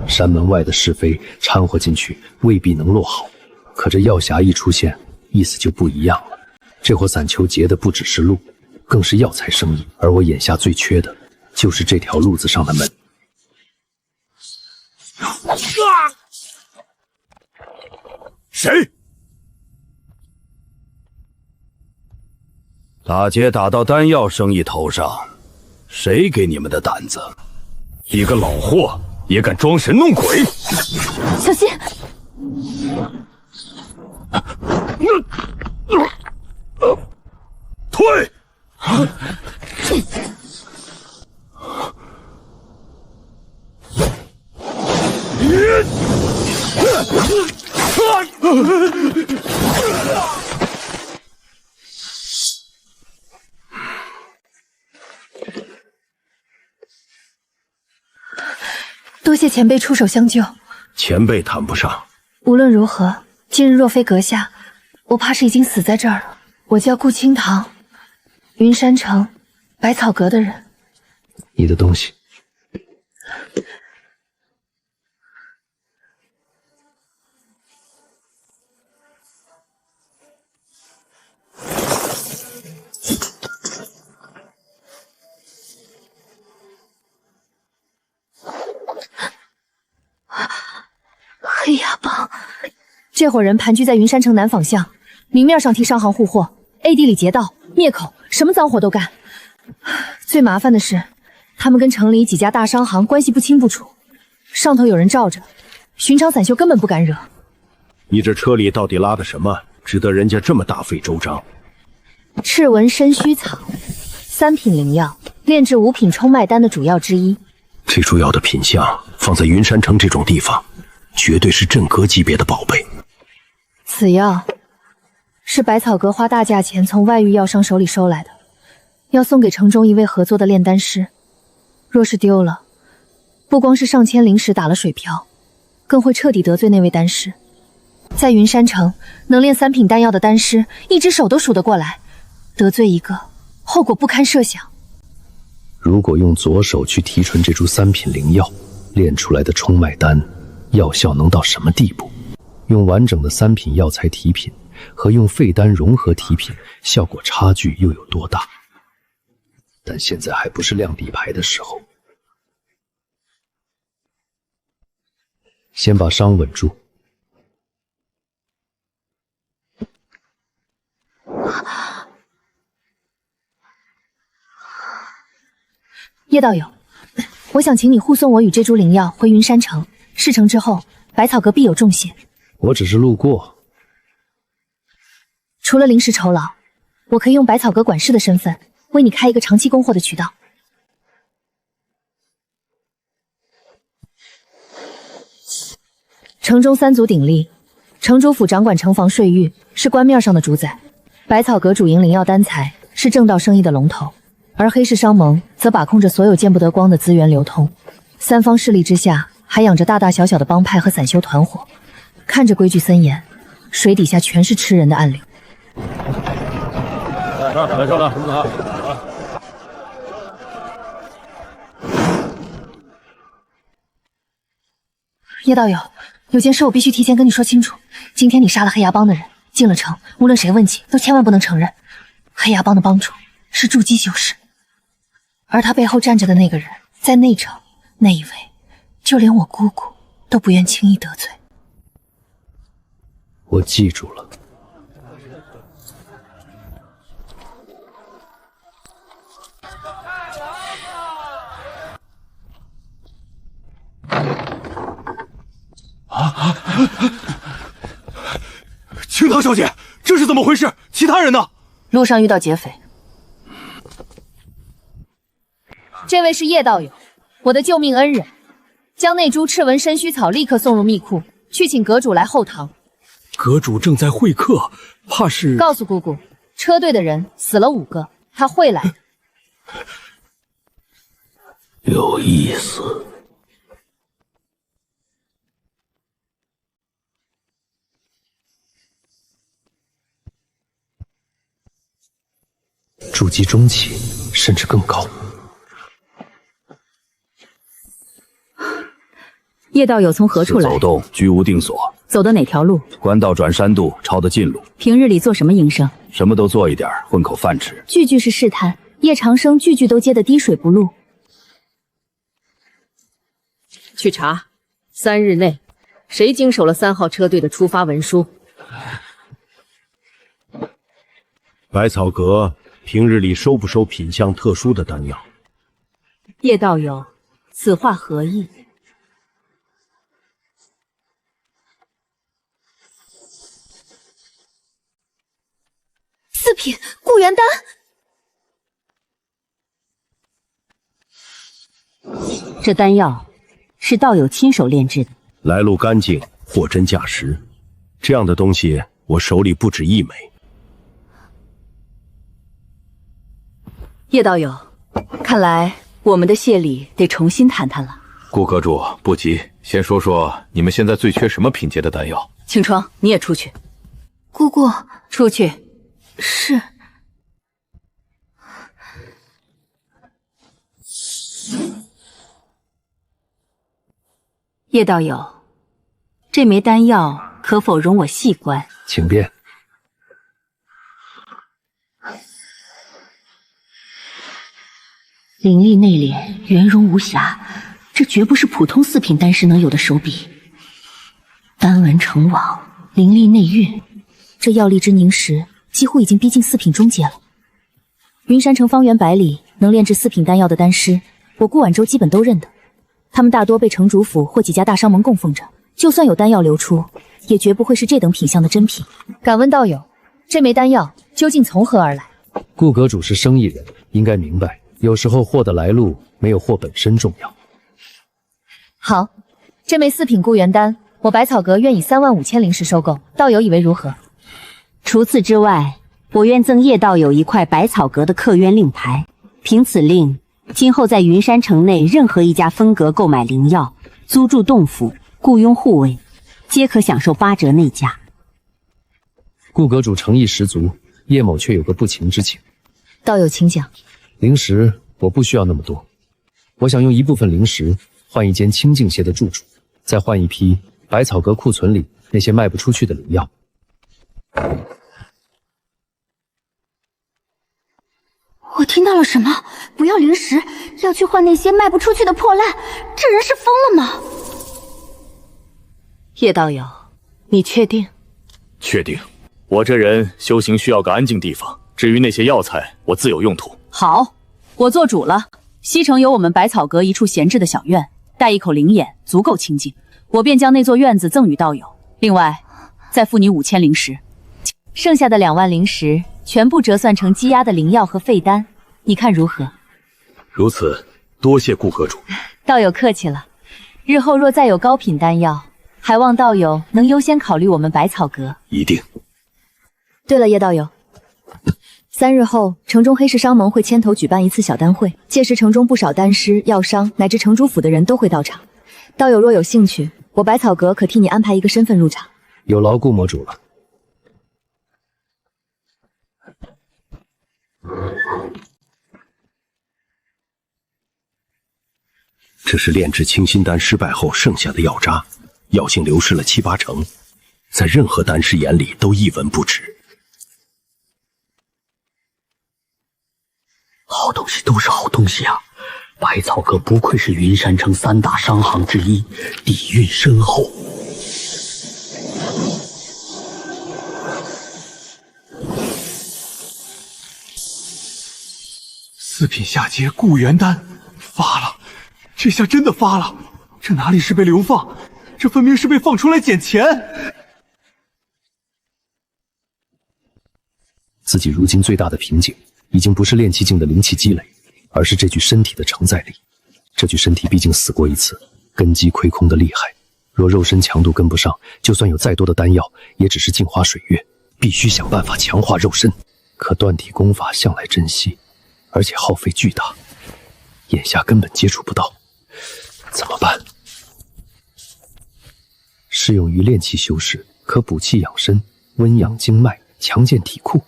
[SPEAKER 16] 山门外的是非掺和进去未必能落好。可这药匣一出现，意思就不一样了。这伙散丘劫的不只是路，更是药材生意，而我眼下最缺的就是这条路子上的门。
[SPEAKER 3] 谁？打劫打到丹药生意头上，谁给你们的胆子？一个老货也敢装神弄鬼？
[SPEAKER 14] 小心！
[SPEAKER 3] 退！
[SPEAKER 14] 多谢前辈出手相救。
[SPEAKER 3] 前辈谈不上。
[SPEAKER 14] 无论如何，今日若非阁下，我怕是已经死在这儿了。我叫顾清堂，云山城百草阁的人。
[SPEAKER 16] 你的东西。
[SPEAKER 14] 黑牙帮，
[SPEAKER 1] 这伙人盘踞在云山城南坊巷，明面上替商行护货，暗地里劫盗灭口，什么脏活都干。最麻烦的是，他们跟城里几家大商行关系不清不楚，上头有人罩着，寻常散修根本不敢惹。
[SPEAKER 5] 你这车里到底拉的什么，值得人家这么大费周章？
[SPEAKER 1] 赤纹参须草，3品灵药，炼制5品冲脉丹的主要之一。
[SPEAKER 3] 这株药的品相放在云山城这种地方，绝对是镇阁级别的宝贝。
[SPEAKER 1] 此药是百草阁花大价钱从外域药商手里收来的，要送给城中一位合作的炼丹师。若是丢了，不光是上千灵石打了水漂，更会彻底得罪那位丹师。在云山城，能炼3品丹药的丹师，一只手都数得过来，得罪一个，后果不堪设想。
[SPEAKER 16] 如果用左手去提纯这株3品灵药，炼出来的冲脉丹药效能到什么地步？用完整的3品药材提品和用废丹融合提品，效果差距又有多大？但现在还不是亮底牌的时候，先把伤稳住。
[SPEAKER 1] 叶道友，我想请你护送我与这株灵药回云山城，事成之后，百草阁必有重谢。
[SPEAKER 16] 我只是路过。
[SPEAKER 1] 除了临时酬劳，我可以用百草阁管事的身份为你开一个长期供货的渠道。城中3足鼎立，城主府掌管城防税狱，是官面上的主宰；百草阁主营灵药丹材，是正道生意的龙头。而黑市商盟则把控着所有见不得光的资源流通，3方势力之下还养着大大小小的帮派和散修团伙，看着规矩森严，水底下全是吃人的暗流。
[SPEAKER 5] 来上来，
[SPEAKER 1] 叶道友，有件事我必须提前跟你说清楚。今天你杀了黑牙帮的人，进了城，无论谁问起，都千万不能承认。黑牙帮的帮主是筑基修士。而他背后站着的那个人，在内城那一位，就连我姑姑都不愿轻易得罪。
[SPEAKER 16] 我记住了。
[SPEAKER 2] 清堂小姐，这是怎么回事？其他人呢？
[SPEAKER 1] 路上遇到劫匪。这位是叶道友，我的救命恩人，将那株赤纹参须草立刻送入密库，去请阁主来后堂。
[SPEAKER 2] 阁主正在会客，怕是……
[SPEAKER 1] 告诉姑姑，车队的人死了5个，他会来的。
[SPEAKER 3] 有意思。
[SPEAKER 16] 筑基中期，甚至更高。
[SPEAKER 4] 叶道友从何处来？
[SPEAKER 7] 走动，居无定所。
[SPEAKER 4] 走的哪条路？
[SPEAKER 7] 官道转山渡，抄的近路。
[SPEAKER 4] 平日里做什么营生？
[SPEAKER 7] 什么都做一点，混口饭吃。
[SPEAKER 4] 句句是试探，叶长生句句都接得滴水不漏。
[SPEAKER 19] 去查，3日内谁经手了3号车队的出发文书？
[SPEAKER 5] 百草阁平日里收不收品相特殊的丹药？
[SPEAKER 4] 叶道友，此话何意？4
[SPEAKER 1] 品固元丹。
[SPEAKER 4] 这丹药是道友亲手炼制的，
[SPEAKER 5] 来路干净，货真价实。这样的东西我手里不止1枚。
[SPEAKER 4] 叶道友，看来我们的谢礼得重新谈谈了。
[SPEAKER 15] 顾阁主不急，先说说你们现在最缺什么品阶的丹药。
[SPEAKER 4] 青霜，你也出去。
[SPEAKER 1] 姑姑，
[SPEAKER 4] 出去。
[SPEAKER 1] 是。
[SPEAKER 4] 叶道友，这枚丹药可否容我细观？
[SPEAKER 16] 请便。
[SPEAKER 4] 灵力内敛，圆融无瑕，这绝不是普通4品丹师能有的手笔。丹纹成网，灵力内蕴，这药力之凝实几乎已经逼近4品中阶了。云山城方圆100里能炼制4品丹药的丹师，我顾晚州基本都认得。他们大多被城主府或几家大商盟供奉着，就算有丹药流出，也绝不会是这等品相的真品。
[SPEAKER 14] 敢问道友，这枚丹药究竟从何而来？
[SPEAKER 16] 顾阁主是生意人，应该明白，有时候货的来路没有货本身重要。
[SPEAKER 14] 好，这枚4品固元丹，我百草阁愿以35000灵石收购，道友以为如何？
[SPEAKER 4] 除此之外，我愿赠叶道友1块百草阁的客渊令牌，凭此令，今后在云山城内任何一家分阁购买灵药、租住洞府、雇佣护卫，皆可享受8折内价。
[SPEAKER 16] 顾阁主诚意十足，叶某却有个不情之请。
[SPEAKER 14] 道友请讲。
[SPEAKER 16] 灵石我不需要那么多，我想用一部分灵石换一间清静些的住处，再换一批百草阁库存里那些卖不出去的灵药。
[SPEAKER 1] 我听到了什么？不要灵石，要去换那些卖不出去的破烂，这人是疯了吗？
[SPEAKER 4] 叶道友，你确定？
[SPEAKER 21] 确定。我这人修行需要个安静地方，至于那些药材，我自有用途。
[SPEAKER 4] 好，我做主了。西城有我们百草阁一处闲置的小院，带一口灵眼，足够清静。我便将那座院子赠与道友，另外再付你5000灵石，
[SPEAKER 14] 剩下的2万灵石全部折算成积压的灵药和废丹，你看如何？
[SPEAKER 5] 如此，多谢顾阁主。
[SPEAKER 14] 道友客气了。日后若再有高品丹药，还望道友能优先考虑我们百草阁。
[SPEAKER 5] 一定。
[SPEAKER 14] 对了，叶道友，3日后，城中黑市商盟会牵头举办一次小丹会，届时城中不少丹师、药商乃至城主府的人都会到场。道友若有兴趣，我百草阁可替你安排一个身份入场。
[SPEAKER 16] 有劳顾魔主了。
[SPEAKER 5] 这是炼制清心丹失败后剩下的药渣，药性流失了7、8成，在任何丹师眼里都一文不值。
[SPEAKER 3] 好东西都是好东西啊！百草阁不愧是云山城3大商行之一，底蕴深厚。
[SPEAKER 13] 4品下阶固元丹发了，这下真的发了！这哪里是被流放，这分明是被放出来捡钱！
[SPEAKER 16] 自己如今最大的瓶颈，已经不是炼气境的灵气积累，而是这具身体的承载力。这具身体毕竟死过一次，根基亏空的厉害。若肉身强度跟不上，就算有再多的丹药，也只是镜花水月。必须想办法强化肉身。可断体功法向来珍惜，而且耗费巨大，眼下根本接触不到，怎么办？适用于炼气修士，可补气养身、温养经脉、强健体库。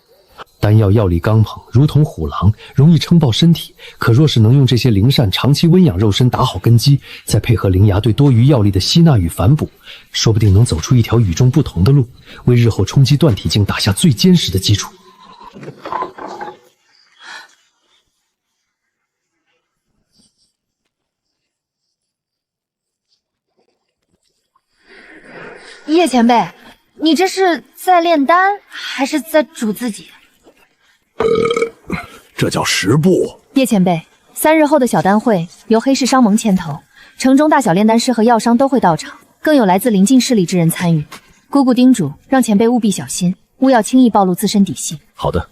[SPEAKER 16] 丹药药力刚猛，如同虎狼，容易撑爆身体。可若是能用这些灵膳长期温养肉身，打好根基，再配合灵牙对多余药力的吸纳与反哺，说不定能走出一条与众不同的路，为日后冲击断体境打下最坚实的基础。
[SPEAKER 14] 叶前辈，你这是在炼丹，还是在煮自己？
[SPEAKER 18] 这叫食步。
[SPEAKER 1] 叶前辈，3日后的小丹会由黑市商盟牵头，城中大小炼丹师和药商都会到场，更有来自邻近势力之人参与。姑姑叮嘱，让前辈务必小心，勿要轻易暴露自身底细。
[SPEAKER 16] 好的。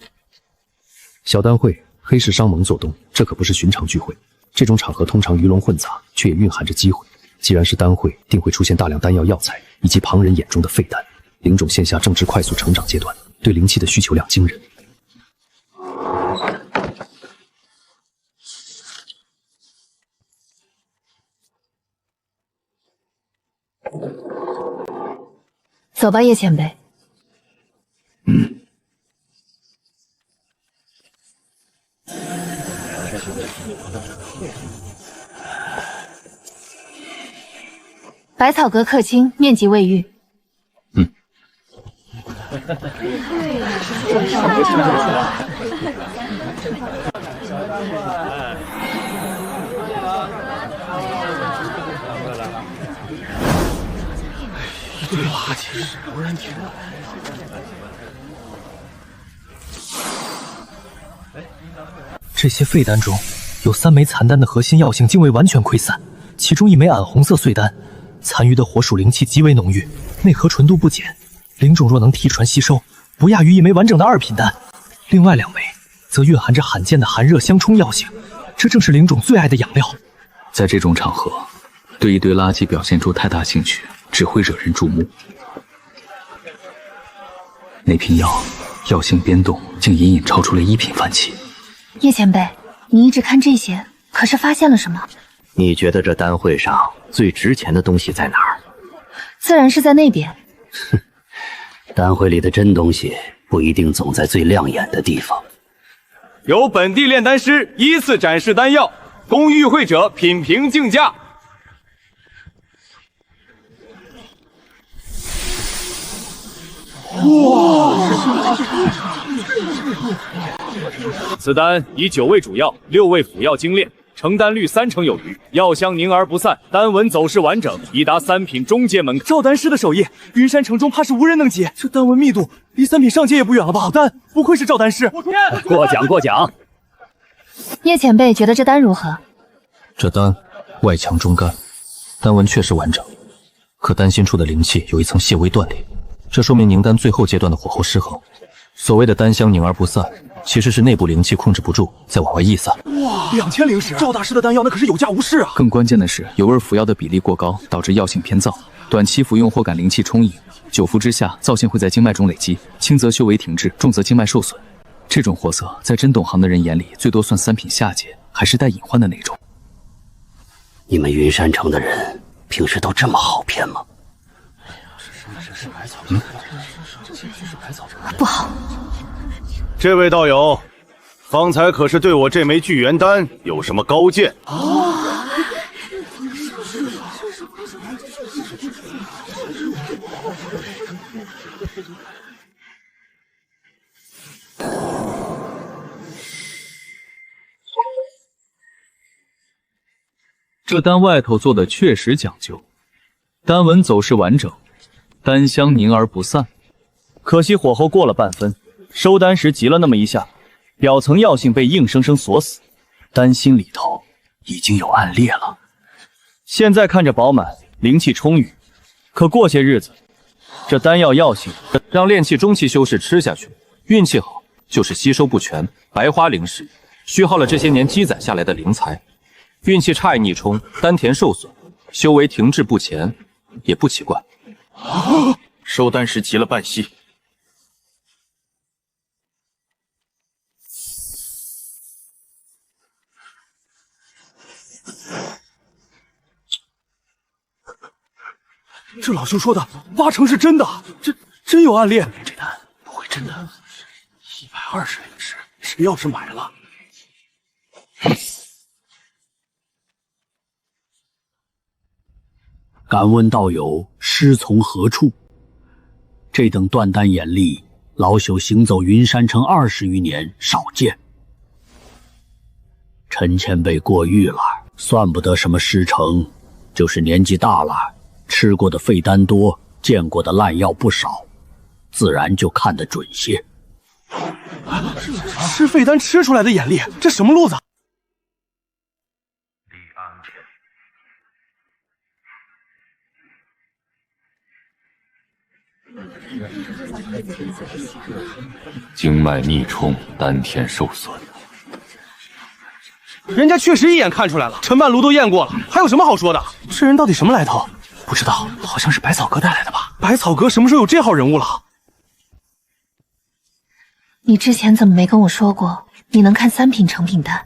[SPEAKER 16] 小丹会，黑市商盟做东，这可不是寻常聚会。这种场合通常鱼龙混杂，却也蕴含着机会。既然是丹会，定会出现大量丹药药材，以及旁人眼中的废丹。灵种现下正值快速成长阶段，对灵气的需求量惊人。
[SPEAKER 1] 走吧，叶前辈。百草阁客卿面积未愈。
[SPEAKER 18] 一堆垃圾，无人听。
[SPEAKER 12] 这些废丹中，有3枚残丹的核心药性竟未完全溃散，其中1枚暗红色碎丹，残余的火属灵气极为浓郁，内核纯度不减。灵种若能替传吸收，不亚于1枚完整的2品丹。另外2枚则蕴含着罕见的寒热相冲药性，这正是灵种最爱的养料。
[SPEAKER 15] 在这种场合，对一堆垃圾表现出太大兴趣，只会惹人注目。那瓶药药性变动竟隐隐超出了1品范畴。
[SPEAKER 1] 叶前辈，你一直看这些，可是发现了什么？
[SPEAKER 10] 你觉得这丹会上最值钱的东西在哪儿？
[SPEAKER 1] 自然是在那边。
[SPEAKER 10] 丹会里的真东西不一定总在最亮眼的地方。
[SPEAKER 7] 由本地炼丹师依次展示丹药，供与会者品评竞价。
[SPEAKER 21] 此丹以9味主药、6味辅药精炼，成丹率30%有余，药香凝而不散，丹纹走势完整，已达3品中阶门槛。
[SPEAKER 11] 赵丹师的手艺，云山城中怕是无人能及。这丹纹密度离3品上阶也不远了吧？好丹，不愧是赵丹师。
[SPEAKER 21] 过奖过奖。
[SPEAKER 1] 叶前辈觉得这丹如何？
[SPEAKER 16] 这丹外强中干，丹纹确实完整，可丹心处的灵气有一层细微断裂，这说明凝丹最后阶段的火候失衡。所谓的丹香凝而不散，其实是内部灵气控制不住，再往外溢散。
[SPEAKER 11] 哇，2000灵石，赵大师的丹药那可是有价无市啊！
[SPEAKER 15] 更关键的是，有味辅药的比例过高，导致药性偏燥。短期服用或感灵气充盈，久服之下，燥性会在经脉中累积，轻则修为停滞，重则经脉受损。这种货色，在真懂行的人眼里，最多算3品下阶，还是带隐患的那种。
[SPEAKER 10] 你们云山城的人平时都这么好骗吗？
[SPEAKER 1] 不好。
[SPEAKER 5] 这位道友，方才可是对我这枚聚元丹有什么高见？
[SPEAKER 15] 这丹外头做的确实讲究，丹纹走势完整，丹香凝而不散。
[SPEAKER 7] 可惜火候过了半分，收丹时急了那么一下，表层药性被硬生生锁死，丹心里头已经有暗裂了。现在看着饱满，灵气充裕，可过些日子，这丹药药性
[SPEAKER 6] 让炼气中期修士吃下去，运气好就是吸收不全，白花灵石，虚耗了这些年积攒下来的灵材。运气差一逆冲，丹田受损，修为停滞不前，也不奇怪。
[SPEAKER 21] 收丹时急了半息。
[SPEAKER 13] 这老兄说的80%是真的，这真有暗恋。
[SPEAKER 17] 这单不会真的120灵石？谁要是买了？
[SPEAKER 3] 敢问道友师从何处？这等断丹眼力，老朽行走云山城20余年，少见。陈前辈过誉了，算不得什么师承，就是年纪大了，吃过的废丹多，见过的烂药不少，自然就看得准些。
[SPEAKER 13] 吃废丹吃出来的眼力，这什么路子？
[SPEAKER 20] 经脉逆冲，丹田受损。
[SPEAKER 13] 人家确实一眼看出来了，陈半炉都验过了，还有什么好说的？这人到底什么来头？
[SPEAKER 17] 不知道，好像是百草阁带来的吧？
[SPEAKER 13] 百草阁什么时候有这号人物了？
[SPEAKER 14] 你之前怎么没跟我说过，你能看3品成品丹？